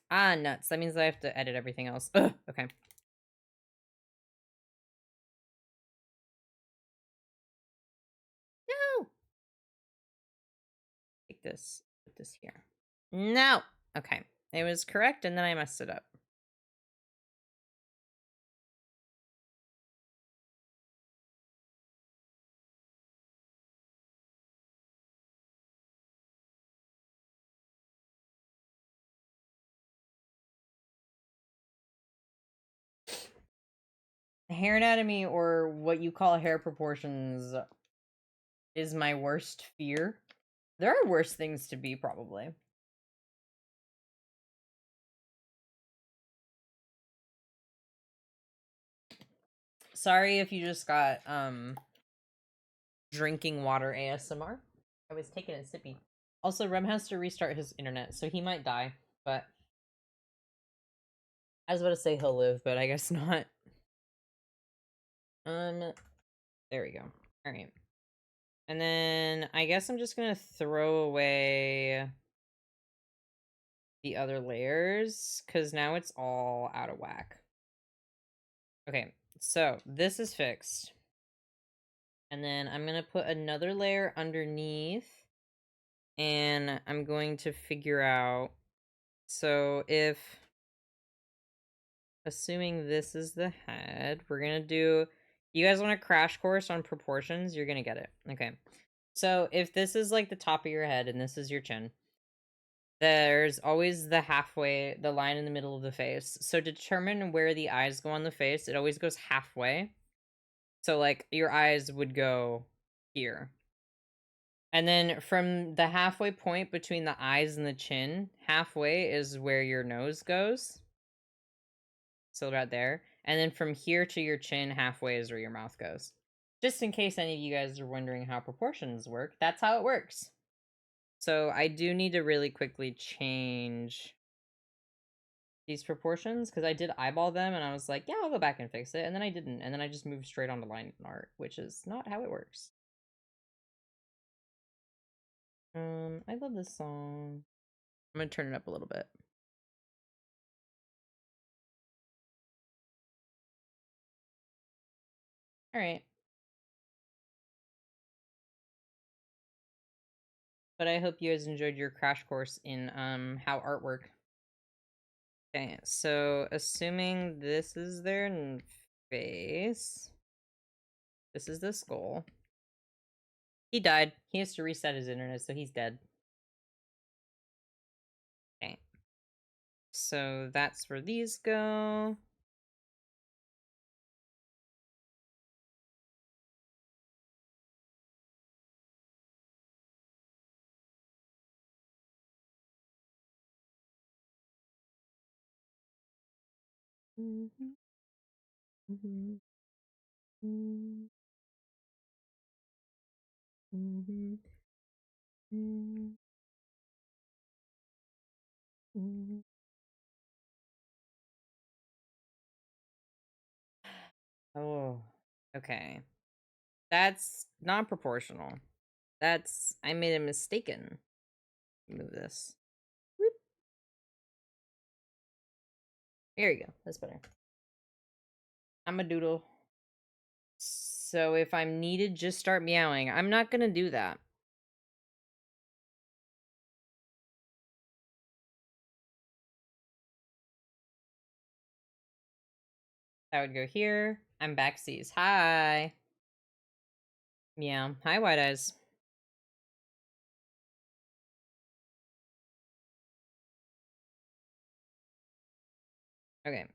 Ah, nuts. That means I have to edit everything else. Ugh, okay. No! Take this. Put this here. No! Okay. It was correct and then I messed it up. Hair anatomy, or what you call hair proportions, is my worst fear. There are worse things to be, probably. Sorry if you just got drinking water ASMR. I was taking a sippy. Also, Rem has to restart his internet, so he might die. But I was about to say he'll live, but I guess not. There we go. All right. And then I guess I'm just gonna throw away the other layers because now it's all out of whack. Okay, so this is fixed. And then I'm gonna put another layer underneath. And I'm going to figure out, so if, assuming this is the head, we're gonna do, you guys want a crash course on proportions? You're gonna get it. Okay. So if this is like the top of your head and this is your chin, there's always the line in the middle of the face. So to determine where the eyes go on the face, it always goes halfway. So like your eyes would go here. And then from the halfway point between the eyes and the chin, halfway is where your nose goes. So right there. And then from here to your chin, halfway is where your mouth goes. Just in case any of you guys are wondering how proportions work, that's how it works. So I do need to really quickly change these proportions because I did eyeball them and I was like, yeah, I'll go back and fix it. And then I didn't. And then I just moved straight onto line art, which is not how it works. I love this song. I'm gonna turn it up a little bit. All right. But I hope you guys enjoyed your crash course in how art work. Okay, so assuming this is their face, this is the skull. He died. He has to reset his internet, so he's dead. Okay. So that's where these go. Mm-hmm. Mm-hmm. Mm-hmm. Mm-hmm. Mm-hmm. Oh, okay. That's not proportional. I made a mistaken. Move this. Whoop. There you go. That's better. I'm a doodle. So if I'm needed, just start meowing. I'm not gonna do that. That would go here. I'm backsies. Hi. Meow. Hi, White Eyes. Okay.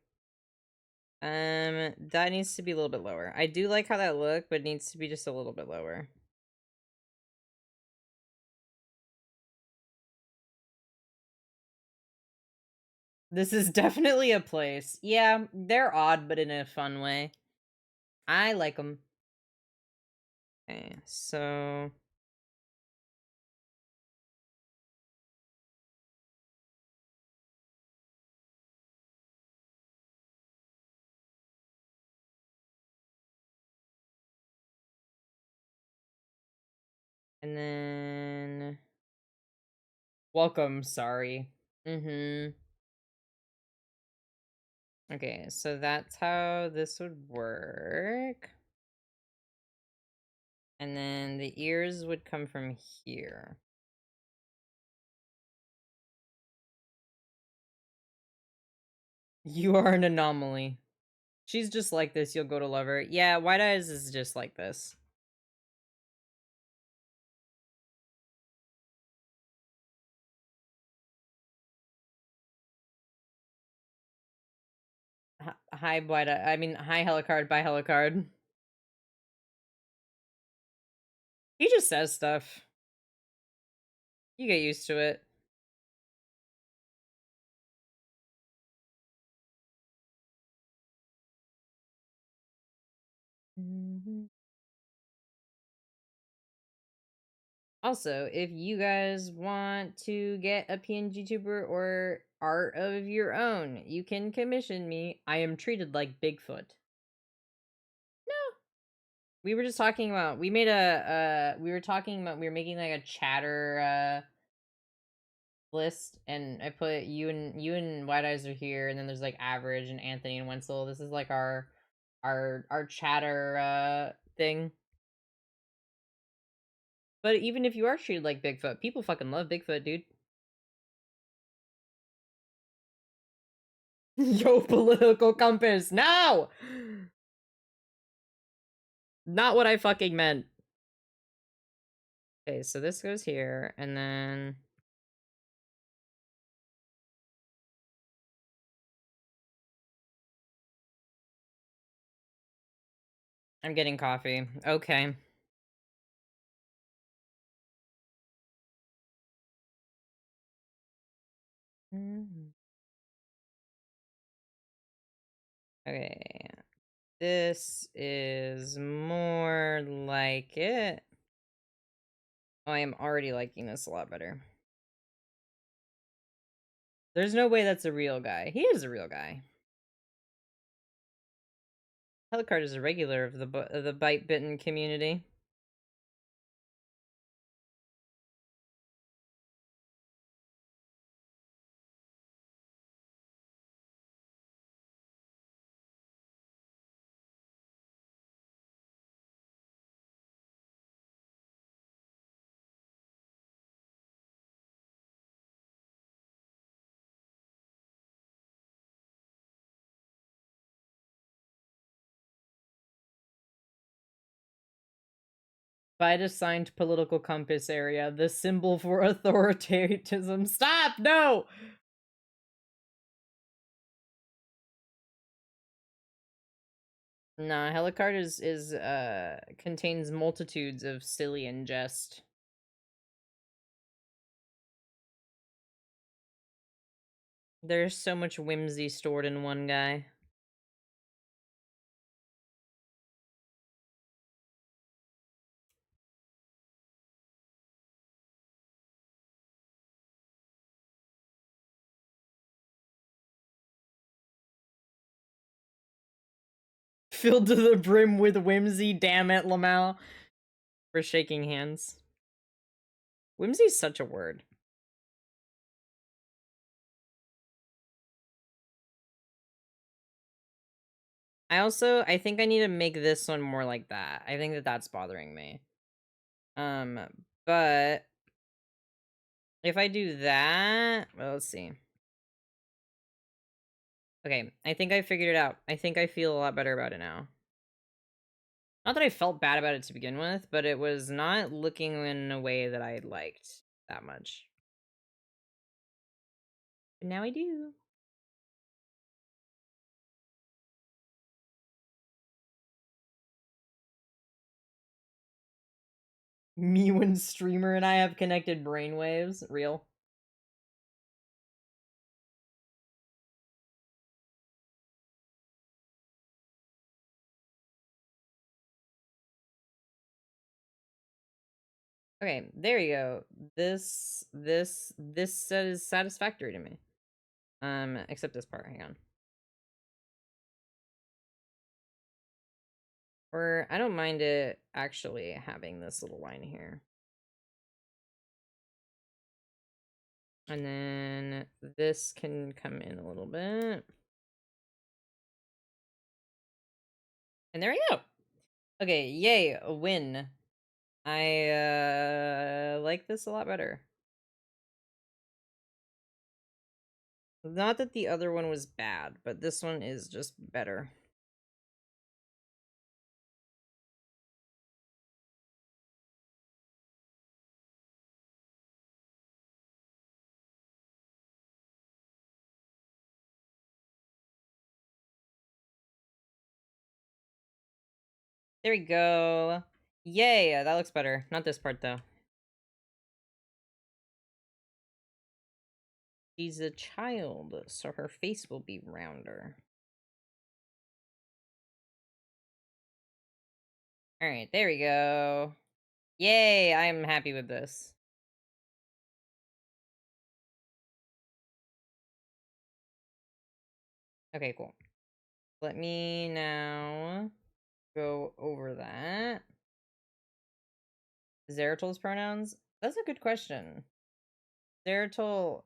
That needs to be a little bit lower. I do like how that looked, but it needs to be just a little bit lower. This is definitely a place. Yeah, they're odd, but in a fun way. I like them. Okay, so and then welcome. Sorry. Mm-hmm. Okay, so that's how this would work. And then the ears would come from here. You are an anomaly. She's just like this. You'll go to love her. Yeah, White Eyes is just like this. Hi, White Eye. I mean, hi, Helicard. Bye, Helicard. He just says stuff. You get used to it. Mhm. Also, if you guys want to get a PNG tuber or art of your own, you can commission me. I am treated like Bigfoot. No. We were just talking about we were talking about we were making like a chatter list, and I put you and White Eyes are here, and then there's like Average and Anthony and Wenzel. This is like our chatter thing. But even if you are treated like Bigfoot, people fucking love Bigfoot, dude. Yo, political compass. No! Not what I fucking meant. Okay, so this goes here, and then I'm getting coffee. Okay. Mhm. Okay. This is more like it. Oh, I am already liking this a lot better. There's no way that's a real guy. He is a real guy. Helicard is a regular of the bite bitten community. Find assigned political compass area. The symbol for authoritarianism. Stop! No! Nah, Helicard is contains multitudes of silly and jest. There's so much whimsy stored in one guy. Filled to the brim with whimsy, damn it, Lamau. We're shaking hands. Whimsy's such a word. I think I need to make this one more like that. I think that that's bothering me. Um, but if I do that, well, let's see. Okay, I think I figured it out. I think I feel a lot better about it now. Not that I felt bad about it to begin with, but it was not looking in a way that I liked that much. But now I do. Me when streamer and I have connected brainwaves. Real. Okay, there you go. This is satisfactory to me. Except this part. Hang on. Or I don't mind it actually having this little line here. And then this can come in a little bit. And there we go. Okay, yay, a win. I like this a lot better. Not that the other one was bad, but this one is just better. There we go. Yay, that looks better. Not this part though. She's a child, so her face will be rounder. Alright, there we go. Yay, I'm happy with this. Okay, cool. Let me now go over that. Zeratol's pronouns? That's a good question. Zeratol,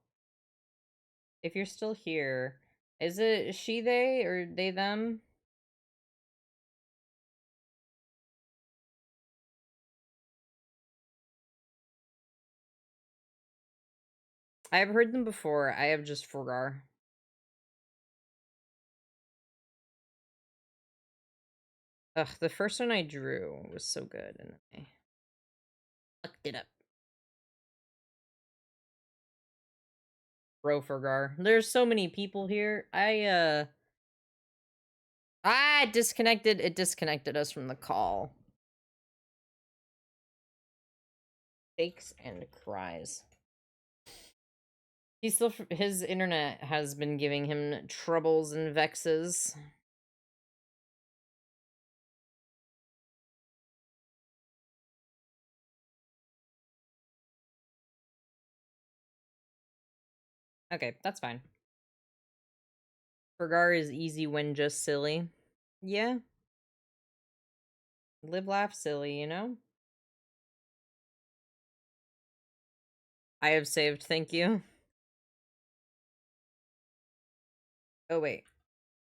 if you're still here, is it she, they, or they, them? I've heard them before. I have just forgot. Ugh, the first one I drew was so good, and I fucked it up. Bro Fergar. There's so many people here. It disconnected us from the call. Shakes and cries. His internet has been giving him troubles and vexes. Okay, that's fine. Fergar is easy when just silly. Yeah. Live, laugh, silly, you know? I have saved, thank you. Oh, wait.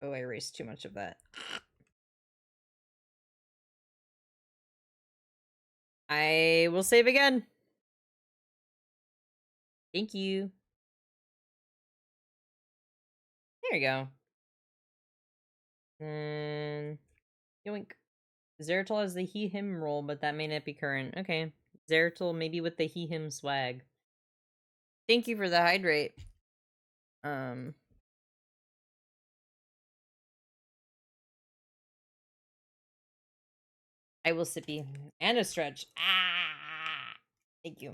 Oh, I erased too much of that. I will save again. Thank you. There you go. And yoink. Zeratul has the he him role, but that may not be current. Okay. Zeratul maybe with the he him swag. Thank you for the hydrate. I will sippy. And a stretch. Ah, thank you.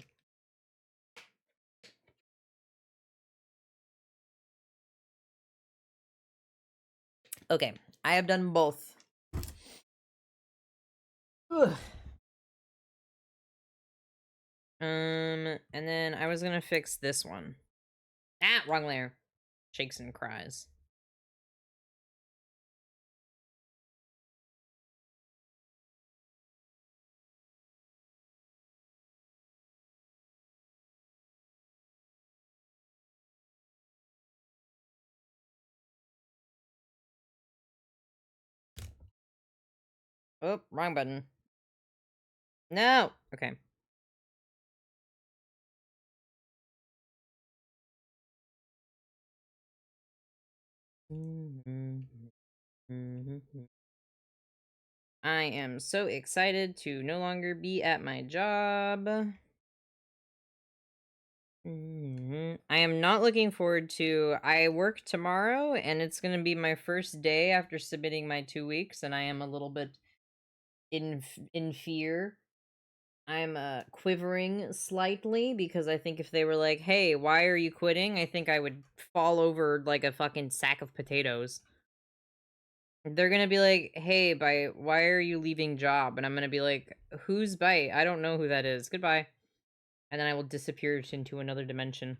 Okay, I have done both. Ugh. And then I was gonna fix this one. Ah, wrong layer. Shakes and cries. Oh, wrong button. No. Okay. I am so excited to no longer be at my job. I am not looking forward to. I work tomorrow, and it's going to be my first day after submitting my 2 weeks, and I am a little bit in fear. I'm quivering slightly because I think if they were like, "Hey, why are you quitting?" I think I would fall over like a fucking sack of potatoes. They're gonna be like, "Hey, Bite, why are you leaving job?" And I'm gonna be like, "Who's Bite? I don't know who that is. Goodbye." And then I will disappear into another dimension.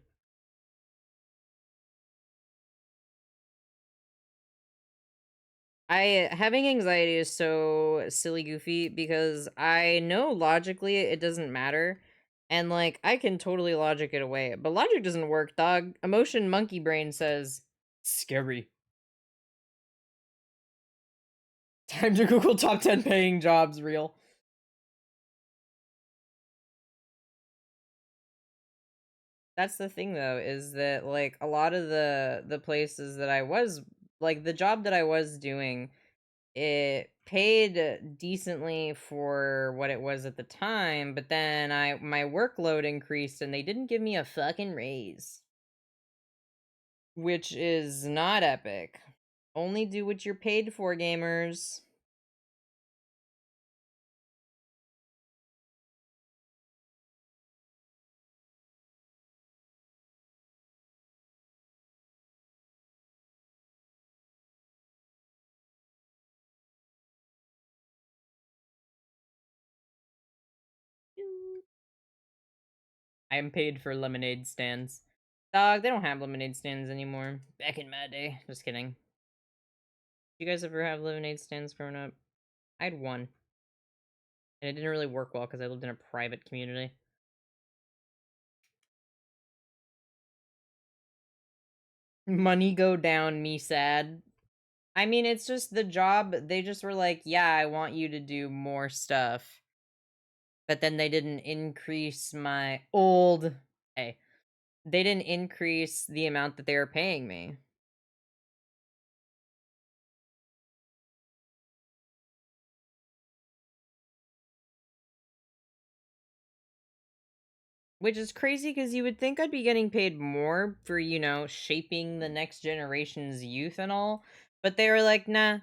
I having anxiety is so silly goofy because I know logically it doesn't matter. And like I can totally logic it away. But logic doesn't work, dog. Emotion monkey brain says scary. Time to Google top 10 paying jobs real. That's the thing though, is that like a lot of the places that I was like the job that I was doing, it paid decently for what it was at the time, but then my workload increased and they didn't give me a fucking raise, which is not epic. Only do what you're paid for, gamers. I am paid for lemonade stands. Dog, they don't have lemonade stands anymore. Back in my day. Just kidding. You guys ever have lemonade stands growing up? I had one. And it didn't really work well because I lived in a private community. Money go down, me sad. I mean, it's just the job. They just were like, yeah, I want you to do more stuff. But then they didn't increase my old. Hey, they didn't increase the amount that they were paying me. Which is crazy because you would think I'd be getting paid more for, shaping the next generation's youth and all. But they were like, nah,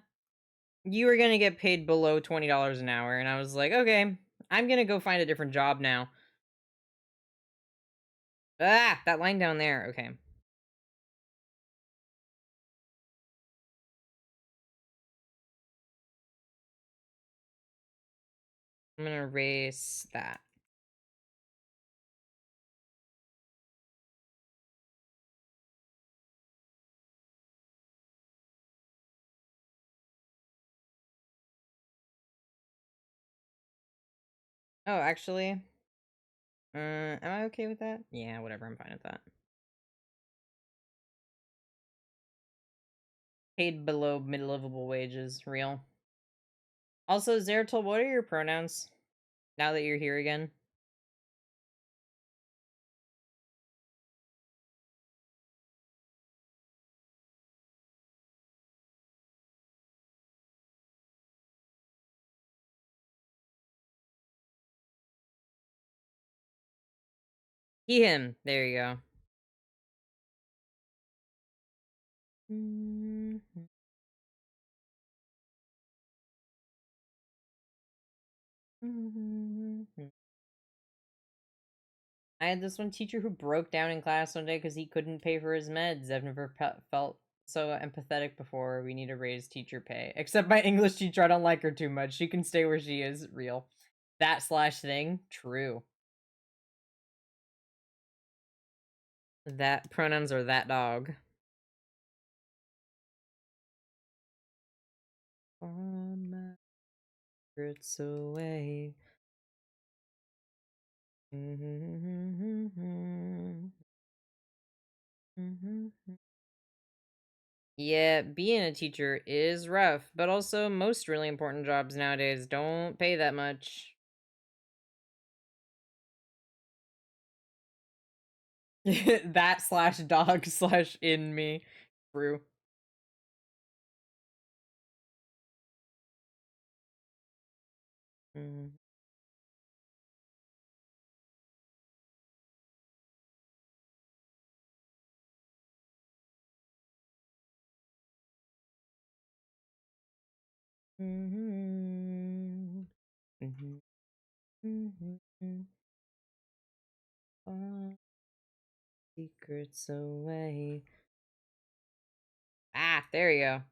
you are going to get paid below $20 an hour. And I was like, okay, I'm going to go find a different job now. Ah, that line down there. Okay. I'm going to erase that. Oh, actually, am I okay with that? Yeah, whatever. I'm fine with that. Paid below mid-livable wages. Real. Also, Zeratul, what are your pronouns? Now that you're here again. He, him. There you go. Mhm. Mhm. I had this one teacher who broke down in class one day because he couldn't pay for his meds. I've never felt so empathetic before. We need to raise teacher pay. Except my English teacher, I don't like her too much. She can stay where she is. Real. That slash thing. True. That pronouns are that dog. On my secrets away. Yeah, being a teacher is rough, but also most really important jobs nowadays don't pay that much. That slash dog slash in me. True. Mhm. Mhm. Mhm. Mhm. Mhm. All secrets away. Ah, there you go.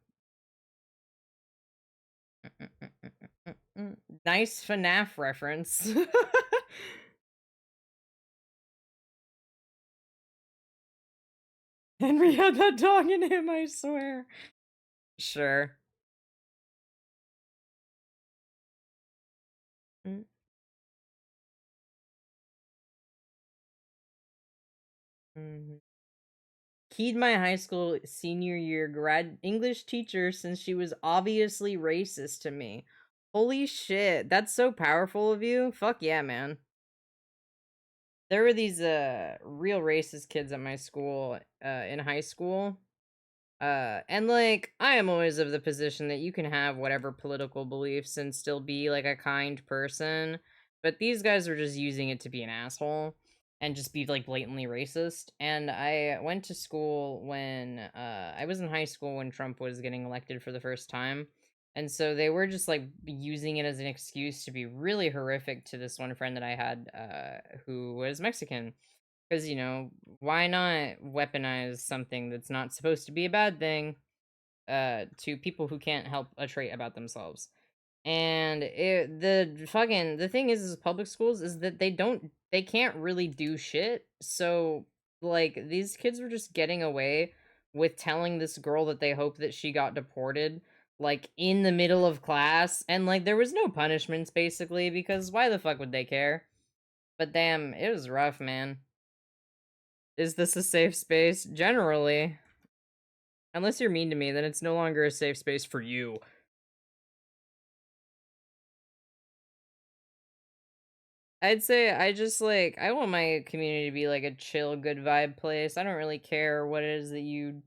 Nice FNAF reference. Henry had that dog in him, I swear. Sure. Mm, mhm. Keyed my high school senior year grad English teacher since she was obviously racist to me. Holy shit, that's so powerful of you. Fuck yeah, man. There were these real racist kids at my school in high school. And like I am always of the position that you can have whatever political beliefs and still be like a kind person, but these guys were just using it to be an asshole and just be like blatantly racist. And I went to school when I was in high school when Trump was getting elected for the first time. And so they were just like using it as an excuse to be really horrific to this one friend that I had who was Mexican. Because, why not weaponize something that's not supposed to be a bad thing to people who can't help a trait about themselves? And the thing is public schools is that they can't really do shit. So like these kids were just getting away with telling this girl that they hope that she got deported like in the middle of class, and like there was no punishments basically because why the fuck would they care? But damn, it was rough, man. Is this a safe space? Generally. Unless you're mean to me, then it's no longer a safe space for you. I'd say I just like I want my community to be like a chill, good vibe place. I don't really care what it is that you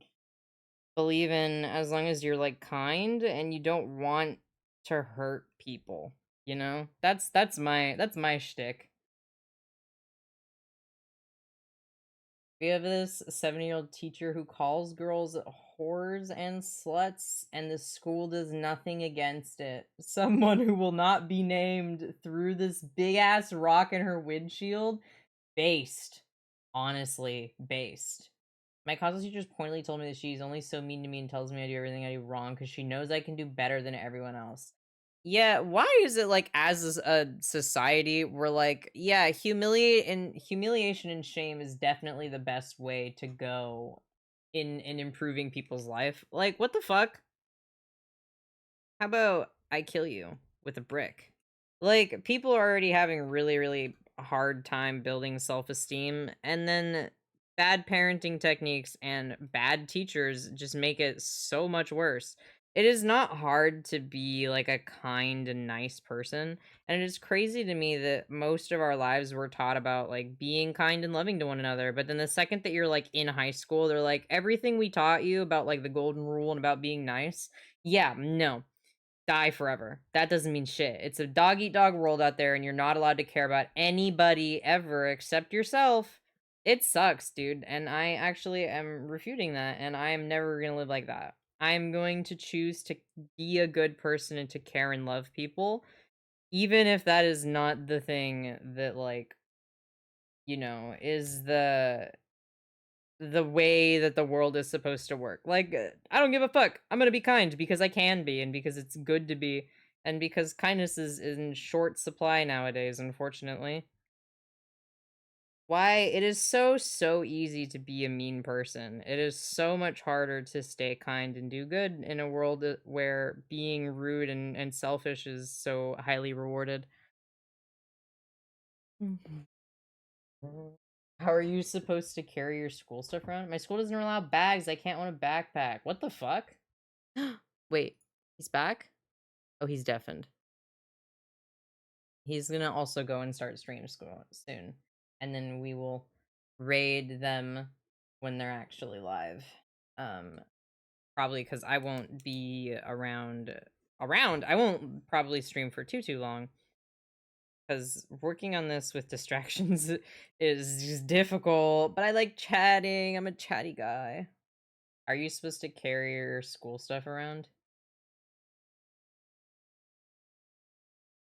believe in as long as you're like kind and you don't want to hurt people, you know? That's my shtick. We have this 7-year-old teacher who calls girls whores and sluts, and the school does nothing against it. Someone who will not be named threw this big ass rock in her windshield. Based. Honestly, based. My classes teacher just pointedly told me that she's only so mean to me and tells me I do everything I do wrong because she knows I can do better than everyone else. Yeah, why is it like as a society we're like, yeah, humiliation and shame is definitely the best way to go in improving people's life. Like, what the fuck? How about I kill you with a brick? Like, people are already having really, really hard time building self-esteem, and then bad parenting techniques and bad teachers just make it so much worse. It is not hard to be like a kind and nice person, and it is crazy to me that most of our lives we're taught about like being kind and loving to one another, but then the second that you're like in high school, they're like everything we taught you about like the golden rule and about being nice. Yeah, no, die forever. That doesn't mean shit. It's a dog eat dog world out there, and you're not allowed to care about anybody ever except yourself. It sucks, dude, and I actually am refuting that, and I am never gonna live like that. I'm going to choose to be a good person and to care and love people, even if that is not the thing that, like, is the way that the world is supposed to work. Like, I don't give a fuck. I'm gonna be kind because I can be, and because it's good to be, and because kindness is in short supply nowadays, unfortunately. Why it is so easy to be a mean person. It is so much harder to stay kind and do good in a world where being rude and selfish is so highly rewarded. Mhm. How are you supposed to carry your school stuff around? My school doesn't allow bags. I can't own a backpack. What the fuck? Wait, he's back? Oh, he's deafened. He's gonna also go and start stream school soon. And then we will raid them when they're actually live. Um, Probably because I won't be around. I won't probably stream for too long. Because working on this with distractions is just difficult. But I like chatting. I'm a chatty guy. Are you supposed to carry your school stuff around?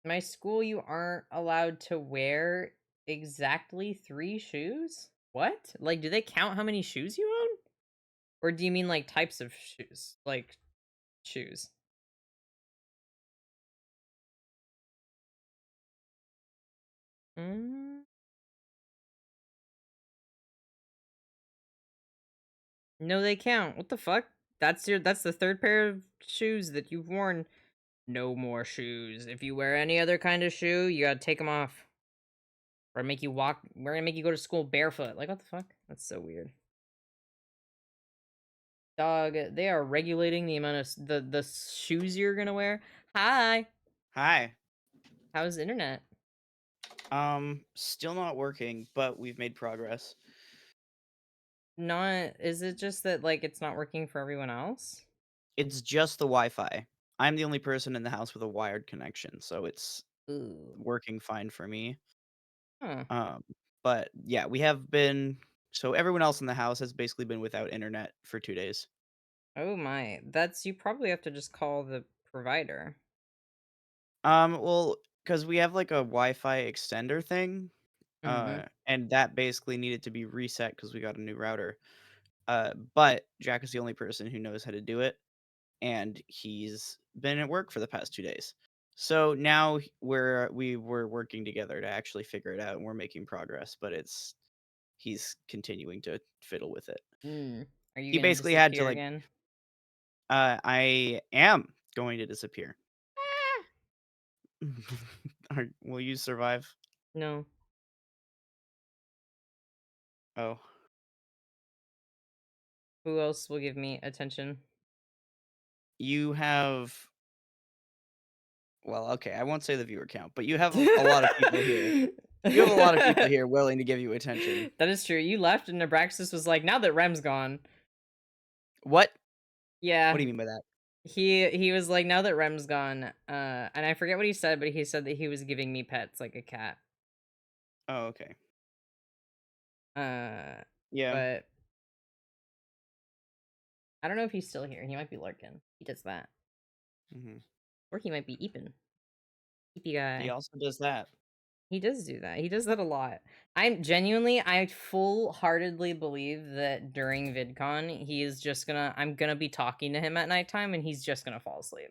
My school, you aren't allowed to wear exactly 3 shoes? What? Like, do they count how many shoes you own? Or do you mean, like, types of shoes? Like, shoes? Mm, no, they count. What the fuck? That's the 3rd pair of shoes that you've worn. No more shoes. If you wear any other kind of shoe, you gotta take them off. Or make you walk we're gonna make you go to school barefoot. Like, what the fuck? That's so weird. Dog, they are regulating the amount of the shoes you're gonna wear. Hi. Hi. How's the internet? Still not working, but we've made progress. Not is it just that like it's not working for everyone else? It's just the Wi-Fi. I'm the only person in the house with a wired connection, so it's Ooh. working fine for me. Huh. Um, but yeah, we have been so everyone else in the house has basically been without internet for 2 days. Oh my. That's you probably have to just call the provider. Well, because we have like a Wi-Fi extender thing, Mm-hmm. and that basically needed to be reset because we got a new router. But Jack is the only person who knows how to do it, and he's been at work for the past 2 days. So now we were working together to actually figure it out, and we're making progress, but he's continuing to fiddle with it. Mm. Are you He gonna basically had to, disappear like, again? I am going to disappear. Ah! Will you survive? No. Oh, Who else will give me attention? you have well, okay, I won't say the viewer count, but you have a lot of people here. You have a lot of people here willing to give you attention. That is true. You left and Nebraxis was like, now that Rem's gone. What? What do Yeah. you mean by that? He was like, now that Rem's gone, and I forget what he said, but he said that he was giving me pets like a cat. Oh, okay. Uh, Yeah. but I don't know if he's still here. He might be lurking. He does that. Mhm. Or he might be Eepin. Eepy He guy. also does that. He does do that. He does that a lot. I full heartedly believe that during VidCon, he is just I'm gonna be talking to him at nighttime and he's just gonna fall asleep.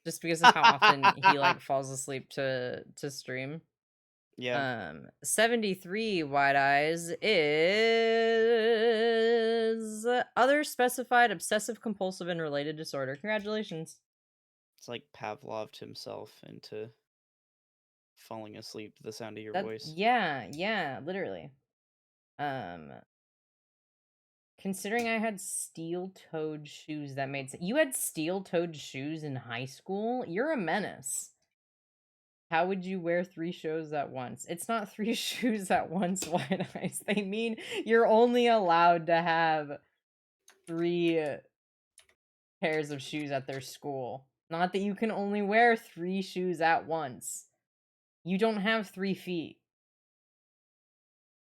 Just because of how often he like falls asleep to stream. Yeah, 73 wide eyes is other specified obsessive compulsive and related disorder. Congratulations. it's like Pavloved himself into falling asleep to the sound of your That voice. yeah, literally. Um Considering I had steel-toed shoes that made sense. You had steel-toed shoes in high school? You're a menace. How would you wear 3 shows at once? It's not 3 shoes at once, White Eyes. They mean you're only allowed to have 3 pairs of shoes at their school. Not that you can only wear 3 shoes at once. You don't have 3 feet.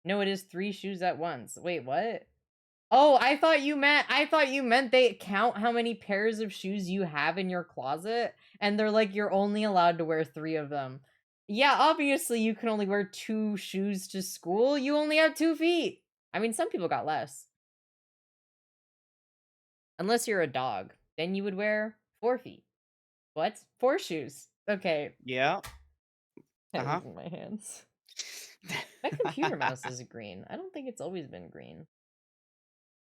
No, it is 3 shoes at once. Wait, what? Oh, I thought you meant they count how many pairs of shoes you have in your closet, and they're like, "You're only allowed to wear 3 of them." Yeah, obviously, you can only wear 2 shoes to school, you only have 2 feet. I mean, some people got less. Unless you're a dog, then you would wear 4 feet. What? 4 shoes. Okay, Yeah. I'm Uh-huh. moving my hands. My computer mouse is green. I don't think it's always been green.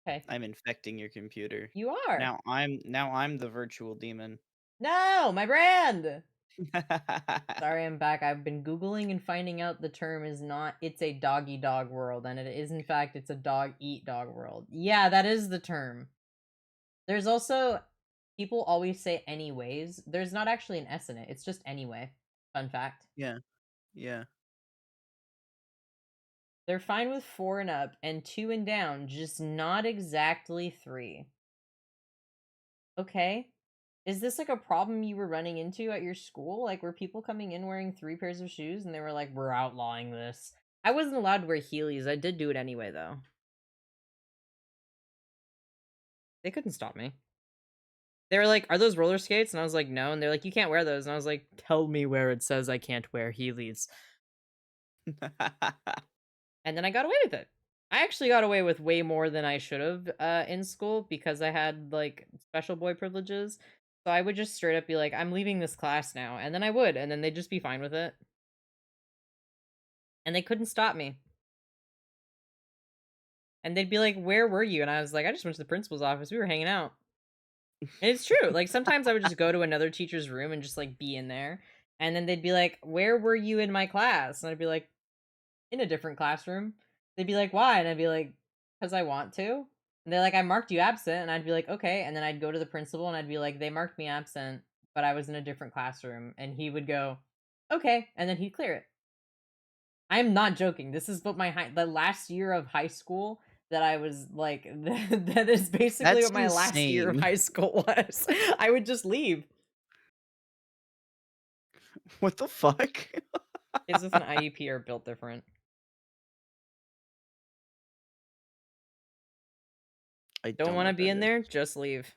Okay. I'm infecting your computer. You are. Now I'm the virtual demon. No, my brand! Sorry, I'm back. I've been Googling and finding out the term is not, it's a doggy dog world, and it is, in fact, it's a dog eat dog world. Yeah, that is the term. There's also, people always say anyways. There's not actually an S in it. It's just anyway. Fun fact. Yeah. Yeah. They're fine with 4 and up and 2 and down, just not exactly 3. Okay. Is this like a problem you were running into at your school? Like, were people coming in wearing 3 pairs of shoes and they were like, "We're outlawing this." I wasn't allowed to wear Heelys. I did do it anyway, though. They couldn't stop me. They were like, "Are those roller skates?" And I was like, "No." And they're like, "You can't wear those." And I was like, "Tell me where it says I can't wear Heelys." And then I got away with it. I actually got away with way more than I should have in school because I had like special boy privileges. So I would just straight up be like, "I'm leaving this class now," and then I would, and then they'd just be fine with it, and they couldn't stop me. And they'd be like, "Where were you?" And I was like, "I just went to the principal's office. We were hanging out." And it's true. Like sometimes I would just go to another teacher's room and just like be in there, and then they'd be like, "Where were you in my class?" And I'd be like, "In a different classroom." They'd be like, "Why?" And I'd be like, "'Cause I want to." And they're like, "I marked you absent." And I'd be like, "Okay." And then I'd go to the principal and I'd be like, "They marked me absent, but I was in a different classroom." And he would go, "Okay." And then he'd clear it. I'm not joking. This is what the last year of high school that I was like, that is basically That's what my last year of insane. high school was. I would just leave. What the fuck? Kids with an IEP are built different. I Don't don't know want to what be that in is. there? Just leave.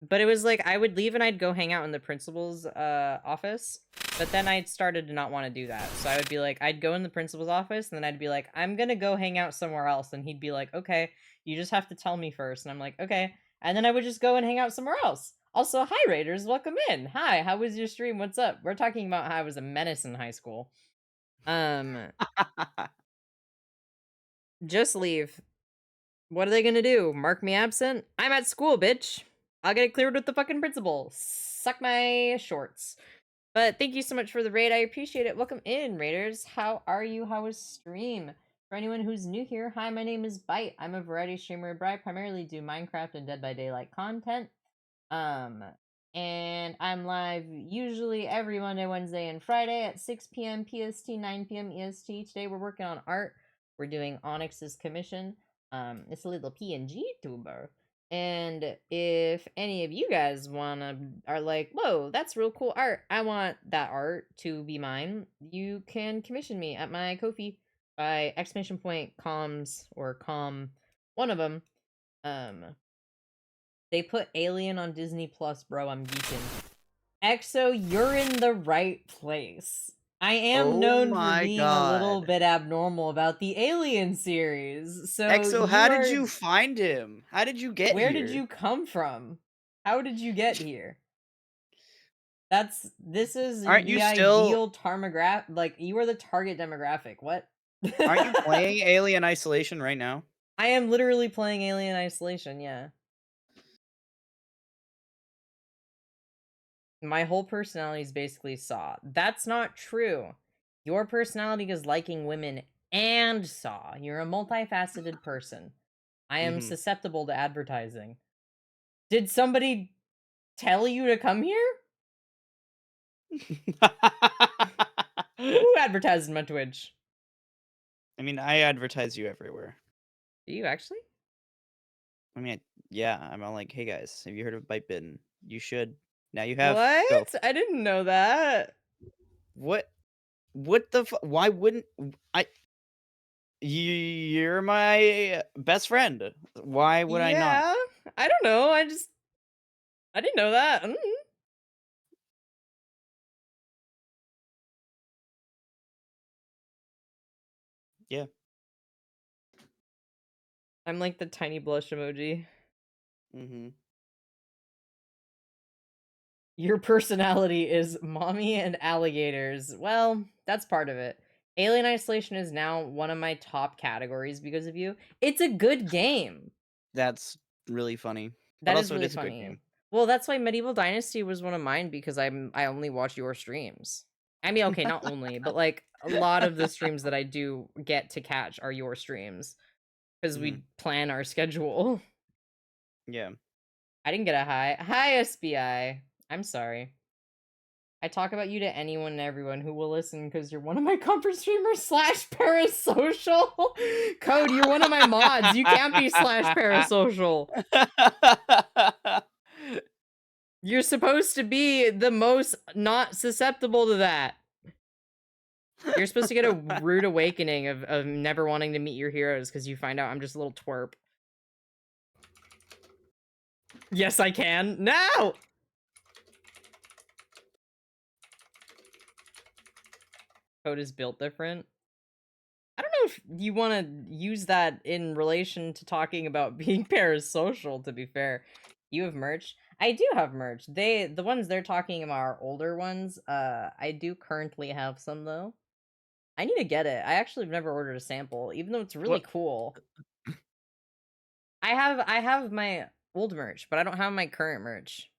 But it was like I would leave and I'd go hang out in the principal's office. But then I started to not want to do that. So I would be like, I'd go in the principal's office and then I'd be like, "I'm gonna go hang out somewhere else." And he'd be like, "Okay, you just have to tell me first." And I'm like, "Okay." And then I would just go and hang out somewhere else. Also, hi Raiders, welcome in. Hi, how was your stream? What's up? We're talking about how I was a menace in high school. Um, just leave. What are they gonna do? Mark me absent? I'm at school, bitch. I'll get it cleared with the fucking principal. Suck my shorts. But thank you so much for the raid. I appreciate it. Welcome in, Raiders. How are you? How was stream? For anyone who's new here, hi, my name is Bite. I'm a variety streamer, but I primarily do Minecraft and Dead by Daylight content. Um, and I'm live usually every Monday, Wednesday, and Friday at 6 p.m. PST, 9 p.m. EST. Today we're working on art. We're doing Onyx's commission. It's a little PNG tuber. And if any of you guys are like, "Whoa, that's real cool art. I want that art to be mine," you can commission me at my Ko-fi by exclamation point comms or com, one of them. Um, they put Alien on Disney Plus, bro. I'm geeking. EXO, you're in the right place. I am Oh known for my being a little god. bit abnormal about the Alien series. So EXO, you how did are. you find him? How did you get Where did here? you come from? How did you get here? This is Aren't you the still ideal tarmograph. Like, you are the target demographic. What? aren't you playing Alien Isolation right now? I am literally playing Alien Isolation, yeah. My whole personality is basically Saw. That's not true. Your personality is liking women and Saw. You're a multifaceted person. I am Mhm. susceptible to advertising. Did somebody tell you to come here? Who advertised my Twitch? I mean, I advertise you everywhere. Do you actually? I mean, yeah, I'm all like, "Hey guys, have you heard of Bite Bitten? You should." Now you have go. What? I didn't know that. What? What the why wouldn't I you're my best friend. Why would I not? Yeah. I don't know. I didn't know that. Yeah. I'm like the tiny blush emoji. Mhm. Your personality is mommy and alligators. Well, that's part of it. Alien Isolation is now one of my top categories because of you. It's a good game. That's really funny. But That is also it really is a good funny. game. Well, that's why Medieval Dynasty was one of mine because I only watch your streams. I mean, okay, not only, but like a lot of the streams that I do get to catch are your streams because Mhm. we plan our schedule. Yeah. I didn't get a hi. Hi, SBI. I'm sorry. I talk about you to anyone and everyone who will listen because you're one of my comfort streamers slash parasocial. Code, you're one of my mods. You can't be slash parasocial. You're supposed to be the most not susceptible to that. You're supposed to get a rude awakening of never wanting to meet your heroes because you find out I'm just a little twerp. Yes, I can. No! Code is built different. I don't know if you want to use that in relation to talking about being parasocial, to be fair. You have merch? I do have merch. The ones they're talking about are older ones. I do currently have some though. I need to get it. I actually have never ordered a sample, even though it's really What? cool. I have my old merch, but I don't have my current merch.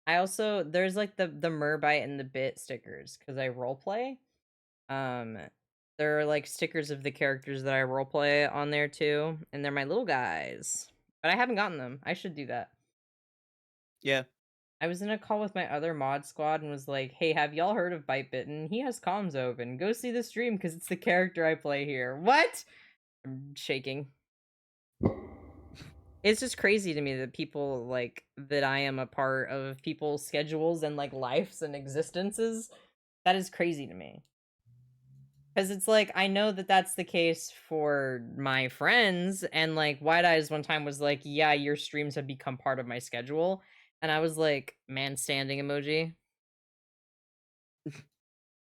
I also there's like the Merbite and the Bit stickers because I roleplay. Um, there are like stickers of the characters that I roleplay on there too, and they're my little guys. But I haven't gotten them. I should do that. Yeah. I was in a call with my other mod squad and was like, "Hey, have y'all heard of Bite Bitten? He has comms open. Go see the stream because it's the character I play here." What? I'm shaking. It's just crazy to me that people like that I am a part of people's schedules and like lives and existences. That is crazy to me. Because it's like, I know that that's the case for my friends, and, like, White Eyes one time was like, "Yeah, your streams have become part of my schedule," and I was like, "Man standing emoji."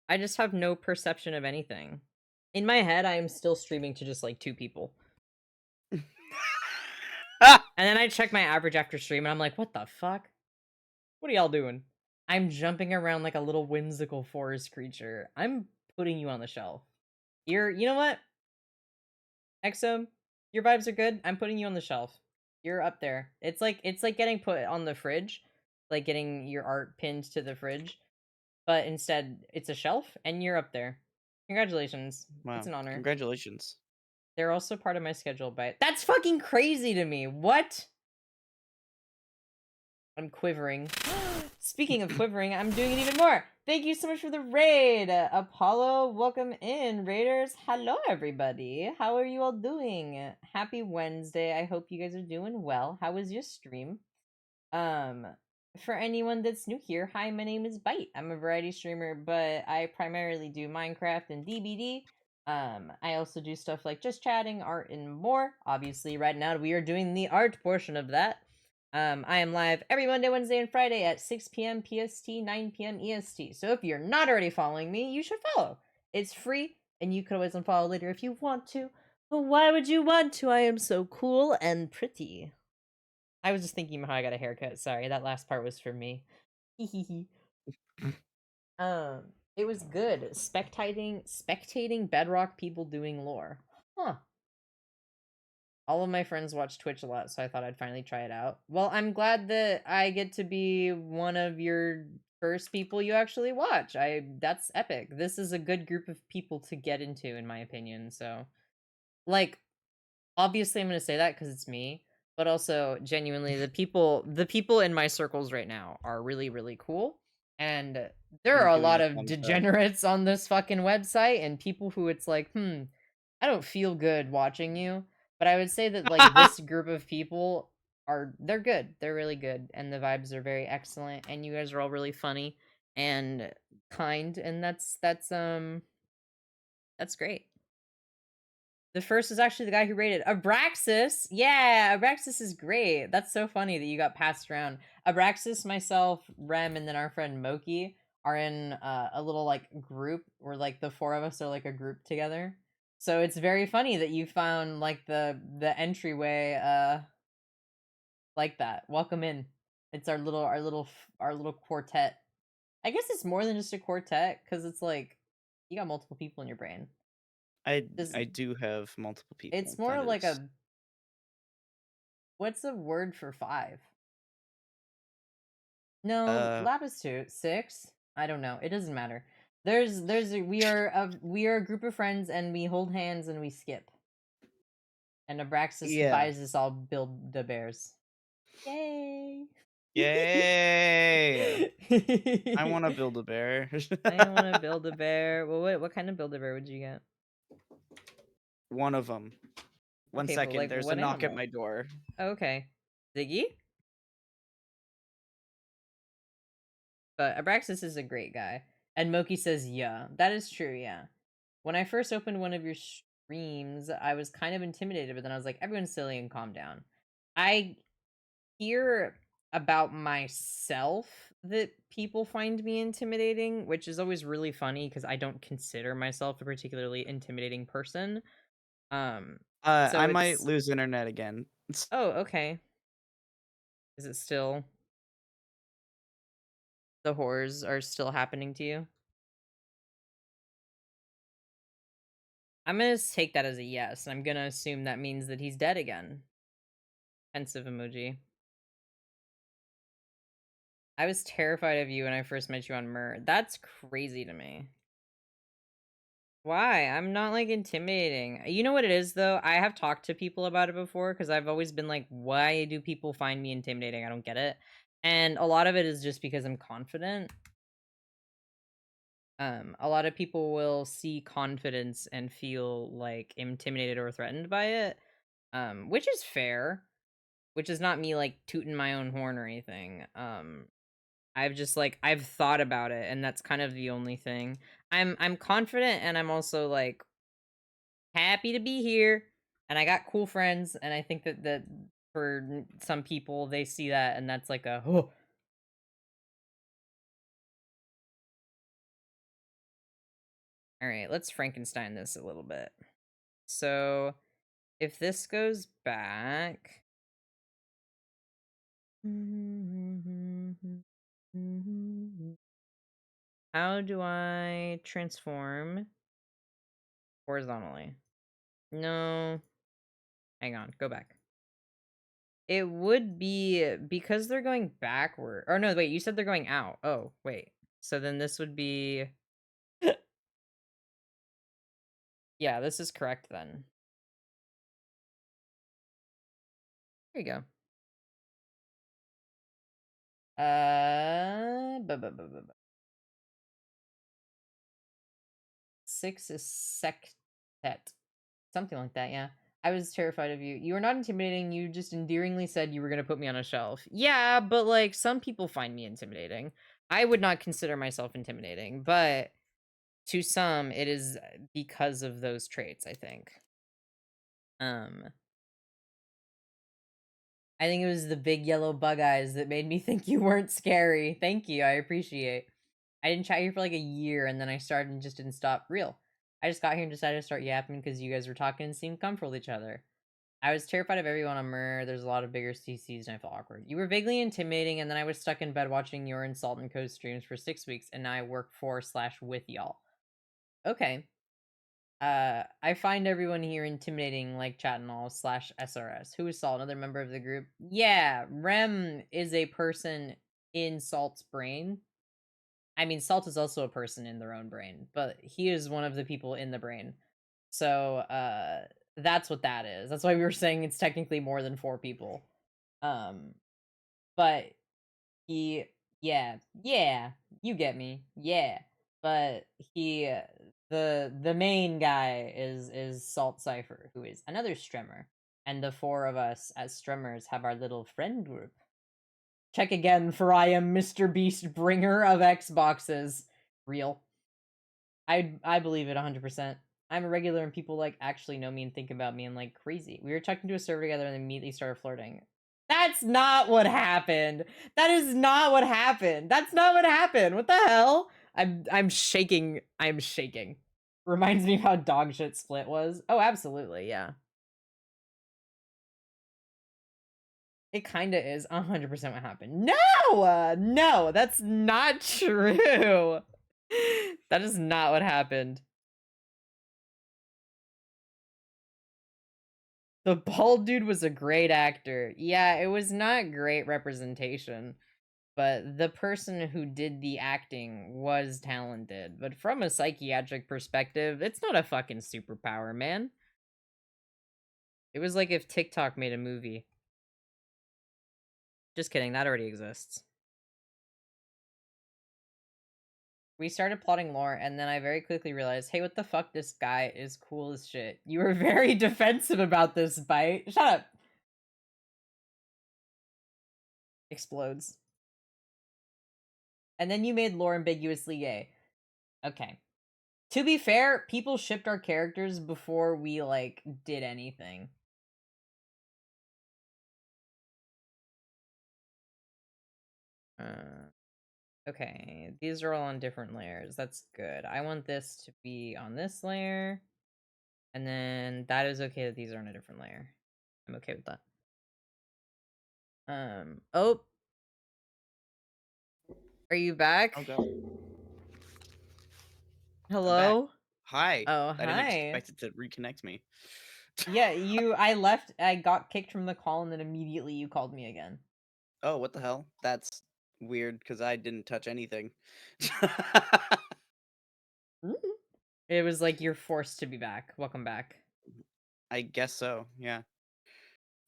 I just have no perception of anything. In my head, I am still streaming to just, like, 2 people. And then I check my average after stream, and I'm like, "What the fuck? What are y'all doing?" I'm jumping around like a little whimsical forest creature. I'm putting you on the shelf. You know what? Exo, your vibes are good. I'm putting you on the shelf. You're up there. It's like getting put on the fridge, like getting your art pinned to the fridge, but instead it's a shelf and you're up there. Congratulations. It's Wow. an honor. Congratulations. They're also part of my schedule, but that's fucking crazy to me. What? I'm quivering. Speaking of quivering, I'm doing it even more. Thank you so much for the raid. Apollo, welcome in. Raiders, hello everybody. How are you all doing? Happy Wednesday. I hope you guys are doing well. How was your stream? Um, for anyone that's new here, hi, my name is Bite. I'm a variety streamer, but I primarily do Minecraft and DBD. I also do stuff like just chatting, art, and more. Obviously, right now we are doing the art portion of that. I am live every Monday, Wednesday, and Friday at 6 p.m. PST, 9 p.m. EST. So if you're not already following me, you should follow. It's free, and you could always unfollow later if you want to. But why would you want to? I am so cool and pretty. I was just thinking about how I got a haircut. Sorry, that last part was for me. It was good. Spectating Bedrock people doing lore. Huh. All of my friends watch Twitch a lot, so I thought I'd finally try it out. Well, I'm glad that I get to be one of your first people you actually watch. That's epic. This is a good group of people to get into, in my opinion. So, like, obviously I'm going to say that cuz it's me, but also genuinely the people in my circles right now are really really cool. And there are I'm a giving lot a of thumbs up. degenerates on this fucking website and people who it's like, I don't feel good watching you." But I would say that like this group of people are they're good. They're really good, and the vibes are very excellent, and you guys are all really funny and kind, and that's great. The first is actually the guy who rated Abraxas. Yeah, Abraxas is great. That's so funny that you got passed around. Abraxas, myself, Rem, and then our friend Moki are in a little like group where like the four of us are like a group together. So it's very funny that you found like the entryway like that. Welcome in. It's our little quartet. I guess it's more than just a quartet because it's like you got multiple people in your brain. I Does I do have multiple it's people. more That like is. a what's a word for 5? No, Uh, lab is 2. 6? I don't know. It doesn't matter. We are a group of friends and we hold hands and we skip. And Abraxas yeah. advises all build the bears. Yay! Yay! I want to I build a bear. want to build a bear. Well, what kind of build a bear would you get? One of them. One Okay, but second. like There's a what knock at animal? my door. Okay, Ziggy. But Abraxas is a great guy. And Moki says, yeah, that is true, yeah. When I first opened one of your streams, I was kind of intimidated, but then I was like, everyone's silly and calm down. I hear about myself that people find me intimidating, which is always really funny because I don't consider myself a particularly intimidating person. Um, so I might it's lose internet again. oh, okay. Is it still the horrors are still happening to you? I'm gonna take that as a yes, and I'm gonna assume that means that he's dead again. Pensive emoji. I was terrified of you when I first met you on Mer. That's crazy to me. Why? I'm not like intimidating. You know what it is though? I have talked to people about it before because I've always been like, why do people find me intimidating? I don't get it. And a lot of it is just because I'm confident. A lot of people will see confidence and feel like intimidated or threatened by it. Which is fair. Which is not me like tooting my own horn or anything. I've just like I've thought about it and that's kind of the only thing. I'm confident and I'm also like happy to be here and I got cool friends and I think that for some people they see that and that's like a oh. All right, let's Frankenstein this a little bit. So, if this goes back how do I transform horizontally? No. Hang on, go back. It would be because they're going backward. Or no, wait, you said they're going out. Oh, wait. So then this would be yeah, this is correct then. There you go. Bu- 6 is sectet. Something like that, yeah. I was terrified of you. You were not intimidating. You just endearingly said you were going to put me on a shelf. Yeah, but like some people find me intimidating. I would not consider myself intimidating, but to some it is because of those traits, I think. Um I think it was the big yellow bug eyes that made me think you weren't scary. Thank you. I appreciate. I didn't chat here for like a year and then I started and just didn't stop. Real. I just got here and decided to start yapping because you guys were talking and seemed comfortable with each other. I was terrified of everyone on Mer. There's a lot of bigger CCs and I felt awkward. You were vaguely intimidating and then I was stuck in bed watching your and Salt and Co streams for 6 weeks and now I work for / with y'all. Okay. I find everyone here intimidating, like chat and all / SRS. Who is Salt? Another member of the group? Yeah, Rem is a person in Salt's brain. I mean, Salt is also a person in their own brain, but he is one of the people in the brain. So, that's what that is. That's why we were saying it's technically more than 4 people. Um, but he yeah, you get me. Yeah. But the main guy is Salt Cipher, who is another streamer. And the four of us as strummers have our little friend group. Check again, for I am Mr. Beast, bringer of Xboxes. Real. I believe it 100%. I'm a regular and people like actually know me and think about me and like crazy. We were checked into a server together and immediately started flirting. That's not what happened. That is not what happened. That's not what happened. What the hell? I'm shaking. I'm shaking. Reminds me of how dog shit Split was. Oh, absolutely, yeah. It kind of is 100% what happened. No, no, that's not true. That is not what happened. The bald dude was a great actor. Yeah, it was not great representation, but the person who did the acting was talented. But from a psychiatric perspective, it's not a fucking superpower, man. It was like if TikTok made a movie. Just kidding, that already exists. We started plotting lore, and then I very quickly realized, hey, what the fuck? This guy is cool as shit. You were very defensive about this, Bite. Shut up. Explodes. And then you made lore ambiguously gay. Okay. To be fair, people shipped our characters before we, like, did anything. Okay, these are all on different layers. That's good. I want this to be on this layer. And then that is okay that these are on a different layer. I'm okay with that. Oh. Are you Oh back? god. I'm back. Hello? Hi. Oh, I didn't hi. expect it to reconnect me. Yeah, I left, I got kicked from the call, and then immediately you called me again. Oh, what the hell? That's weird because I didn't touch anything. It was like, you're forced to be back. Welcome back. I guess so, yeah.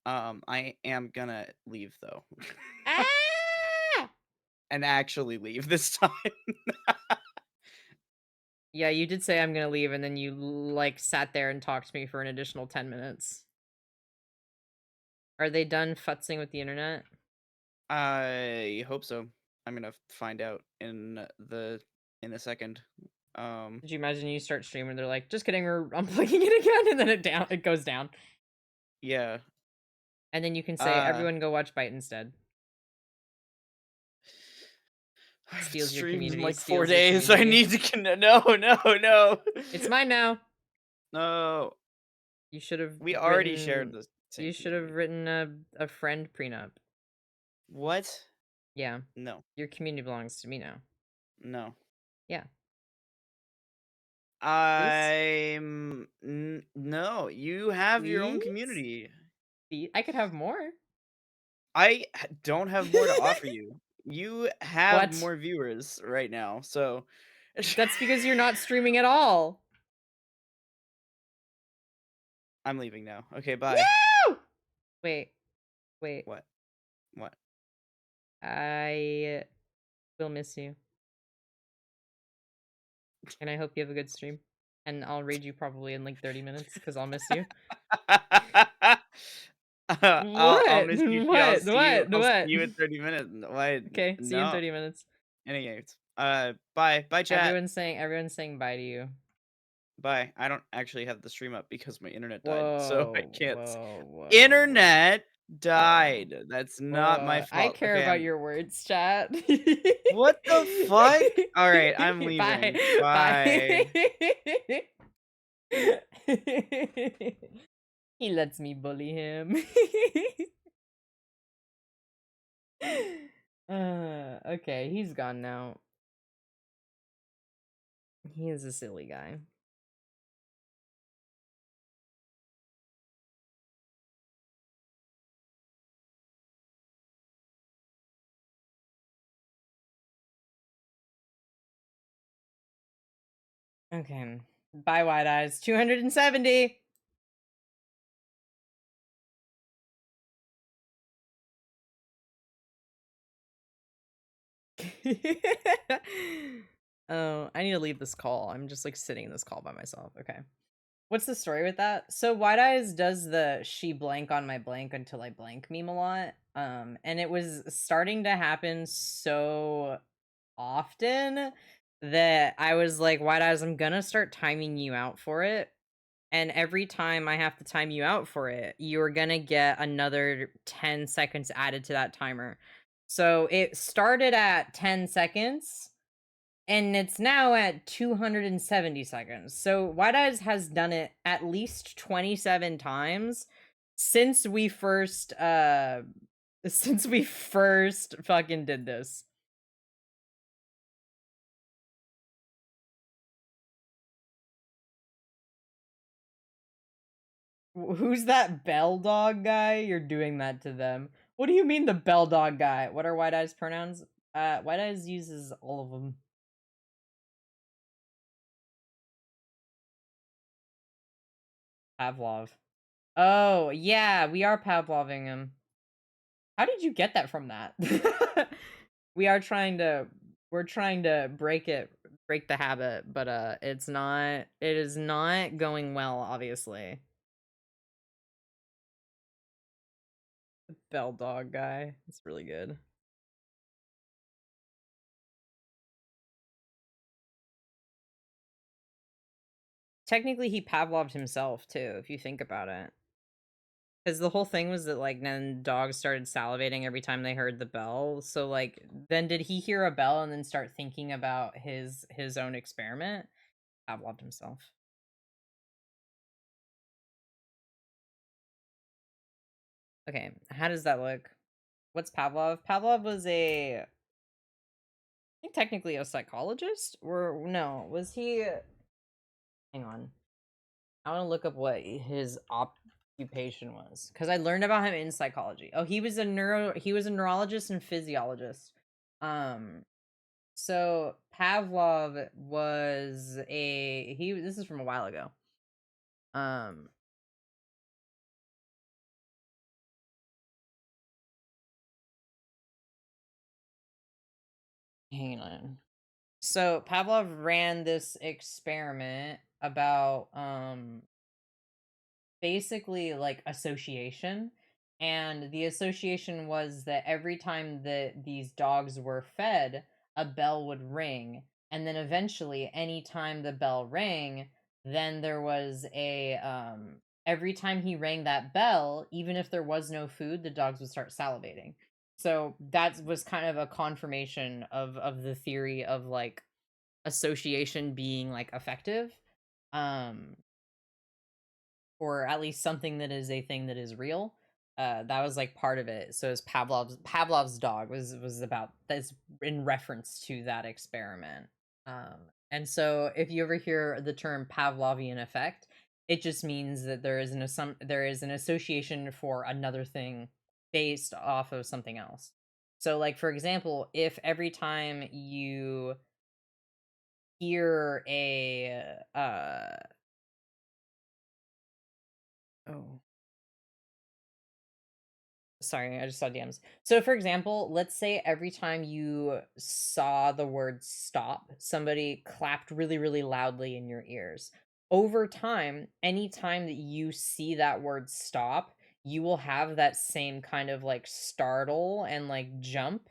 I am gonna leave though. Ah! And actually leave this time. Yeah, you did say I'm gonna leave, and then you, like, sat there and talked to me for an additional 10 minutes. Are they done futzing with the internet? I hope so. I'm gonna find out in a second. Did you imagine you start streaming, they're like, just kidding, we're unplugging it again, and then it goes down. Yeah. And then you can say, Uh everyone go watch Bite instead. I haven't Steals your streamed in community, like 4 steals your days. I community. need to no, no, no. It's mine now. No. You should have We already shared written the same you should have community. written a friend prenup. What? Yeah. No. Your community belongs to me now. No. Yeah. Please? No, you have your own Please? community. I could have more. Don't have more to offer you. You have What? more viewers right now, so That's because you're not streaming at all. I'm leaving now. Okay, bye. No! Wait. Wait. What? What? I will miss you. And I hope you have a good stream. And I'll raid you probably in like 30 minutes because I'll miss you. I'll What? miss you too. What? What? I'll see What? you in 30 minutes. Why? Okay, see you in No. 30 minutes. Anyways, bye, chat. Everyone's saying bye to you. Bye. I don't actually have the stream up because my internet died, so I Whoa, can't. whoa, whoa, whoa, Internet whoa, died. That's not my whoa. I fault. care Okay, about your words, chat. what the fuck? All right, I'm Bye. leaving. Bye. Bye. He lets me bully him. Okay, he's gone now. He is a silly guy. Okay. Bye, Wide Eyes. 270. Oh, I need to leave this call. I'm just like sitting in this call by myself. Okay. What's the story with that? So White Eyes does the "she blank on my blank until I blank" meme a lot, and it was starting to happen so often that I was like, "White Eyes, I'm gonna start timing you out for it, and every time I have to time you out for it, you're gonna get another 10 seconds added to that timer." So it started at 10 seconds and it's now at 270 seconds. So White Eyes has done it at least 27 times since we first fucking did this. Who's that bell dog guy? You're doing that to them. What do you mean the bell dog guy? What are White Eyes pronouns? White Eyes uses all of them. Pavlov. Oh, yeah, we are Pavloving him. How did you get that from that? We are trying to we're trying to break the habit, but it is not going well, obviously. Bell dog guy. It's really good. Technically he Pavloved himself too, if you think about it. Because the whole thing was that like then dogs started salivating every time they heard the bell. So like then did he hear a bell and then start thinking about his own experiment? Pavloved himself. Okay, how does that look? What's Pavlov? Pavlov was a, I think technically a psychologist? Or no, was he, hang on. I want to look up what his occupation was cuz I learned about him in psychology. Oh, he was a neurologist and physiologist. Um so Pavlov was a he this is from a while ago. Um hang on. So Pavlov ran this experiment about basically like association, and the association was that every time that these dogs were fed, a bell would ring, and then eventually anytime the bell rang, then there was a every time he rang that bell, even if there was no food, the dogs would start salivating. So that was kind of a confirmation of the theory of like association being like effective. um or at least something that is a thing that is real. That was like part of it. So it's Pavlov's dog was about that's in reference to that experiment. And so if you ever hear the term Pavlovian effect, it just means that there is an association for another thing based off of something else. So like for example, if every time you hear a oh sorry, I just saw DMs. So, for example, let's say every time you saw the word stop, somebody clapped really, really loudly in your ears. Over time, anytime that you see that word stop, you will have that same kind of like startle and like jump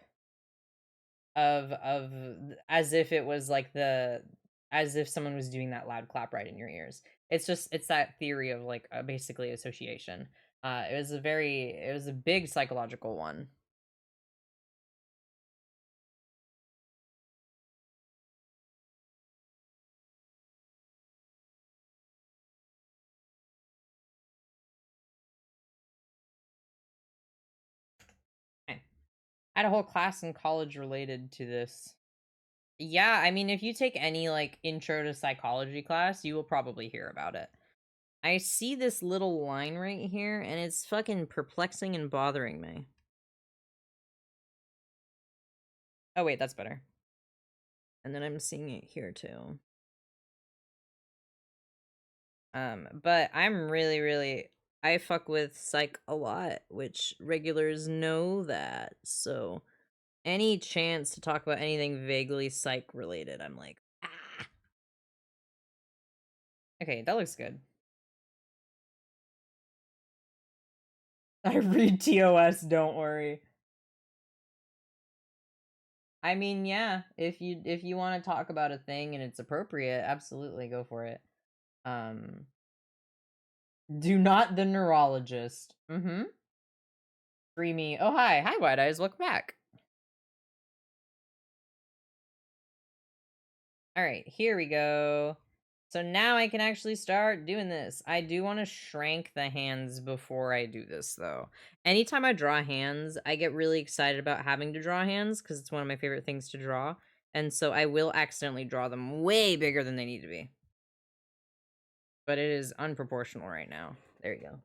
as if it was like as if someone was doing that loud clap right in your ears. It's that theory of like basically association. It was a big psychological one. Eh. I had a whole class in college related to this. Yeah, I mean, if you take any like intro to psychology class, you will probably hear about it. I see this little line right here, and it's fucking perplexing and bothering me. Oh wait, that's better. And then I'm seeing it here too. But I'm really, really I fuck with psych a lot, which regulars know that. So any chance to talk about anything vaguely psych related, I'm like, ah. Okay, that looks good. I read TOS, don't worry. I mean, yeah, if you want to talk about a thing and it's appropriate, absolutely go for it. Um, do not the neurologist. Mm-hmm. Dreamy. Oh hi, hi, White Eyes. Welcome back. All right, here we go. So now I can actually start doing this. I do want to shrank the hands before I do this, though. Anytime I draw hands, I get really excited about having to draw hands because it's one of my favorite things to draw. And so I will accidentally draw them way bigger than they need to be. But it is unproportional right now. There you go.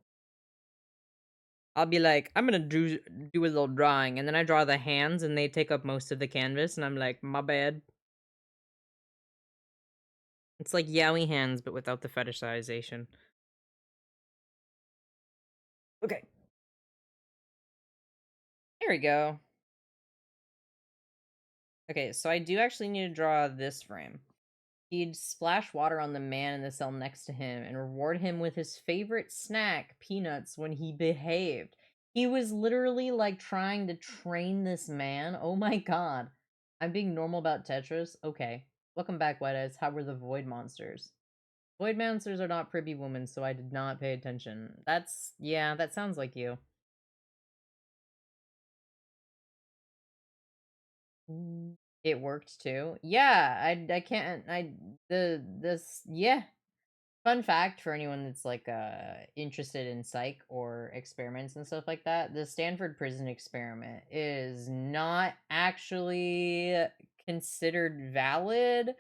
I'll be like, I'm gonna do a little drawing, and then I draw the hands, and they take up most of the canvas, and I'm like, my bad. It's like yaoi hands, but without the fetishization. Okay, there we go. Okay, so I do actually need to draw this frame. He'd splash water on the man in the cell next to him and reward him with his favorite snack, peanuts, when he behaved. He was literally like trying to train this man. Oh my god. I'm being normal about Tetris? Okay. Welcome back, White Eyes. How were the void monsters? Void monsters are not privy women, so I did not pay attention. Yeah, that sounds like you. It worked too. Yeah, I can't yeah. Fun fact for anyone that's like interested in psych or experiments and stuff like that, the Stanford prison experiment is not actually considered valid.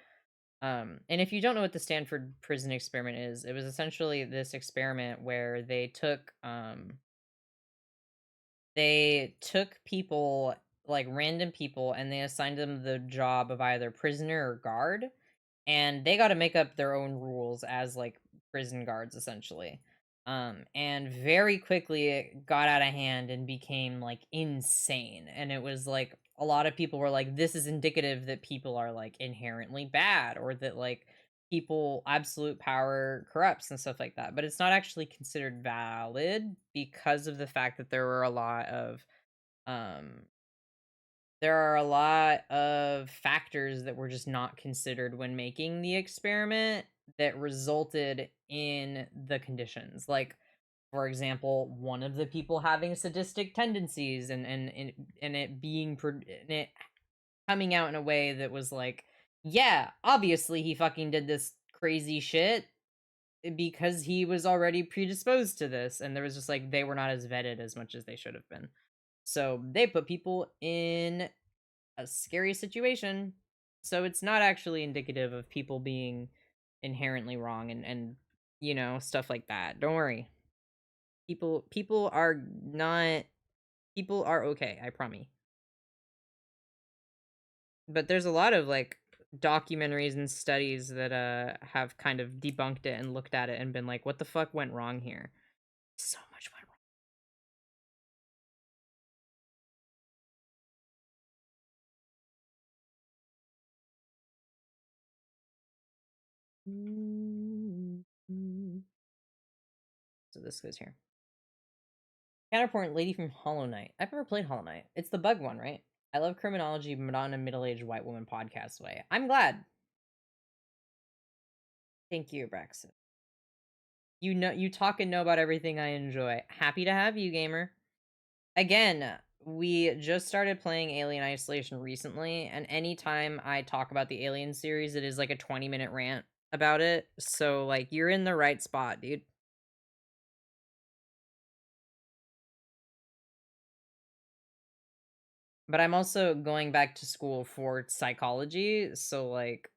And if you don't know what the Stanford prison experiment is, it was essentially this experiment where they took people, like random people, and they assigned them the job of either prisoner or guard, and they got to make up their own rules as like prison guards essentially. And very quickly it got out of hand and became like insane, and it was like a lot of people were like, this is indicative that people are like inherently bad, or that like people absolute power corrupts and stuff like that, but it's not actually considered valid because of the fact that um there are a lot of factors that were just not considered when making the experiment that resulted in the conditions. Like, for example, one of the people having sadistic tendencies, and it being and it coming out in a way that was like, yeah, obviously he fucking did this crazy shit because he was already predisposed to this, and there was just like they were not as vetted as much as they should have been. So they put people in a scary situation. So it's not actually indicative of people being inherently wrong, and stuff like that. Don't worry. People are not people are okay, I promise. But there's a lot of like documentaries and studies that have kind of debunked it and looked at it and been like, what the fuck went wrong here? So much went wrong. So this goes here. Counterpoint lady from Hollow Knight. I've never played Hollow Knight. It's the bug one, right? I love criminology, but not in a middle-aged white woman podcast way. I'm glad. Thank you, Braxton. You talk and know about everything I enjoy. Happy to have you, gamer. Again, we just started playing Alien Isolation recently, and anytime I talk about the Alien series, it is like a 20-minute rant about it. So like you're in the right spot, dude. But I'm also going back to school for psychology, so like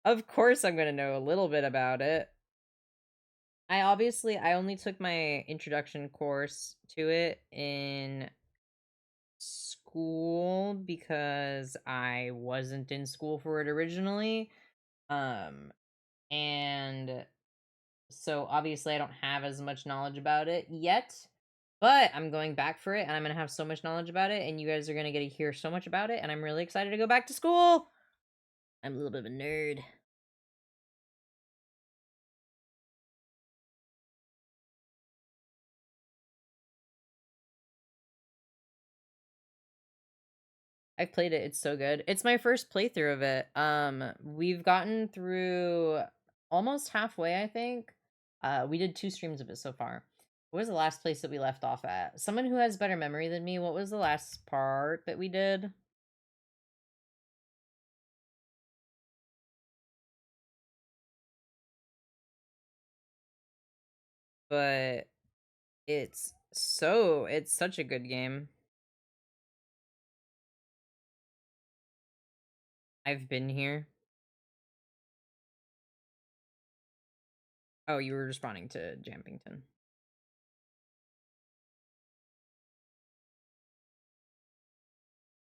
of course I'm going to know a little bit about it. I only took my introduction course to it in school because I wasn't in school for it originally. Um and so obviously I don't have as much knowledge about it yet. But I'm going back for it, and I'm going to have so much knowledge about it, and you guys are going to get to hear so much about it, and I'm really excited to go back to school. I'm a little bit of a nerd. I've played it. It's so good. It's my first playthrough of it. We've gotten through almost halfway, I think. We did 2 streams of it so far. What was the last place that we left off at? Someone who has better memory than me, what was the last part that we did? But it's such a good game. I've been here. Oh, you were responding to Jampington.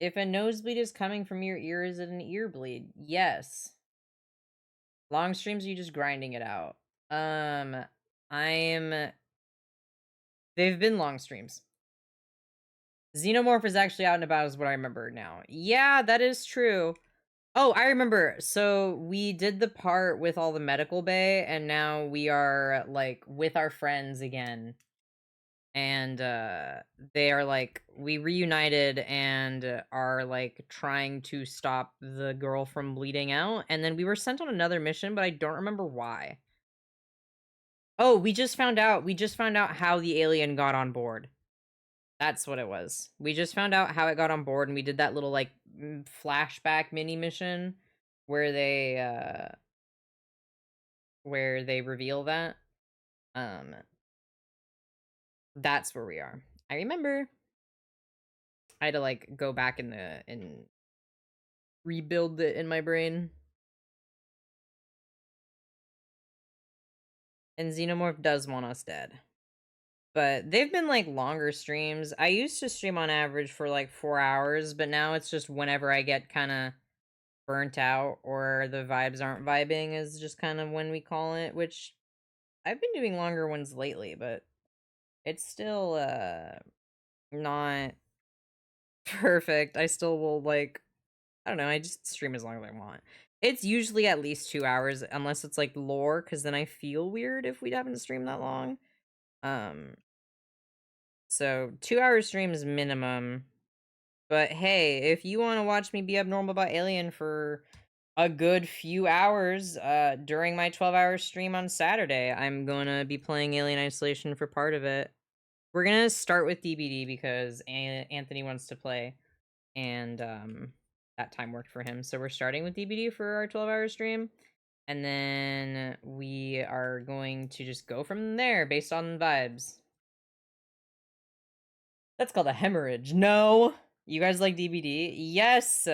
If a nosebleed is coming from your ear, is it an ear bleed? Yes. Long streams, you just grinding it out. Um, I'm. They've been long streams. Xenomorph is actually out and about, is what I remember now. Yeah, that is true. Oh, I remember. So we did the part with all the medical bay, and now we are like with our friends again. And they are like we reunited and are like trying to stop the girl from bleeding out, and then we were sent on another mission, but I don't remember why. Oh, we just found out how the alien got on board. That's what it was. We just found out how it got on board, and we did that little like flashback mini mission where they reveal that. Um that's where we are. I remember. I had to like go back and rebuild it in my brain. And Xenomorph does want us dead. But they've been like longer streams. I used to stream on average for like 4 hours, but now it's just whenever I get kind of burnt out or the vibes aren't vibing is just kind of when we call it, which I've been doing longer ones lately, but it's still not perfect. I still will like I don't know, I just stream as long as I want. It's usually at least 2 hours unless it's like lore, cuz then I feel weird if we haven't streamed that long. Um so 2 hour streams minimum. But hey, if you want to watch me be abnormal about Alien for a good few hours during my 12-hour stream on Saturday, I'm going to be playing Alien Isolation for part of it. We're going to start with DBD because Anthony wants to play, and that time worked for him. So we're starting with DBD for our 12-hour stream, and then we are going to just go from there based on vibes. That's called a hemorrhage. No. You guys like DBD? Yes.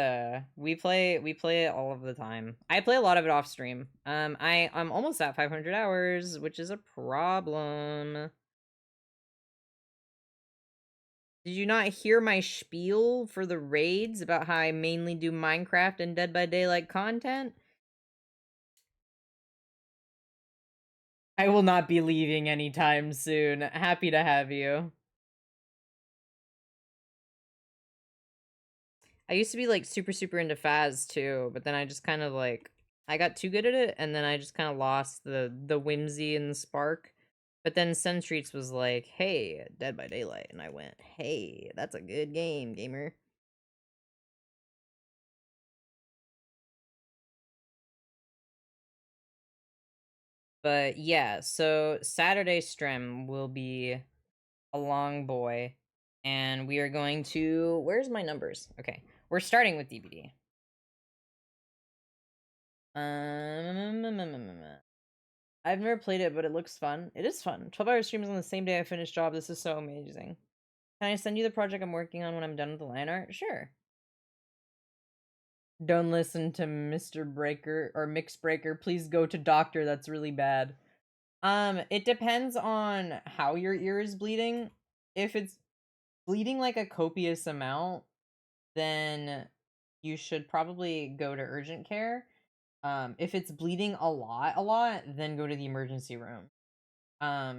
We play it all of the time. I play a lot of it off stream. I'm almost at 500 hours, which is a problem. Did you not hear my spiel for the raids about how I mainly do Minecraft and Dead by Daylight content? I will not be leaving anytime soon. Happy to have you. I used to be like super into Faz too, but then I just kind of like I got too good at it, and then I just kind of lost the whimsy and the spark. But then Sentries was like, "Hey, Dead by Daylight," and I went, "Hey, that's a good game, gamer." But yeah, so Saturday stream will be a long boy, and we are going to. Where's my numbers? Okay, we're starting with DBD. I've never played it, but it looks fun. It is fun. 12-hour streams on the same day I finish job. This is so amazing. Can I send you the project I'm working on when I'm done with the line art? Sure. Don't listen to Mr. Breaker or Mix Breaker. Please go to doctor. That's really bad. It depends on how your ear is bleeding. If it's bleeding like a copious amount, then you should probably go to urgent care. If it's bleeding a lot, then go to the emergency room.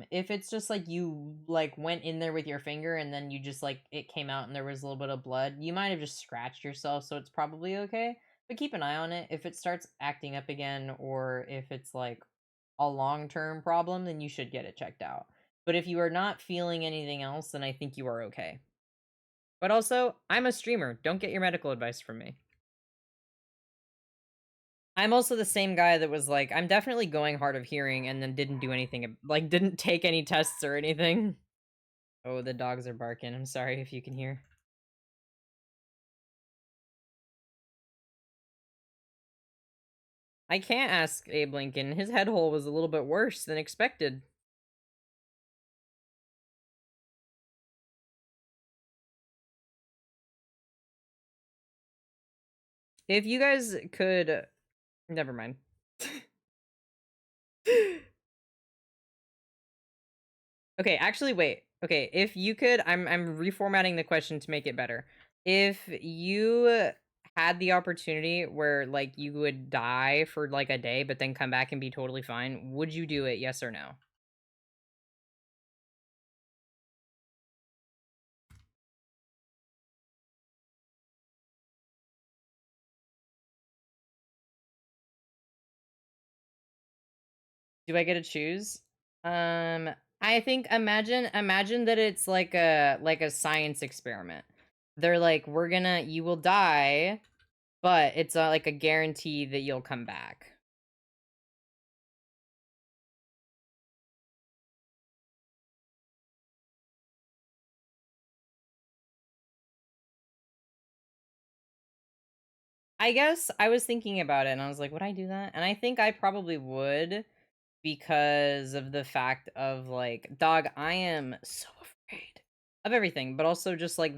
If it's just like you like went in there with your finger and then you just like it came out and there was a little bit of blood, you might have just scratched yourself, so it's probably okay. But keep an eye on it. If it starts acting up again or if it's like a long-term problem, then you should get it checked out. But if you are not feeling anything else, then I think you are okay. But also, I'm a streamer. Don't get your medical advice from me. I'm also the same guy that was like, I'm definitely going hard of hearing and then didn't do anything, like, didn't take any tests or anything. Oh, the dogs are barking. I'm sorry if you can hear. I can't ask Abe Lincoln. His head hole was a little bit worse than expected. If you guys could, never mind. Okay, actually, wait. Okay, if you could, I'm reformatting the question to make it better. If you had the opportunity where like you would die for like a day, but then come back and be totally fine, would you do it? Yes or no? Do I get to choose? I think imagine that it's like a science experiment. They're like, you will die, but it's like a guarantee that you'll come back. I guess I was thinking about it and I was like, would I do that? And I think I probably would because of the fact of like, dog, I am so afraid of everything, but also just like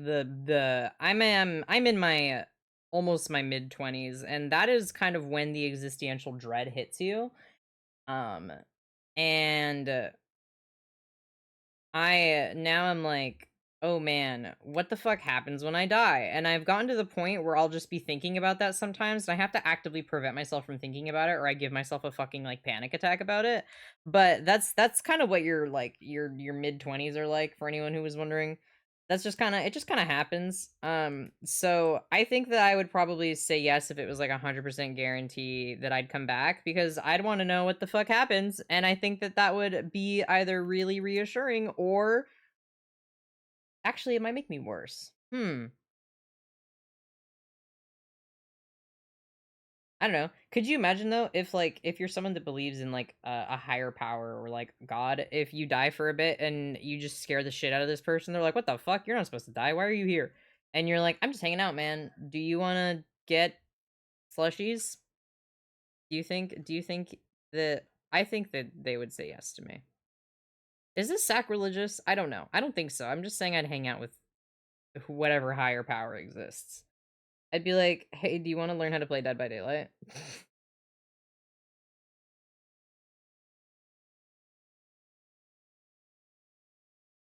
I'm in my almost my mid 20s and that is kind of when the existential dread hits you. Um and now I'm like, "Oh man, what the fuck happens when I die?" And I've gotten to the point where I'll just be thinking about that sometimes, and I have to actively prevent myself from thinking about it, or I give myself a fucking like panic attack about it. But that's kind of what your mid 20s are like for anyone who was wondering. That's just kind of it just kind of happens. So I think that I would probably say yes if it was like 100% guarantee that I'd come back because I'd want to know what the fuck happens, and I think that that would be either really reassuring or actually it might make me worse. I don't know. Could you imagine though if like if you're someone that believes in like a higher power or like God, if you die for a bit and you just scare the shit out of this person, they're like, "What the fuck? You're not supposed to die. Why are you here?" And you're like, "I'm just hanging out, man. Do you want to get slushies?" Do you think that I think that they would say yes to me. Is this sacrilegious? I don't know. I don't think so. I'm just saying I'd hang out with whatever higher power exists. I'd be like, "Hey, do you want to learn how to play Dead by Daylight?"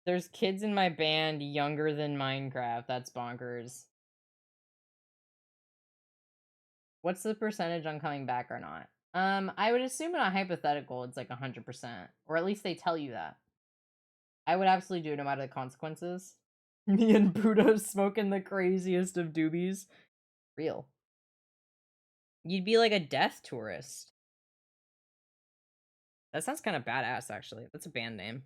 There's kids in my band younger than Minecraft. That's bonkers. What's the percentage on coming back or not? I would assume in a hypothetical it's like 100%, or at least they tell you that. I would absolutely do it no matter the consequences. Me and Buddha smoking the craziest of doobies. Real. You'd be like a death tourist. That sounds kind of badass, actually. That's a band name.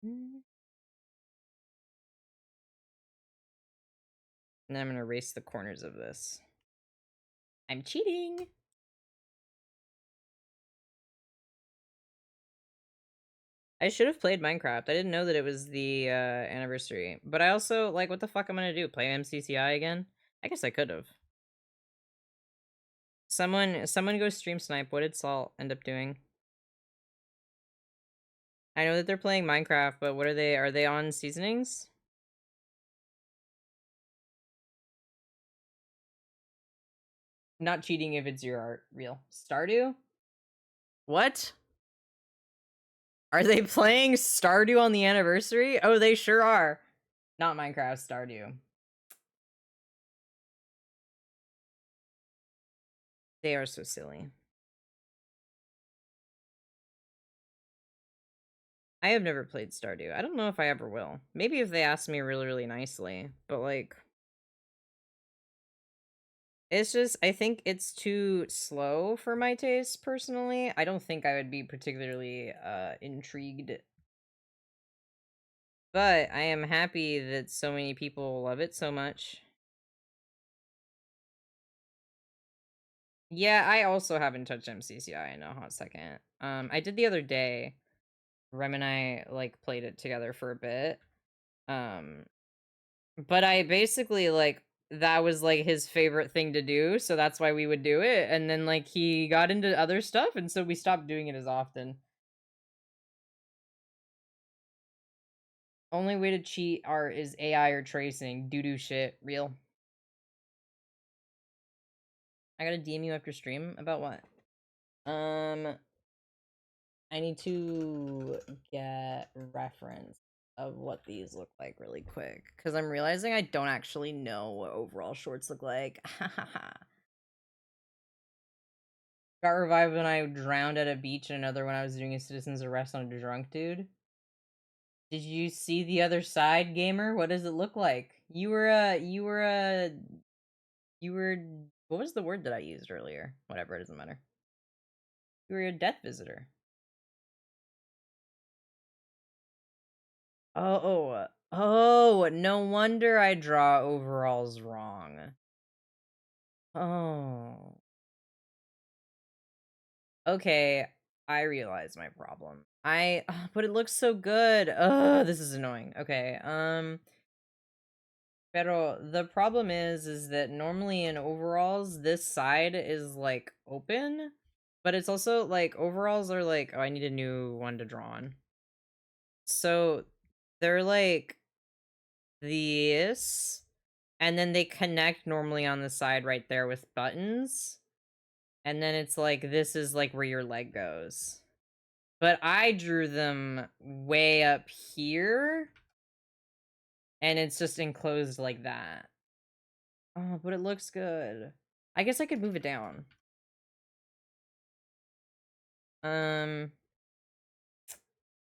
And then I'm gonna erase the corners of this. I'm cheating. I should have played Minecraft. I didn't know that it was the anniversary. But I also like, what the fuck am I gonna do? Play MCCI again? I guess I could have. Someone go stream snipe. What did Salt end up doing? I know that they're playing Minecraft, but what are they? Are they on seasonings? Not cheating if it's your art. Real. Stardew? What? Are they playing Stardew on the anniversary? Oh, they sure are. Not Minecraft, Stardew. They are so silly. I have never played Stardew. I don't know if I ever will. Maybe if they ask me really, really nicely. But like, it's just I think it's too slow for my taste personally. I don't think I would be particularly intrigued But I am happy that so many people love it so much. Yeah, I also haven't touched MCCI in a hot second. I did the other day. Rem and I like played it together for a bit. Um, but I basically like that was like his favorite thing to do, so that's why we would do it. And then like he got into other stuff, and so we stopped doing it as often. Only way to cheat art is AI or tracing. Doo doo shit. Real. I gotta DM you after stream about what? I need to get reference of what these look like really quick because I'm realizing I don't actually know what overall shorts look like. Got revived when I drowned at a beach, and another when I was doing a citizen's arrest on a drunk dude. Did you see the other side, gamer? What does it look like? You were what was the word that I used earlier? Whatever, it doesn't matter. You were a death visitor. Oh, no wonder I draw overalls wrong. Oh. Okay, I realize my problem. But it looks so good. This is annoying. Okay, pero the problem is that normally in overalls, this side is like open, but it's also like overalls are like, oh, I need a new one to draw on. So they're like this, and then they connect normally on the side right there with buttons. And then it's like, this is like where your leg goes. But I drew them way up here, and it's just enclosed like that. Oh, but it looks good. I guess I could move it down. Um,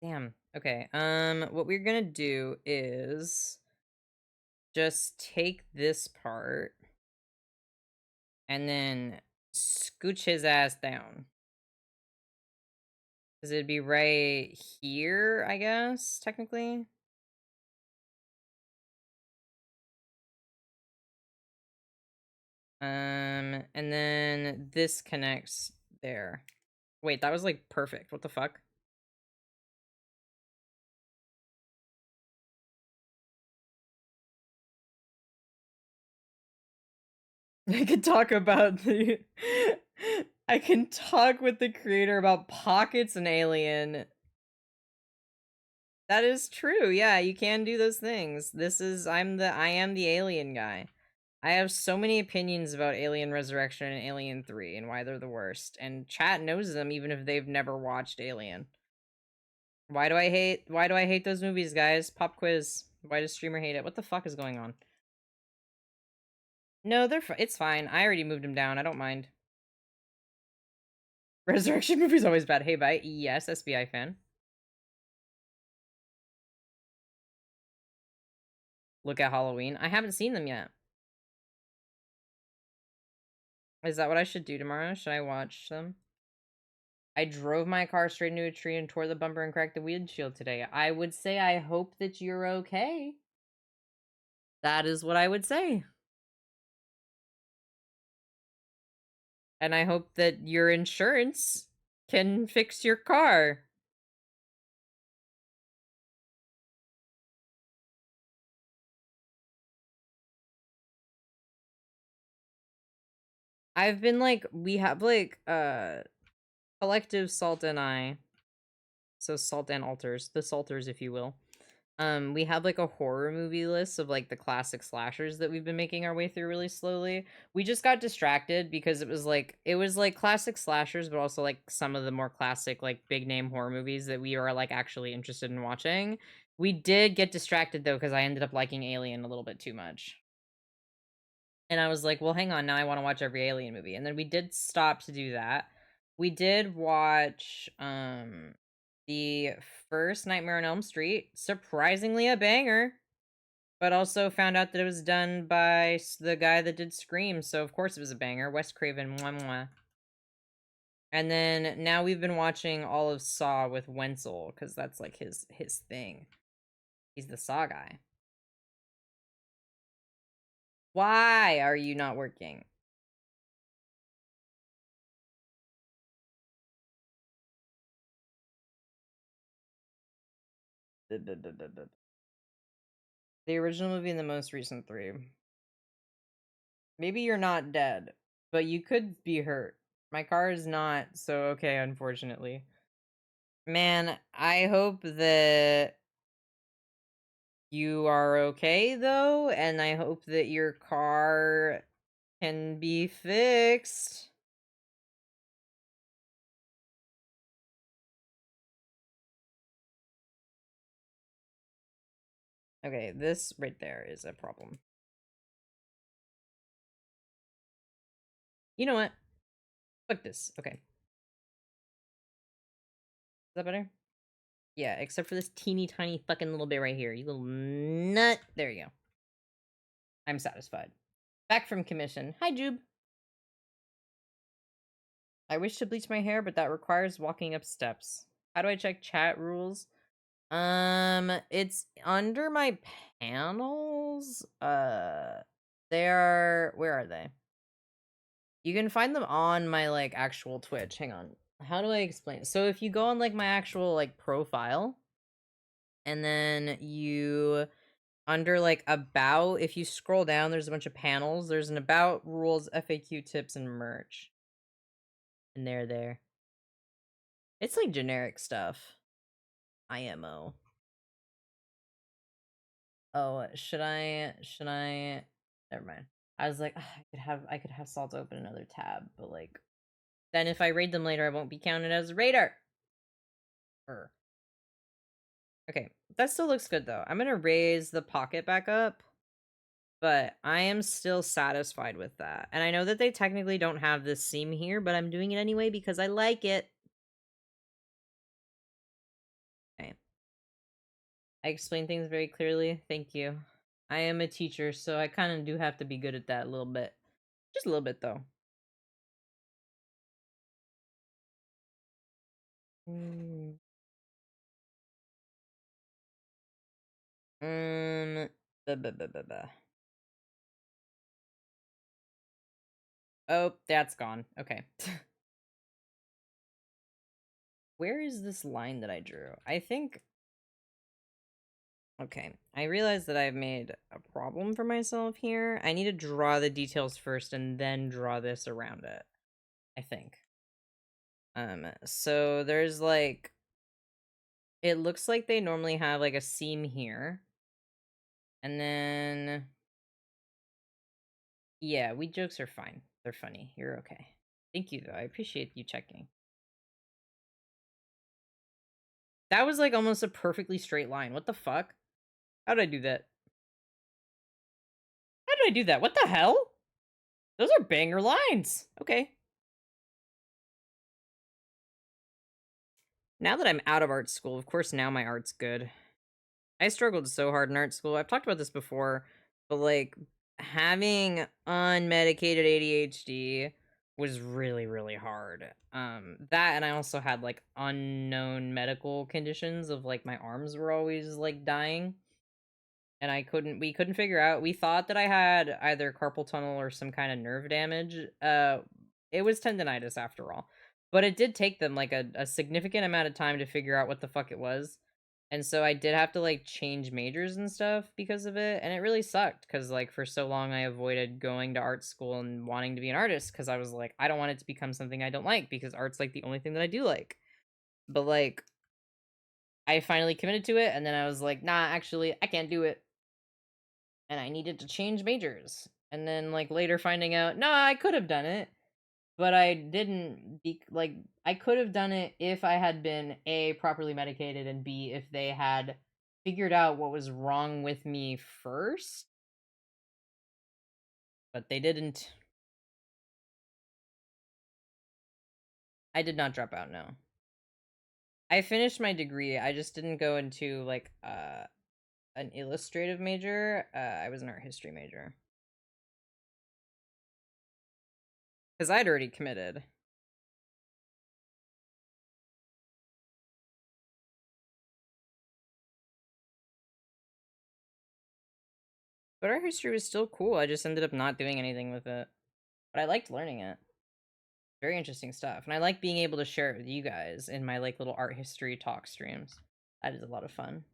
damn. Okay. What we're gonna do is just take this part and then scooch his ass down. Because it'd be right here, I guess, technically. And then this connects there. Wait, that was like perfect. What the fuck? I could talk about the I can talk with the creator about pockets and alien. That is true. Yeah, you can do those things. I am the alien guy. I have so many opinions about Alien Resurrection and Alien 3 and why they're the worst. And chat knows them even if they've never watched Alien. Why do I hate those movies, guys? Pop quiz. Why does streamer hate it? What the fuck is going on? No, it's fine. I already moved him down. I don't mind. Resurrection movie's always bad. Hey, bye. Yes, SBI fan. Look at Halloween. I haven't seen them yet. Is that what I should do tomorrow? Should I watch them? I drove my car straight into a tree and tore the bumper and cracked the windshield today. I would say I hope that you're okay. That is what I would say. And I hope that your insurance can fix your car. I've been like, we have like collective Salt and I, so Salt and Alters, the Salters if you will. We have like a horror movie list of like the classic slashers that we've been making our way through really slowly. We just got distracted because it was like classic slashers, but also like some of the more classic like big name horror movies that we are like actually interested in watching. We did get distracted though because I ended up liking Alien a little bit too much. And I was like, well, hang on, now I want to watch every Alien movie. And then we did stop to do that. We did watch the first Nightmare on Elm Street, surprisingly a banger, but also found out that it was done by the guy that did Scream, so of course it was a banger. Wes Craven, mwah, mwah. And then now we've been watching all of Saw with Wenzel because that's like his thing. He's the saw guy. Why are you not working? The original movie and the most recent three. Maybe you're not dead, but you could be hurt. My car is not, so okay, unfortunately. Man, I hope that you are okay though, and I hope that your car can be fixed. Okay, this right there is a problem. You know what? Fuck this. Okay. Is that better? Yeah, except for this teeny tiny fucking little bit right here. You little nut. There you go. I'm satisfied. Back from commission. Hi, Jube. I wish to bleach my hair, but that requires walking up steps. How do I check chat rules? It's under my panels. They are, where are they? You can find them on my like actual Twitch. Hang on. How do I explain? So if you go on like my actual like profile and then you under like about, if you scroll down, there's a bunch of panels. There's an about, rules, FAQ, tips, and merch. And they're there. It's like generic stuff. IMO. Oh, should I never mind. I was like, "Ugh, I could have Salt open another tab, but like then if I raid them later, I won't be counted as a raider. Okay, that still looks good though. I'm gonna raise the pocket back up, but I am still satisfied with that. And I know that they technically don't have this seam here, but I'm doing it anyway because I like it. Okay. I explain things very clearly. Thank you. I am a teacher, so I kind of do have to be good at that a little bit. Just a little bit though. Mm. Um, buh, buh, buh, buh, buh. Oh, that's gone. Okay. Where is this line that I drew? I think. Okay, I realize that I've made a problem for myself here. I need to draw the details first and then draw this around it. I think. So there's like, it looks like they normally have like a seam here. And then, yeah, weed jokes are fine. They're funny. You're okay. Thank you, though. I appreciate you checking. That was like almost a perfectly straight line. What the fuck? How did I do that? How did I do that? What the hell? Those are banger lines. Okay. Now that I'm out of art school, of course, now my art's good. I struggled so hard in art school. I've talked about this before, but like having unmedicated ADHD was really, really hard. That and I also had like unknown medical conditions of like my arms were always like dying. And we couldn't figure out. We thought that I had either carpal tunnel or some kind of nerve damage. It was tendonitis after all. But it did take them like a significant amount of time to figure out what the fuck it was. And so I did have to like change majors and stuff because of it. And it really sucked because like for so long I avoided going to art school and wanting to be an artist because I was like, I don't want it to become something I don't like because art's like the only thing that I do like. But like I finally committed to it and then I was like, nah, actually I can't do it and I needed to change majors. And then like later finding out, no, I could have done it, but I didn't like I could have done it if I had been A, properly medicated, and B, if they had figured out what was wrong with me first. But they didn't. I did not drop out, no. I finished my degree. I just didn't go into like an illustrative major. I was an art history major. Because I'd already committed. But art history was still cool. I just ended up not doing anything with it. But I liked learning it. Very interesting stuff. And I like being able to share it with you guys in my like little art history talk streams. That is a lot of fun.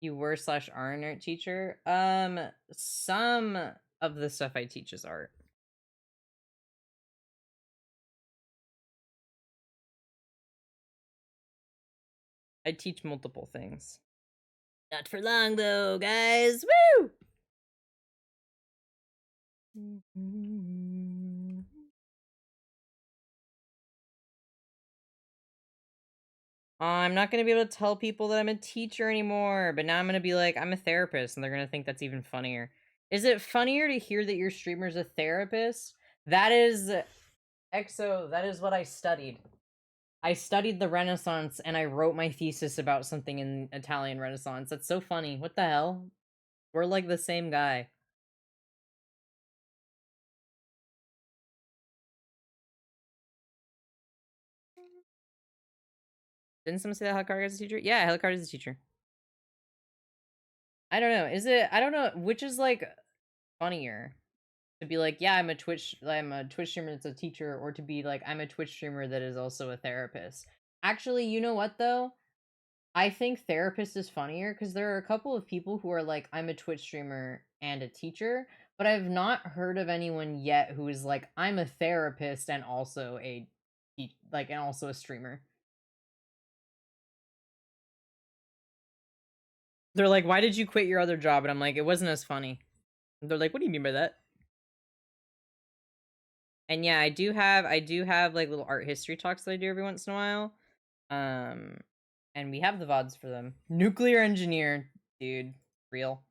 You were slash are an art teacher? Some of the stuff I teach is art. I teach multiple things. Not for long though, guys. Woo! I'm not gonna be able to tell people that I'm a teacher anymore, but now I'm gonna be like, I'm a therapist, and they're gonna think that's even funnier. Is it funnier to hear that your streamer's a therapist? That is EXO, that is what I studied. I studied the Renaissance and I wrote my thesis about something in Italian Renaissance. That's so funny. What the hell? We're like the same guy. Didn't someone say that Helicard is a teacher? Yeah, Helicard is a teacher. I don't know. Is it? I don't know. Which is like funnier to be like, yeah, I'm a Twitch streamer that's a teacher, or to be like, I'm a Twitch streamer that is also a therapist. Actually, you know what though? I think therapist is funnier because there are a couple of people who are like, I'm a Twitch streamer and a teacher, but I've not heard of anyone yet who is like, I'm a therapist and also and also a streamer. They're like, why did you quit your other job? And I'm like, it wasn't as funny. They're like, what do you mean by that? And yeah, I do have like little art history talks that I do every once in a while. Um and we have the VODs for them. Nuclear engineer, dude, real.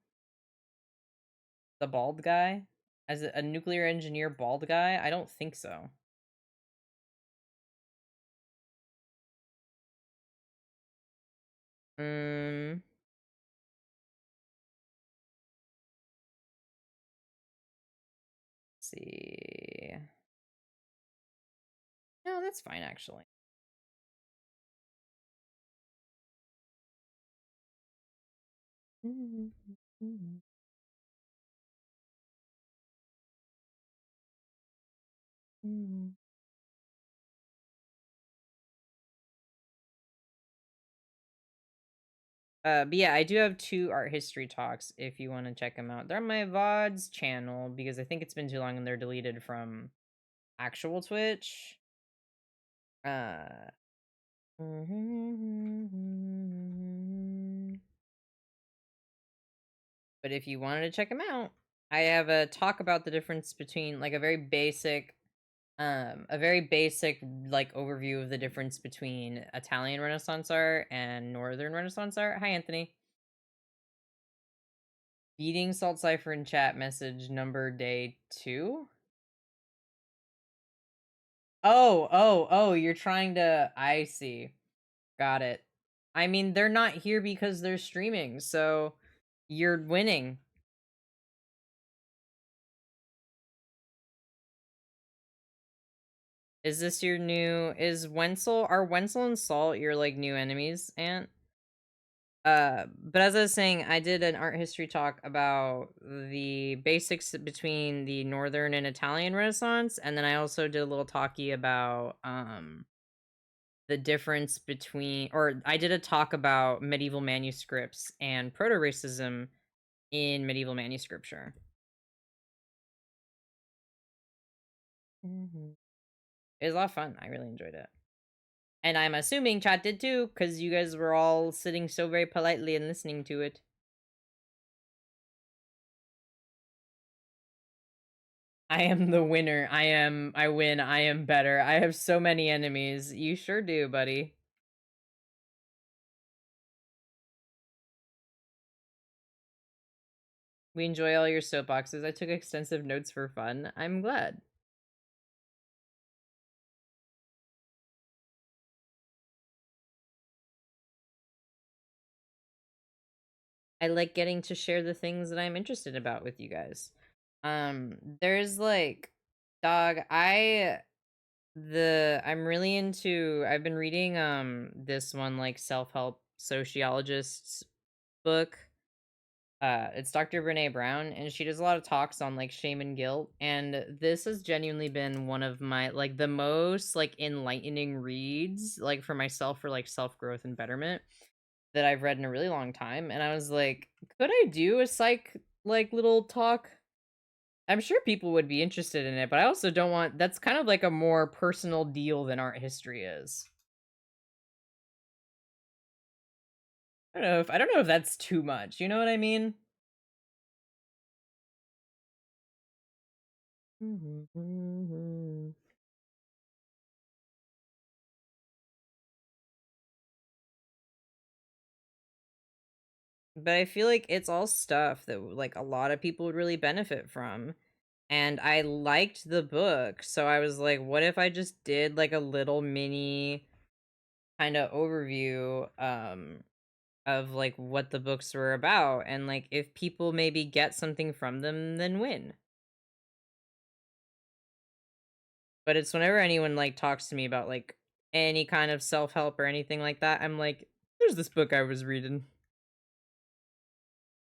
The bald guy? As a nuclear engineer bald guy? I don't think so. Um let's see. No, that's fine actually. But yeah, I do have two art history talks if you want to check them out. They're on my VODs channel because I think it's been too long and they're deleted from actual Twitch. Uh but if you wanted to check them out, I have a talk about the difference between like a very basic like overview of the difference between Italian Renaissance art and Northern Renaissance art. Hi Anthony. Beating Salt Cipher in chat message number day 2. Oh, you're trying to I see. Got it. I mean, they're not here because they're streaming, so you're winning. Is this your new is Wenzel are Wenzel and Salt your like new enemies, Aunt? But as I was saying, I did an art history talk about the basics between the Northern and Italian Renaissance, and then I also did a little talkie about the difference between or I did a talk about medieval manuscripts and proto-racism in medieval manuscripture. It was a lot of fun. I really enjoyed it. And I'm assuming chat did too, because you guys were all sitting so very politely and listening to it. I am the winner. I win. I am better. I have so many enemies. You sure do, buddy. We enjoy all your soapboxes. I took extensive notes for fun. I'm glad. I like getting to share the things that I'm interested about with you guys. There's like dog, I'm really into I've been reading this one like self-help sociologist's book. It's Dr. Brene Brown, and she does a lot of talks on like shame and guilt. And this has genuinely been one of my like the most like enlightening reads, like for myself for like self growth and betterment that I've read in a really long time. And I was like, could I do a psych like little talk? I'm sure people would be interested in it, but I also don't want that's kind of like a more personal deal than art history is. I don't know if that's too much. You know what I mean? But I feel like it's all stuff that like a lot of people would really benefit from. And I liked the book, so I was like, what if I just did like a little mini kind of overview of like what the books were about, and like if people maybe get something from them, then win. But it's whenever anyone like talks to me about like any kind of self-help or anything like that, I'm like, there's this book I was reading.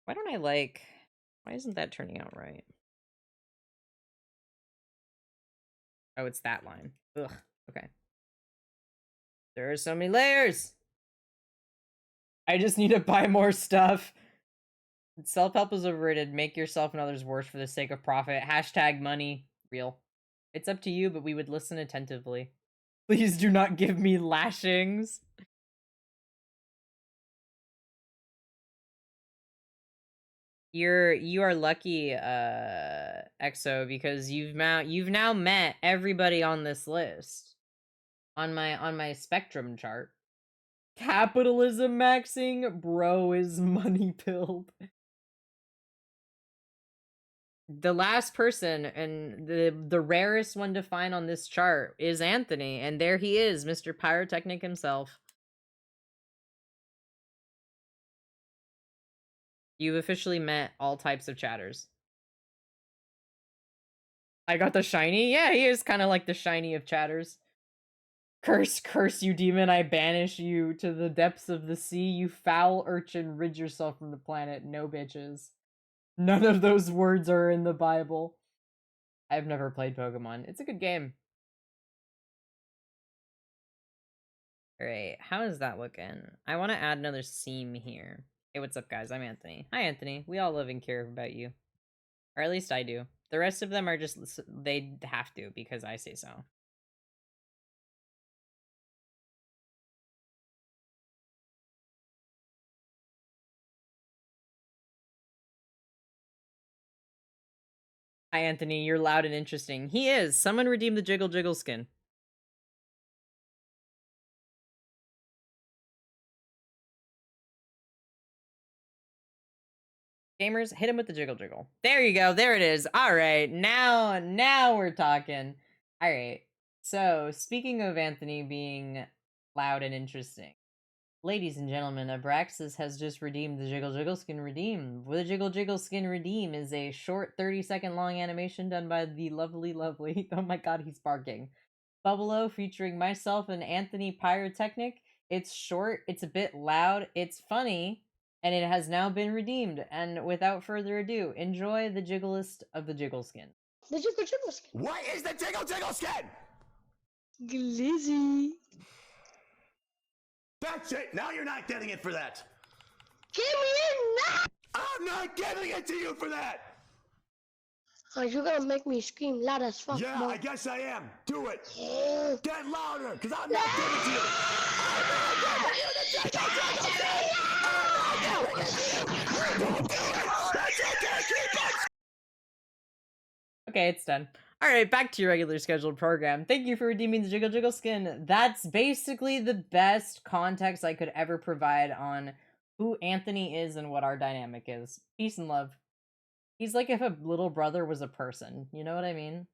Why don't I like why isn't that turning out right? Oh, it's that line. Ugh. Okay. There are so many layers. I just need to buy more stuff. Self-help is overrated. Make yourself and others worse for the sake of profit. Hashtag money. Real. It's up to you, but we would listen attentively. Please do not give me lashings. You are lucky, EXO, because you've now met everybody on this list. On my spectrum chart. Capitalism maxing, bro is money pilled. The last person and the rarest one to find on this chart is Anthony, and there he is, Mr. Pyrotechnic himself. You've officially met all types of chatters. I got the shiny? Yeah, he is kind of like the shiny of chatters. Curse, curse you, demon, I banish you to the depths of the sea, you foul urchin, rid yourself from the planet, no bitches. None of those words are in the Bible. I've never played Pokemon. It's a good game. Alright, how is that looking? I want to add another seam here. Hey, what's up, guys? I'm Anthony. Hi, Anthony. We all love and care about you. Or at least I do. The rest of them are just, they have to because I say so. Hi, Anthony. You're loud and interesting. He is. Someone redeem the Jiggle Jiggle skin. Gamers, hit him with the Jiggle Jiggle. There you go. There it is. All right. Now we're talking. All right. So, speaking of Anthony being loud and interesting, ladies and gentlemen, Abraxas has just redeemed the Jiggle Jiggle skin redeem. The Jiggle Jiggle skin redeem is a short 30-second long animation done by the lovely, oh my god, he's barking. Bubbalo featuring myself and Anthony Pyrotechnic. It's short, it's a bit loud, it's funny, and it has now been redeemed. And without further ado, enjoy the jigglest of the Jiggle skin. The Jiggle Jiggle skin. What is the Jiggle Jiggle skin? Glizzy. That's it. Now you're not getting it for that. Give me it now! I'm not giving it to you for that. Oh, you're gonna make me scream loud as fuck. Yeah, boy. I guess I am. Do it. Yeah. Get louder, because I'm not giving it to you. I'm not giving you the Jiggle Jiggle skin. I'm not giving it to you. Don't do it. That's okay. Keep on. Okay, it's done. All right, back to your regular scheduled program. Thank you for redeeming the Jiggle Jiggle skin. That's basically the best context I could ever provide on who Anthony is and what our dynamic is. Peace and love. He's like if a little brother was a person. You know what I mean?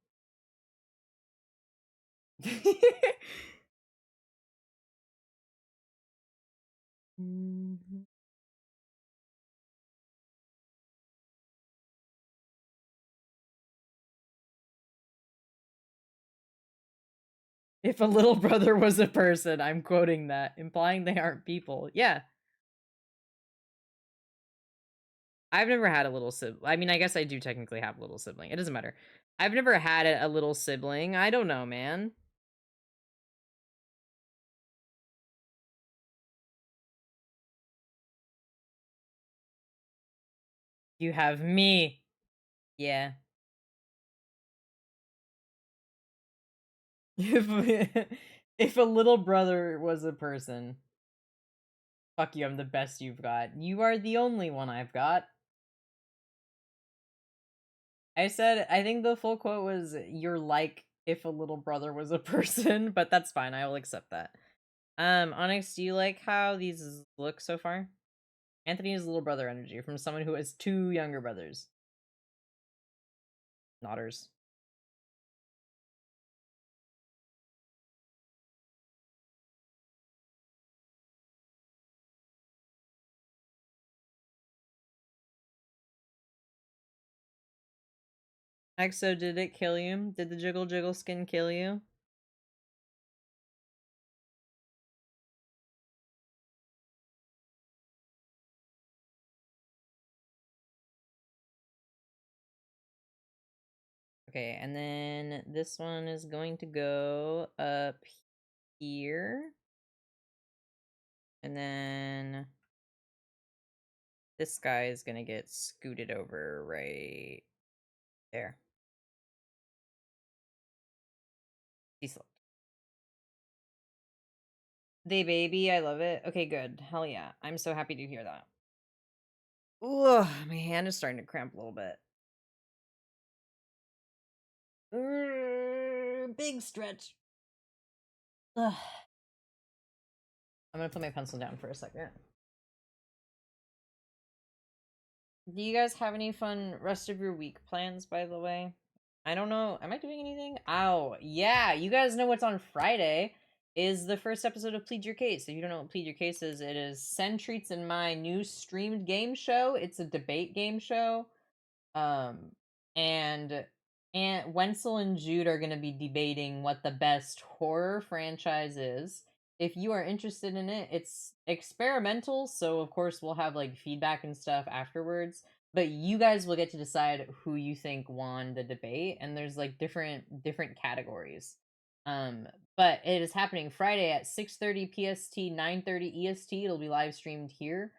If a little brother was a person, I'm quoting that, implying they aren't people. Yeah. I've never had a little sibling. I mean, I guess I do technically have a little sibling. It doesn't matter. I've never had a little sibling. I don't know, man. You have me. Yeah. If if a little brother was a person, fuck you, I'm the best you've got. You are the only one I've got. I said, I think the full quote was, "You're like if a little brother was a person," but that's fine. I will accept that. Onyx, do you like how these look so far? Anthony's little brother energy from someone who has 2 younger brothers. Nodders. Exo, did it kill you? Did the jiggle jiggle skin kill you? Okay, and then this one is going to go up here. And then this guy is gonna get scooted over right there. He slept. They baby, I love it. Okay, good. Hell yeah. I'm so happy to hear that. Ugh, my hand is starting to cramp a little bit. Big stretch. Ugh. I'm gonna put my pencil down for a second. Do you guys have any fun rest of your week plans, by the way? I don't know. Am I doing anything? Oh, yeah. You guys know what's on Friday is the first episode of Plead Your Case. If you don't know what Plead Your Case is, it is Sen Treats and my new streamed game show. It's a debate game show. Um, and Wenzel and Jude are going to be debating what the best horror franchise is. If you are interested in it, it's experimental, so of course we'll have like feedback and stuff afterwards. But you guys will get to decide who you think won the debate, and there's like different categories. But it is happening Friday at 6:30 PST, 9:30 EST. It'll be live streamed here.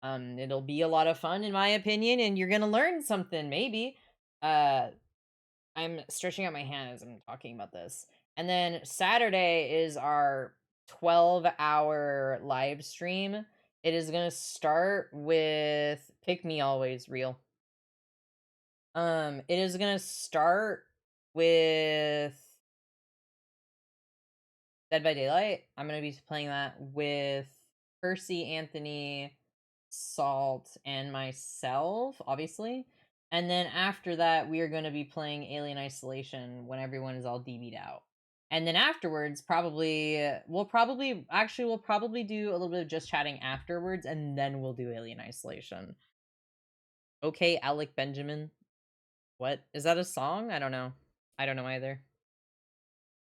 It'll be a lot of fun in my opinion, and you're gonna learn something maybe. I'm stretching out my hand as I'm talking about this. And then Saturday is our 12-hour live stream. It is gonna start with Pick Me Always Real. It is gonna start with Dead by Daylight. I'm gonna be playing that with Percy, Anthony, Salt, and myself, obviously. And then after that, we are going to be playing Alien Isolation when everyone is all DB'd out. And then afterwards, we'll probably do a little bit of just chatting afterwards, and then we'll do Alien Isolation. Okay, Alec Benjamin. What? Is that a song? I don't know. I don't know either.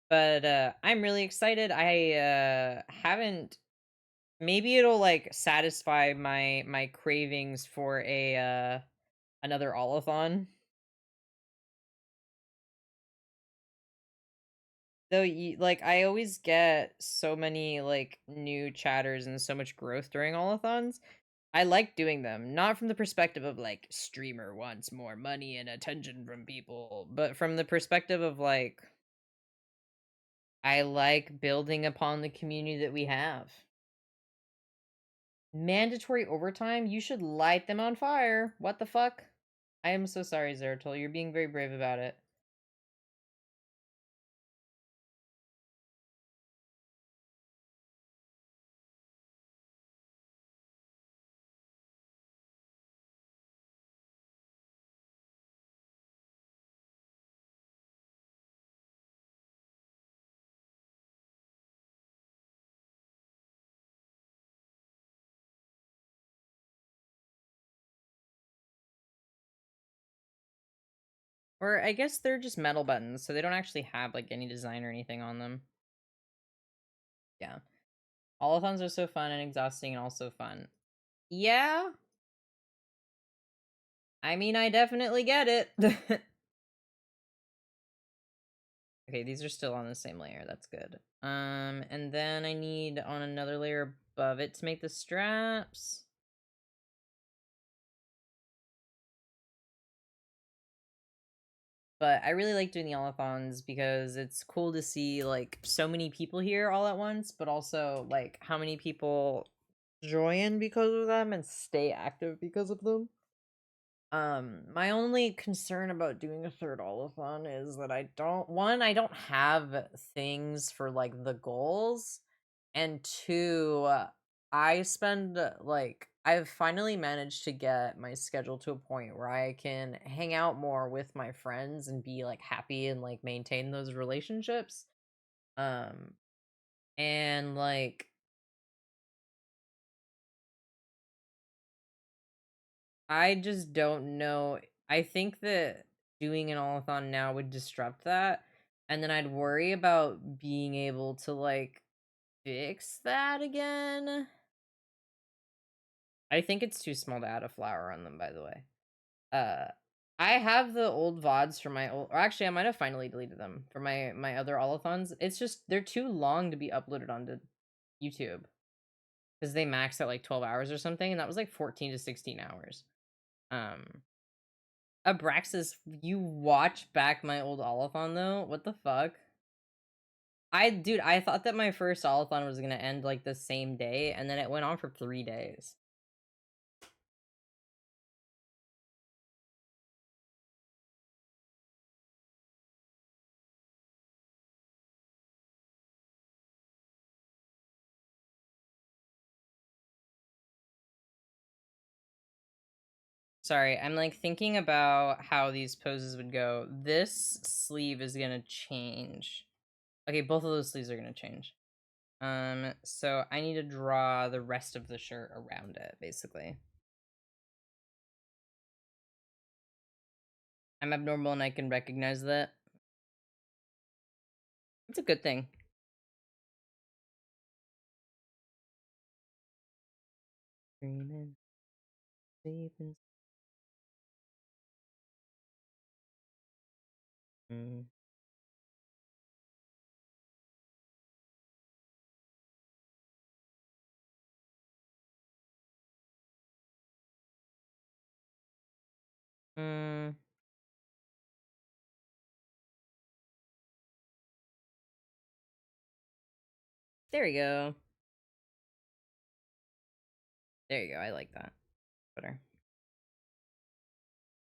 But I'm really excited. I haven't, maybe it'll like satisfy my cravings for a another Olathon. Though like I always get so many like new chatters and so much growth during Olathons. I like doing them, not from the perspective of like streamer wants more money and attention from people, but from the perspective of like I like building upon the community that we have. Mandatory overtime? You should light them on fire. What the fuck? I am so sorry, Zeratul. You're being very brave about it. Or I guess they're just metal buttons, so they don't actually have like any design or anything on them. Yeah. Olathons are so fun and exhausting and also fun. Yeah. I mean, I definitely get it. Okay, these are still on the same layer. That's good. And then I need on another layer above it to make the straps. But I really like doing the Olathons because it's cool to see like so many people here all at once, but also like how many people join because of them and stay active because of them. My only concern about doing a third Olathon is that I don't have things for like the goals, and two, I spend like I've finally managed to get my schedule to a point where I can hang out more with my friends and be like happy and like maintain those relationships. Um and like I just don't know. I think that doing an all-a-thon now would disrupt that, and then I'd worry about being able to like fix that again. I think it's too small to add a flower on them, by the way. Uh, I have the old VODs for my old, or actually, I might have finally deleted them for my other all-a-thons. It's just they're too long to be uploaded onto YouTube because they max at like 12 hours or something, and that was like 14 to 16 hours. Um, Abraxas, you watch back my old Olathon though? What the fuck? Dude, I thought that my first Olathon was gonna end like the same day, and then it went on for 3 days. Sorry, I'm like thinking about how these poses would go. This sleeve is gonna change. Okay, both of those sleeves are gonna change. So I need to draw the rest of the shirt around it, basically. I'm abnormal and I can recognize that. It's a good thing. Dreaming, sleeping. Mm. Mm. There we go. There you go. I like that better.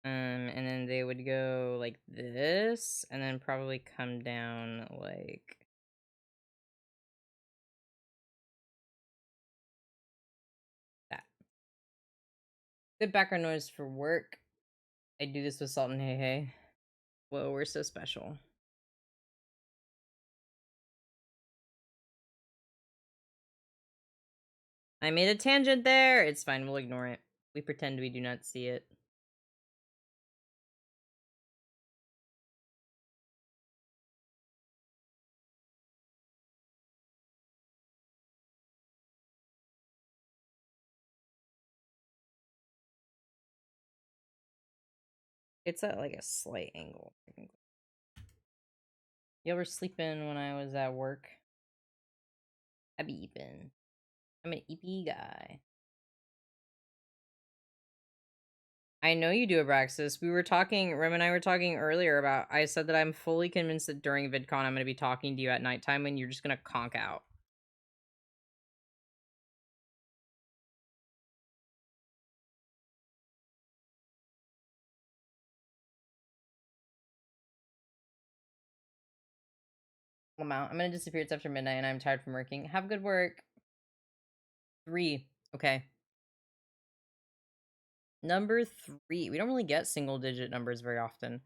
And then they would go like this, and then probably come down like that. Good background noise for work. I do this with Salt and Hey Hey. Whoa, we're so special. I made a tangent there. It's fine. We'll ignore it. We pretend we do not see it. It's at like a slight angle. You ever sleeping when I was at work? I be eeping. I'm an EP guy. I know you do, Abraxas. We were talking, Rem and I were talking earlier about, I said that I'm fully convinced that during VidCon I'm going to be talking to you at nighttime and you're just going to conk out. Lamount, I'm going to disappear. It's after midnight and I'm tired from working. Have good work. 3. Okay. Number 3. We don't really get single digit numbers very often.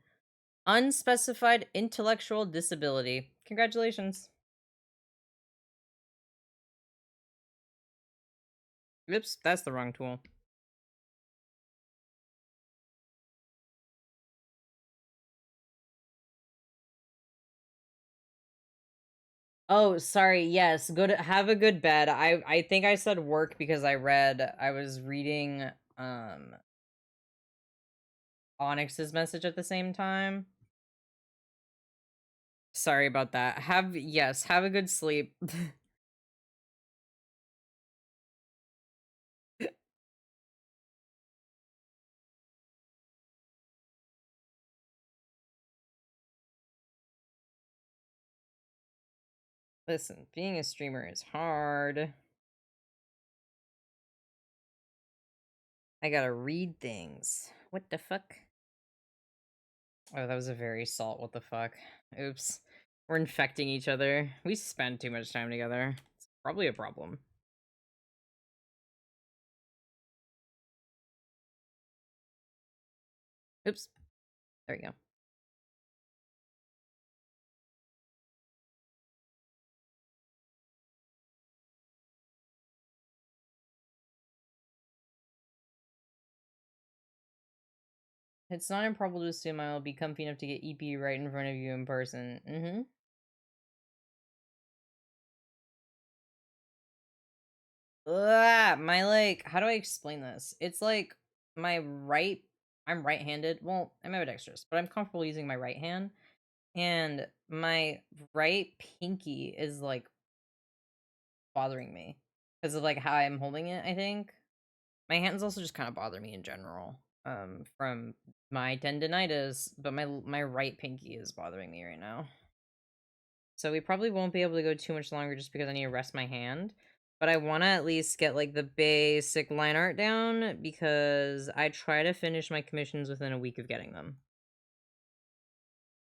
Unspecified intellectual disability. Congratulations. Oops, that's the wrong tool. Oh, sorry. Yes, go to have a good bed. I think I said work because I was reading Onyx's message at the same time. Sorry about that. Have a good sleep. Listen, being a streamer is hard. I gotta read things. What the fuck? Oh, that was a very salt. What the fuck? Oops. We're infecting each other. We spend too much time together. It's probably a problem. Oops. There you go. It's not improbable to assume I will be comfy enough to get EP right in front of you in person. Mm-hmm. My like, how do I explain this? It's like my right, I'm right-handed. Well, I'm ambidextrous, but I'm comfortable using my right hand. And my right pinky is like bothering me because of like how I'm holding it, I think. My hands also just kind of bother me in general. From my tendinitis, but my right pinky is bothering me right now. So we probably won't be able to go too much longer just because I need to rest my hand. But I want to at least get like the basic line art down because I try to finish my commissions within a week of getting them.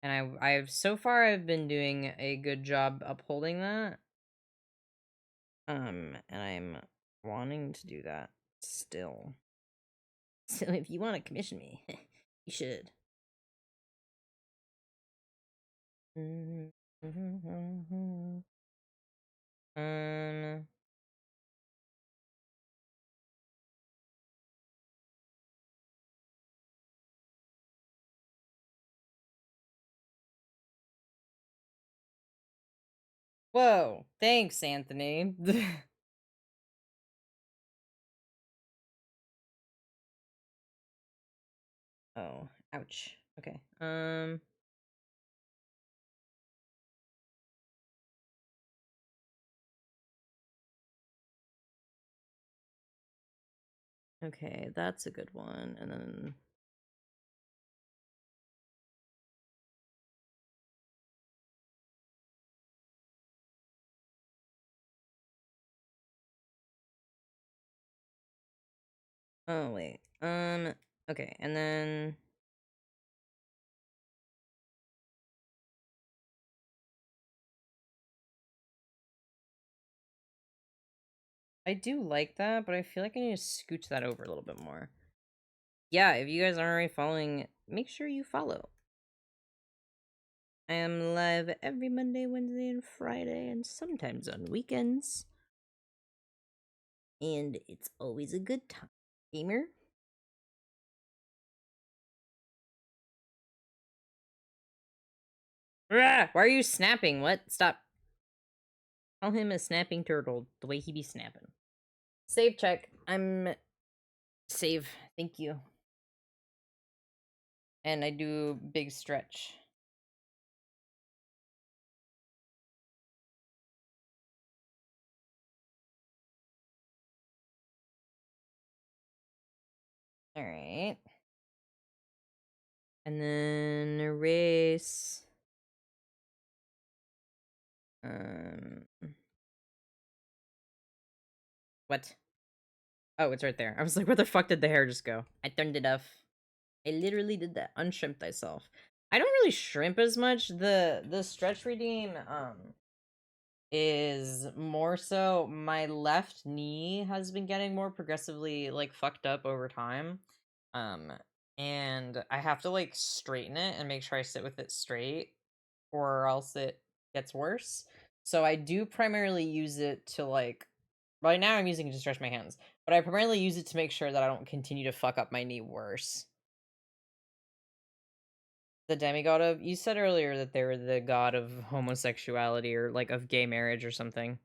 And I've so far I've been doing a good job upholding that. And I'm wanting to do that still. So if you want to commission me, you should. Um Whoa, thanks, Anthony. Oh, ouch. Okay. Okay, that's a good one. And then oh wait. Okay, and then I do like that, but I feel like I need to scooch that over a little bit more. Yeah, if you guys aren't already following, make sure you follow. I am live every Monday, Wednesday, and Friday, and sometimes on weekends. And it's always a good time. Gamer? Why are you snapping? What? Stop. Call him a snapping turtle, the way he be snapping. Save check. I'm... Save. Thank you. And I do big stretch. Alright. And then erase. What? Oh, it's right there. I was like, where the fuck did the hair just go? I turned it off. I literally did that. Unshrimp thyself. I don't really shrimp as much. The stretch redeem is more so my left knee has been getting more progressively like fucked up over time. And I have to like straighten it and make sure I sit with it straight or else it gets worse. So I do primarily use it to like right now I'm using it to stretch my hands, but I primarily use it to make sure that I don't continue to fuck up my knee worse. The demigod of you said earlier that they were the god of homosexuality or like of gay marriage or something.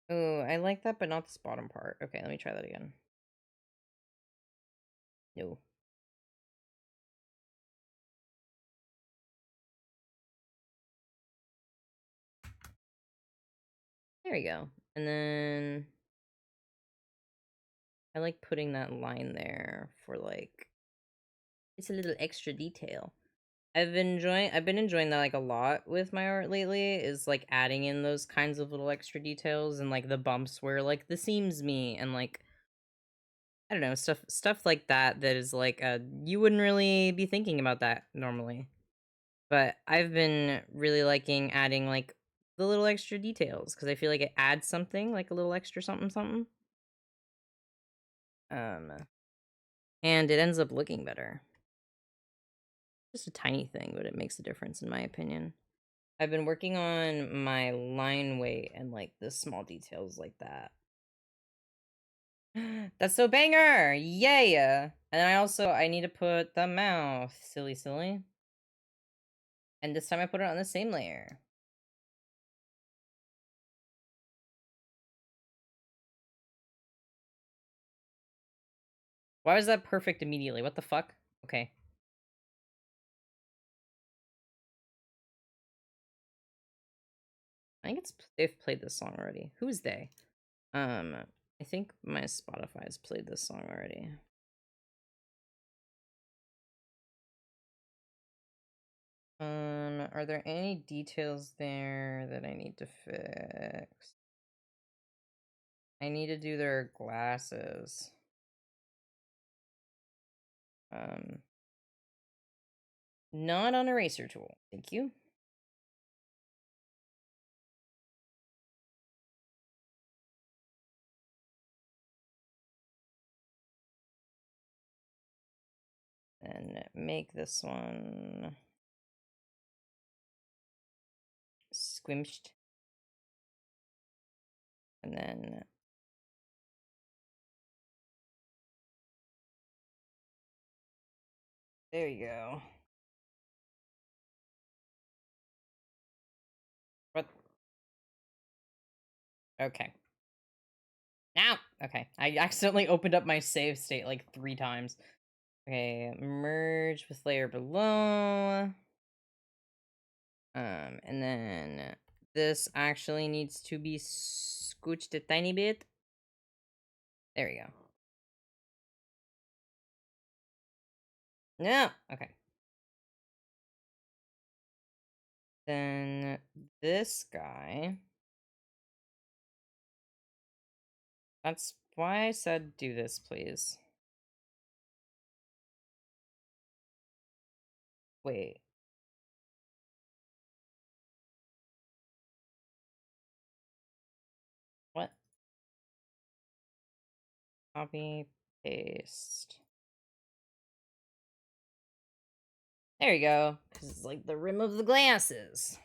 Oh, I like that, but not this bottom part. Okay, let me try that again. No. There we go. And then I like putting that line there for like it's a little extra detail. I've been enjoying that like a lot with my art lately, is like adding in those kinds of little extra details and like the bumps where like the seams meet and like I don't know, stuff like that that is like you wouldn't really be thinking about that normally. But I've been really liking adding like the little extra details because I feel like it adds something, like a little extra something something. Um and it ends up looking better. Just a tiny thing, but it makes a difference in my opinion. I've been working on my line weight and like the small details like that. That's so banger! Yay! And I need to put the mouth. Silly. And this time I put it on the same layer. Why was that perfect immediately? What the fuck? Okay. I think they've played this song already. Who's they? I think my Spotify's played this song already. Are there any details there that I need to fix? I need to do their glasses. Not on eraser tool. Thank you. And make this one squished. And then there you go. What? Okay. Now! Okay. I accidentally opened up my save state like 3 times. Okay, merge with layer below. And then this actually needs to be scooched a tiny bit. There we go. No! Okay. Then this guy. That's why I said do this, please. Wait. What? Copy, paste. There you go. Because it's like the rim of the glasses.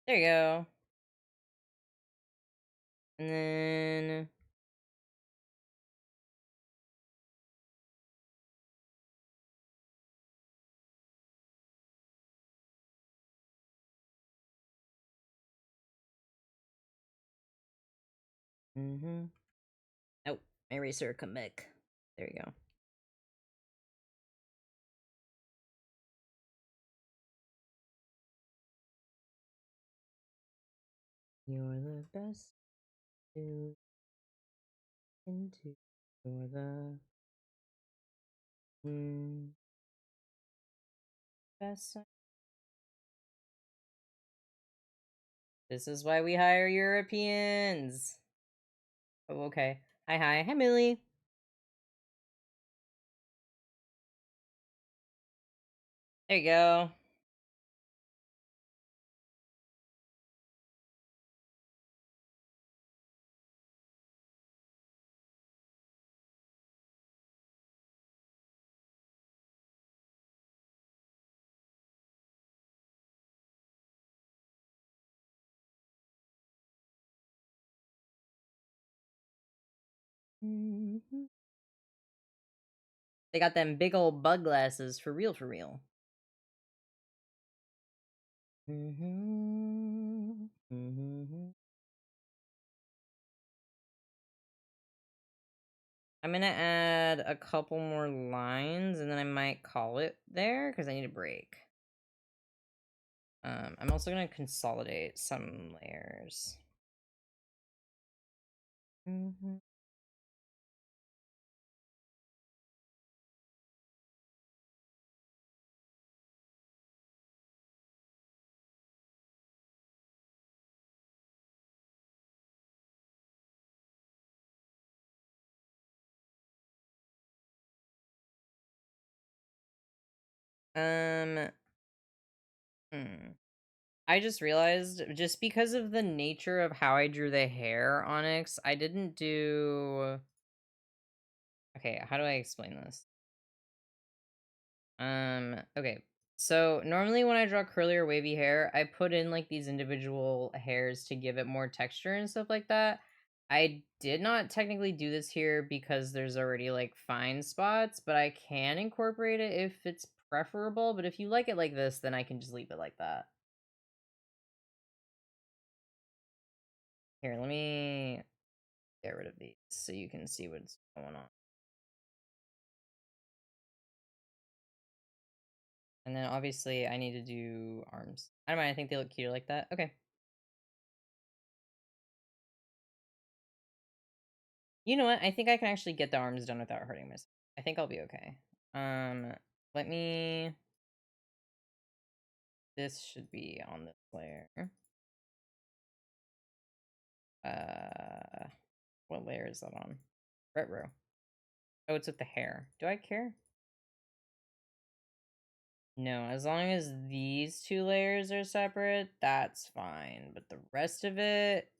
There you go. And then oh, my eraser, come back. There you go. You're the best to into. You're the best. This is why we hire Europeans. Oh, okay. Hi, Millie. There you go. They got them big old bug glasses for real, for real. I'm gonna add a couple more lines and then I might call it there because I need a break. I'm also gonna consolidate some layers. I just realized, just because of the nature of how I drew the hair, Onyx, I didn't do... Okay, how do I explain this? Okay. So, normally when I draw curly or wavy hair, I put in, like, these individual hairs to give it more texture and stuff like that. I did not technically do this here because there's already, like, fine spots, but I can incorporate it if it's preferable. But if you like it like this, then I can just leave it like that. Here, let me get rid of these so you can see what's going on. And then obviously I need to do arms. I don't mind, I think they look cuter like that. Okay. You know what? I think I can actually get the arms done without hurting myself. I think I'll be okay. Let me... This should be on this layer. What layer is that on? Retro. Oh, it's with the hair. Do I care? No, as long as these two layers are separate, that's fine. But the rest of it,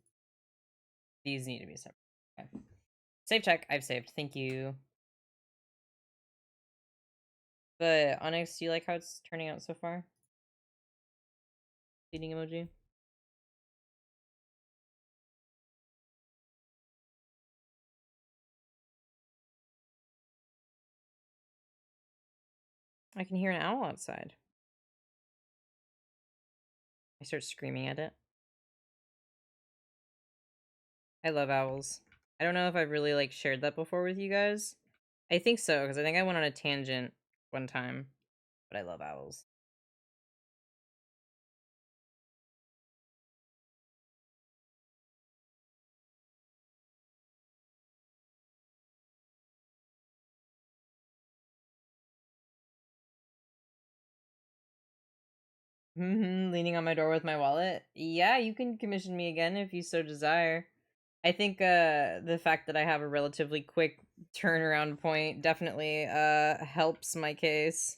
these need to be separate. Okay. Save check. I've saved. Thank you. But Onyx, do you like how it's turning out so far? Feeding emoji. I can hear an owl outside. I start screaming at it. I love owls. I don't know if I've really like shared that before with you guys. I think so, because I think I went on a tangent one time. But I love owls. Leaning on my door with my wallet. Yeah, you can commission me again if you so desire. I think the fact that I have a relatively quick turnaround point definitely helps my case.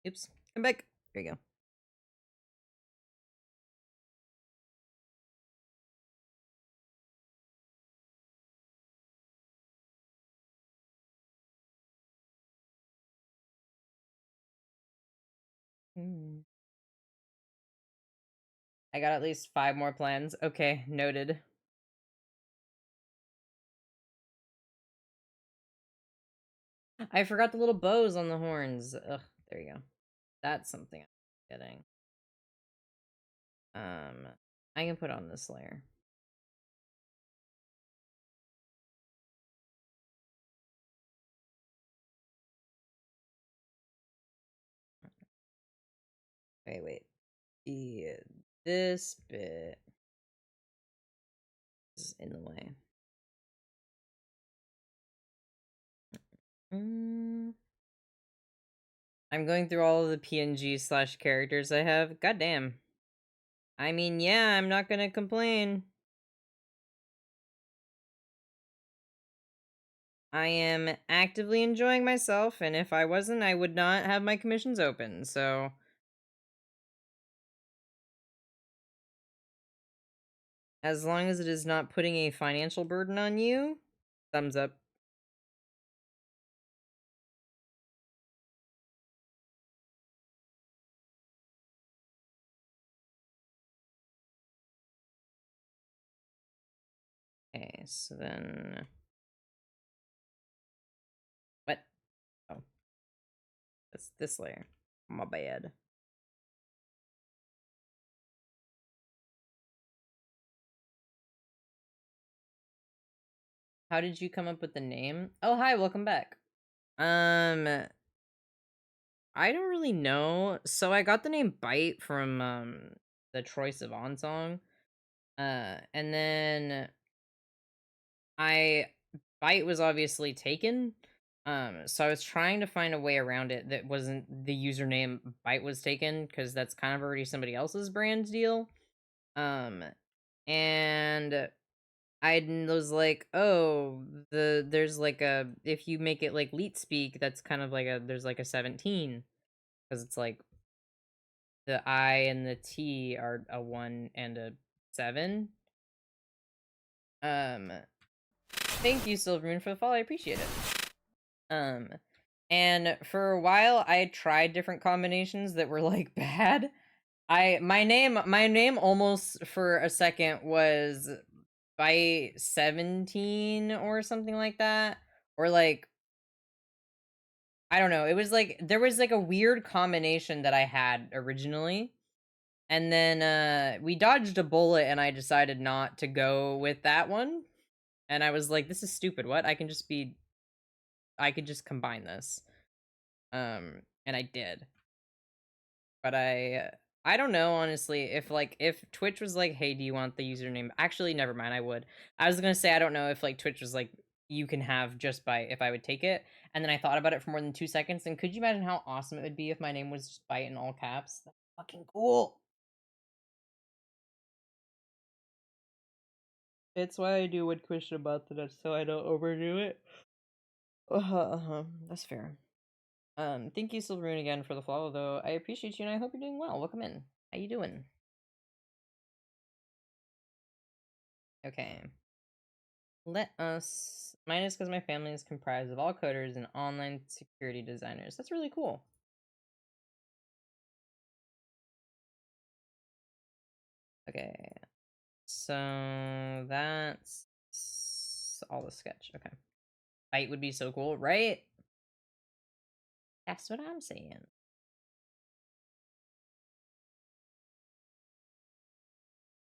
Oops. Come back. There you go. I got at least 5 more plans. Okay, noted. I forgot the little bows on the horns. Ugh, there you go. That's something I'm getting. I can put on this layer. Wait. Yeah, this bit is in the way. I'm going through all of the PNG / characters I have. Goddamn. I mean, yeah, I'm not gonna complain. I am actively enjoying myself, and if I wasn't, I would not have my commissions open, so... As long as it is not putting a financial burden on you, thumbs up. Okay, so then... What? Oh. That's this layer. My bad. How did you come up with the name? Oh, hi, welcome back. I don't really know. So I got the name Bite from the Troye Sivan song. And then Bite was obviously taken. So I was trying to find a way around it that wasn't the username Bite was taken, because that's kind of already somebody else's brand deal. And was like, oh, there's like a, if you make it like Leet Speak, that's kind of like there's like a 17, because it's like the I and the T are a 1 and a 7. Thank you, Silvermoon, for the follow. I appreciate it. And for a while, I tried different combinations that were like bad. My name almost for a second was by 17 or something like that, or like, I don't know. It was like there was like a weird combination that I had originally, and then we dodged a bullet, and I decided not to go with that one. And I was like, this is stupid. What? I could just combine this. And I did. But I don't know, honestly, if Twitch was like, hey, do you want the username? Actually, never mind, I would. I was gonna say, I don't know if like Twitch was like, you can have just Bite, if I would take it. And then I thought about it for more than 2 seconds, and could you imagine how awesome it would be if my name was just Bite in all caps? That's fucking cool. It's why I do one question about that, so I don't overdo it. That's fair. Thank you, Silvermoon, again for the follow, though. I appreciate you, and I hope you're doing well. Welcome in. How you doing? Okay. Let us... Mine is because my family is comprised of all coders and online security designers. That's really cool. Okay. So that's all the sketch. Okay. Fight would be so cool, right? That's what I'm saying.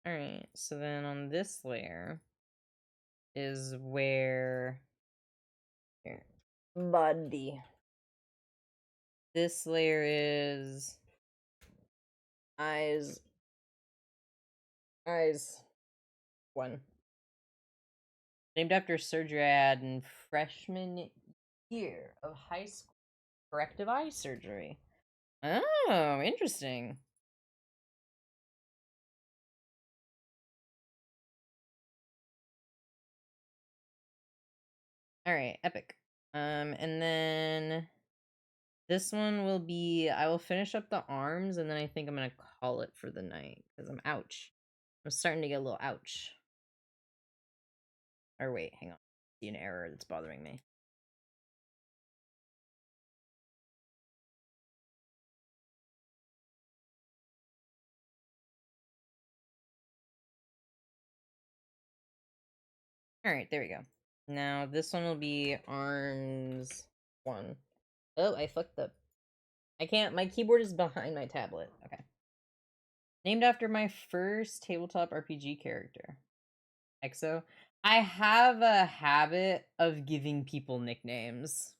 Alright, so then on this layer is where... Here. Buddy. This layer is... Eyes. 1. Named after surgery I had in freshman year of high school. Corrective eye surgery. Oh, interesting. Alright, epic. And then this one will be, I will finish up the arms, and then I think I'm gonna call it for the night, because I'm ouch. I'm starting to get a little ouch. Or wait, hang on. I see an error that's bothering me. Alright, there we go. Now this one will be arms 1. Oh, I fucked up. I can't, my keyboard is behind my tablet. Okay. Named after my first tabletop RPG character. EXO. I have a habit of giving people nicknames.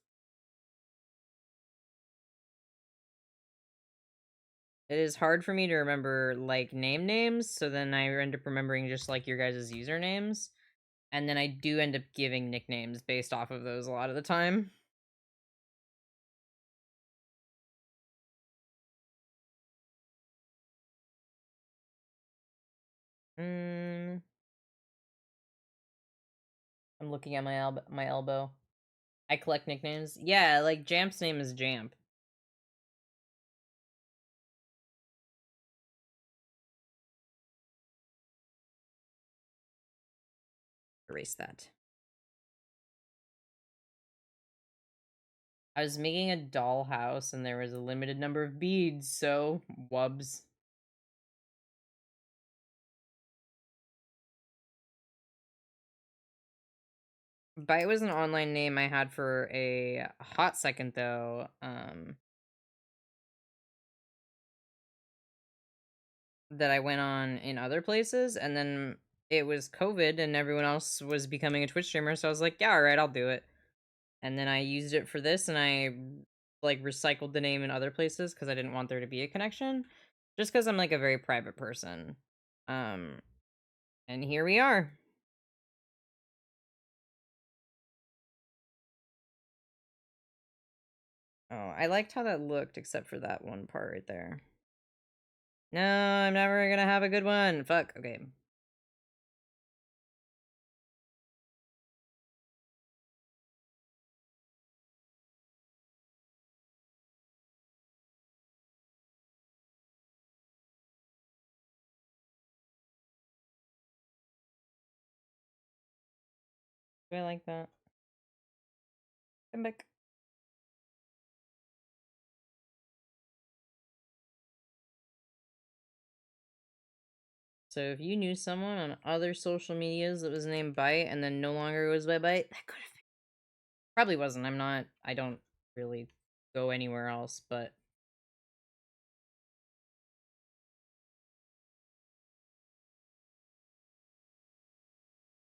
It is hard for me to remember, like, names, so then I end up remembering just, like, your guys' usernames. And then I do end up giving nicknames based off of those a lot of the time. I'm looking at my elbow. I collect nicknames. Yeah, like, Jamp's name is Jamp. Erase that. I was making a dollhouse and there was a limited number of beads, so wubs. Byte was an online name I had for a hot second though. That I went on in other places, and then it was COVID and everyone else was becoming a Twitch streamer, so I was like, yeah, all right, I'll do it. And then I used it for this, and I like recycled the name in other places because I didn't want there to be a connection, just because I'm like a very private person. And here we are. Oh, I liked how that looked, except for that one part right there. No, I'm never gonna have a good one. Fuck. Okay. Do I like that? Come back. So if you knew someone on other social medias that was named Byte and then no longer goes by Byte, that could have probably wasn't. I don't really go anywhere else, but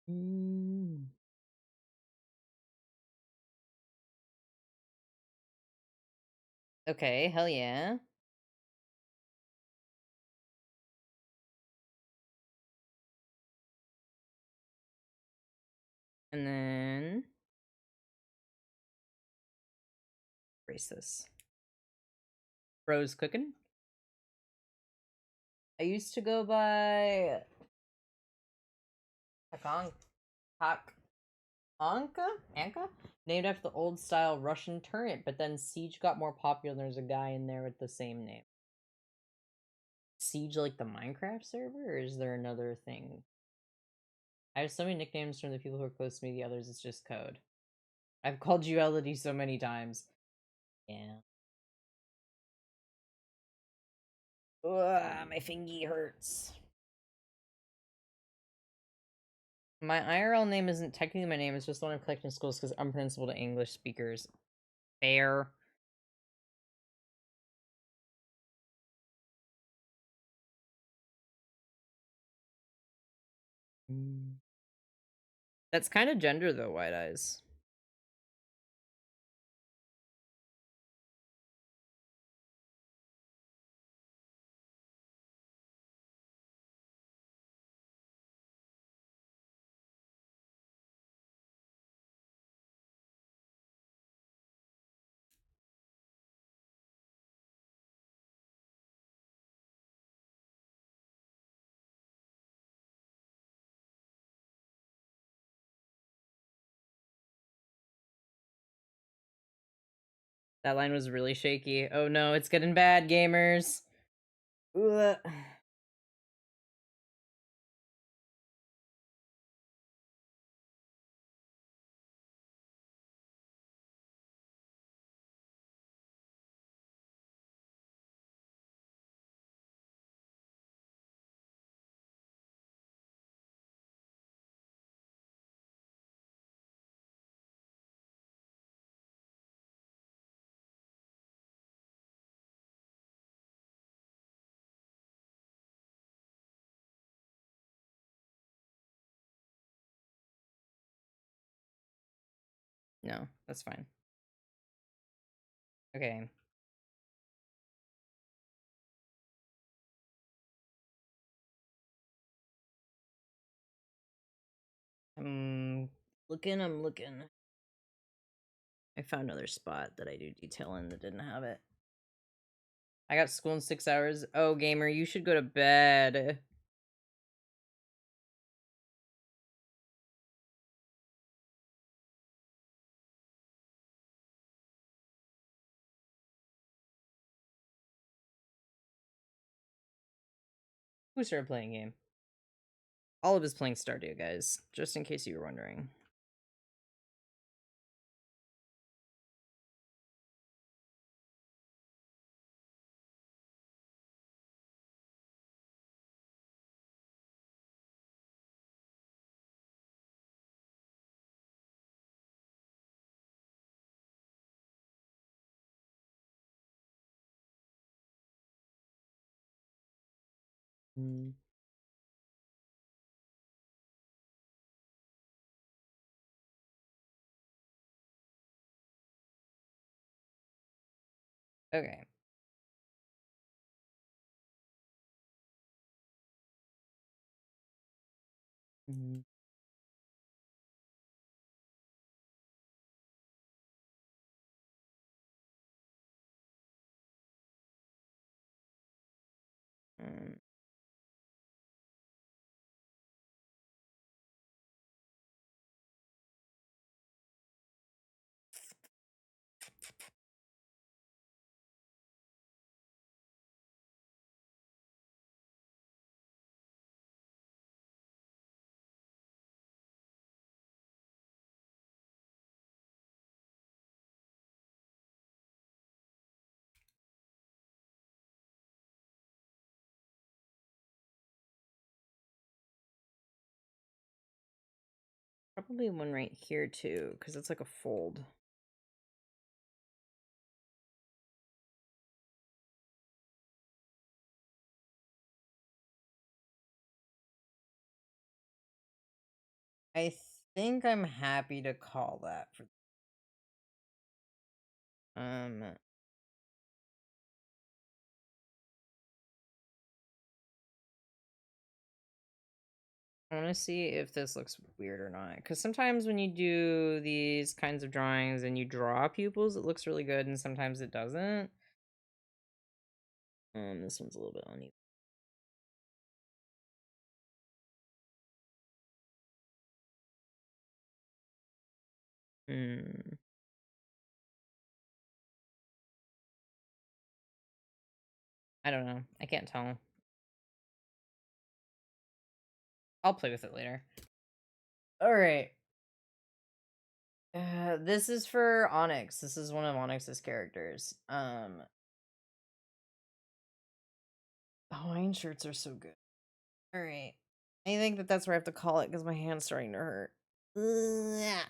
Mm. Okay, hell yeah. And then erase this. Bro's cooking. I used to go by Hakong Anka? Named after the old style Russian turret, but then Siege got more popular and there's a guy in there with the same name. Siege like the Minecraft server, or is there another thing? I have so many nicknames from the people who are close to me, the others it's just code. I've called you Elodie so many times. Yeah. Ugh, my fingy hurts. My IRL name isn't technically my name, it's just the one I've collected in schools because I'm principal to English speakers. Fair. That's kind of gender though, White Eyes. That line was really shaky. Oh no, it's getting bad, gamers. Ugh. No, that's fine. Okay. I'm looking. I found another spot that I do detail in that didn't have it. I got school in 6 hours. Oh, gamer, you should go to bed. Who started playing game? Olive is playing Stardew, guys, just in case you were wondering. Mm. Okay. Mm. Mm. Probably one right here too, because it's like a fold. I think I'm happy to call that for I want to see if this looks weird or not, because sometimes when you do these kinds of drawings and you draw pupils, it looks really good, and sometimes it doesn't. This one's a little bit uneven. I don't know. I can't tell. I'll play with it later. All right. This is for Onyx. This is one of Onyx's characters. Hawaiian shirts are so good. All right. I think that's where I have to call it because my hand's starting to hurt. Ugh.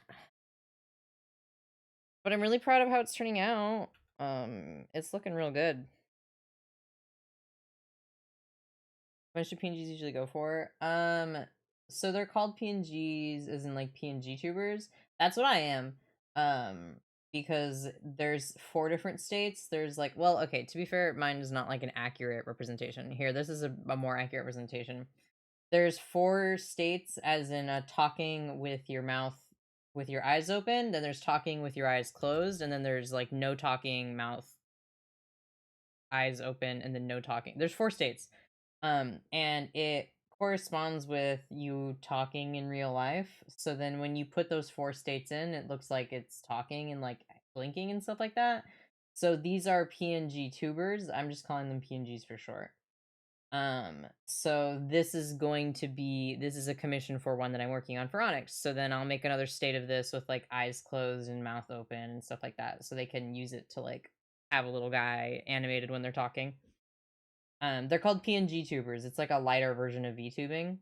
But I'm really proud of how it's turning out. It's looking real good. What should PNGs usually go for? So they're called PNGs, as in like PNG tubers. That's what I am. Because there's 4 different states. There's like, well, okay, to be fair, mine is not like an accurate representation. Here, this is a more accurate representation. There's 4 states, as in talking with your mouth with your eyes open, then there's talking with your eyes closed, and then there's like no talking, mouth, eyes open, and then no talking. There's 4 states. And it corresponds with you talking in real life. So then when you put those 4 states in, it looks like it's talking and like blinking and stuff like that. So these are PNG tubers. I'm just calling them PNGs for short. So this is a commission for one that I'm working on for Onyx. So then I'll make another state of this with like eyes closed and mouth open and stuff like that. So they can use it to like have a little guy animated when they're talking. They're called PNG tubers. It's like a lighter version of VTubing.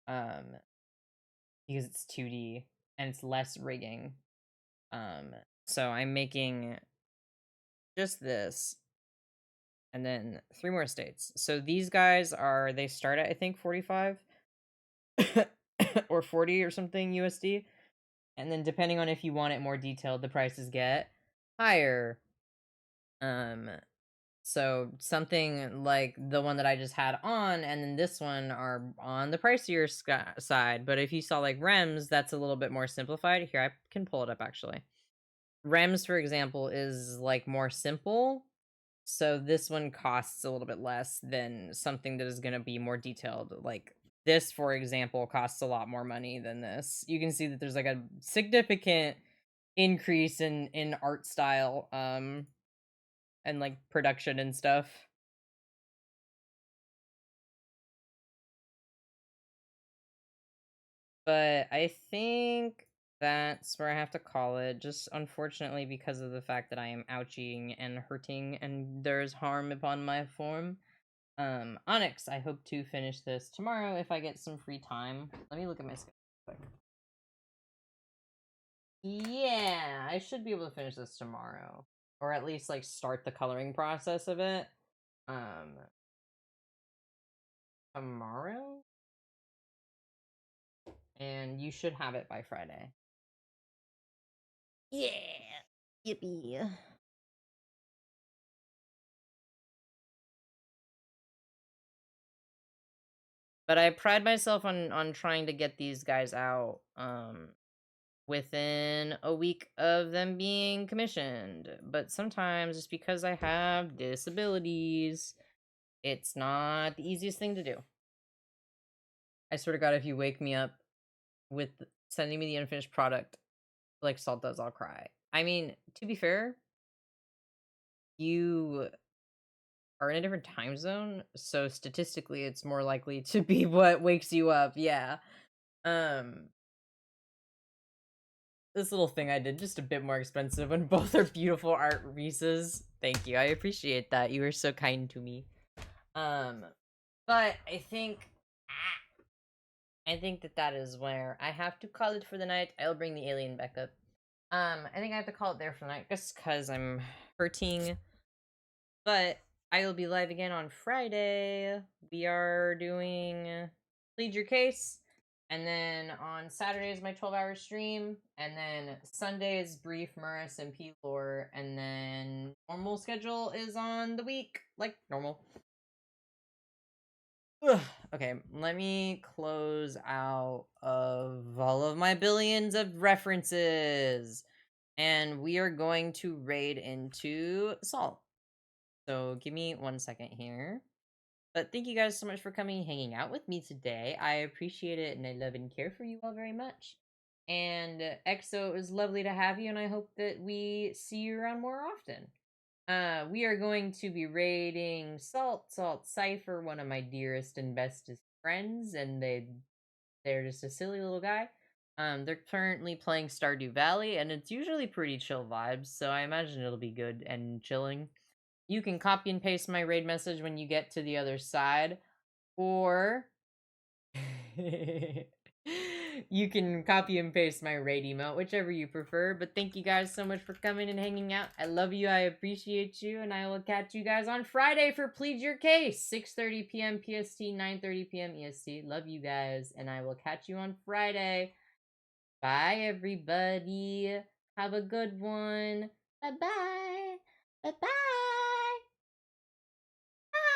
Because it's 2D and it's less rigging. So I'm making just this and then 3 more states. So these guys they start at I think 45 or 40 or something USD. And then depending on if you want it more detailed, the prices get higher. So something like the one that I just had on, and then this one are on the pricier side. But if you saw like Rems, that's a little bit more simplified. Here, I can pull it up actually. Rems, for example, is like more simple. So this one costs a little bit less than something that is going to be more detailed. Like this, for example, costs a lot more money than this. You can see that there's like a significant increase in art style and like production and stuff. But I think that's where I have to call it. Just unfortunately because of the fact that I am ouching and hurting and there's harm upon my form. Onyx, I hope to finish this tomorrow if I get some free time. Let me look at my schedule quick. Yeah, I should be able to finish this tomorrow. Or at least like start the coloring process of it. Tomorrow? And you should have it by Friday. Yeah. Yippee. But I pride myself on trying to get these guys out within a week of them being commissioned. But sometimes it's because I have disabilities. It's not the easiest thing to do. I swear to God, if you wake me up with sending me the unfinished product like Salt does, I'll cry. I mean, to be fair, you are in a different time zone, so statistically it's more likely to be what wakes you up. Yeah. This little thing I did, just a bit more expensive, and both are beautiful art Reese's. Thank you. I appreciate that. You were so kind to me. But I think that is where I have to call it for the night. I'll bring the alien back up. I think I have to call it there for the night just because I'm hurting. But I will be live again on Friday. We are doing Plead Your Case. And then on Saturday is my 12-hour stream. And then Sunday is Brief, Murris, and P-Lore. And then normal schedule is on the week, like normal. Ugh. Okay, let me close out of all of my billions of references. And we are going to raid into Salt. So give me 1 second here. But thank you guys so much for coming and hanging out with me today. I appreciate it and I love and care for you all very much. And EXO, it was lovely to have you and I hope that we see you around more often. We are going to be raiding Salt Cypher, one of my dearest and bestest friends, and they're just a silly little guy. They're currently playing Stardew Valley, and it's usually pretty chill vibes, so I imagine it'll be good and chilling. You can copy and paste my raid message when you get to the other side, or you can copy and paste my raid emote, whichever you prefer. But thank you guys so much for coming and hanging out. I love you, I appreciate you, and I will catch you guys on Friday for Plead Your Case, 6:30 p.m. PST, 9:30 p.m. EST. Love you guys, and I will catch you on Friday. Bye, everybody. Have a good one. Bye-bye. Bye-bye.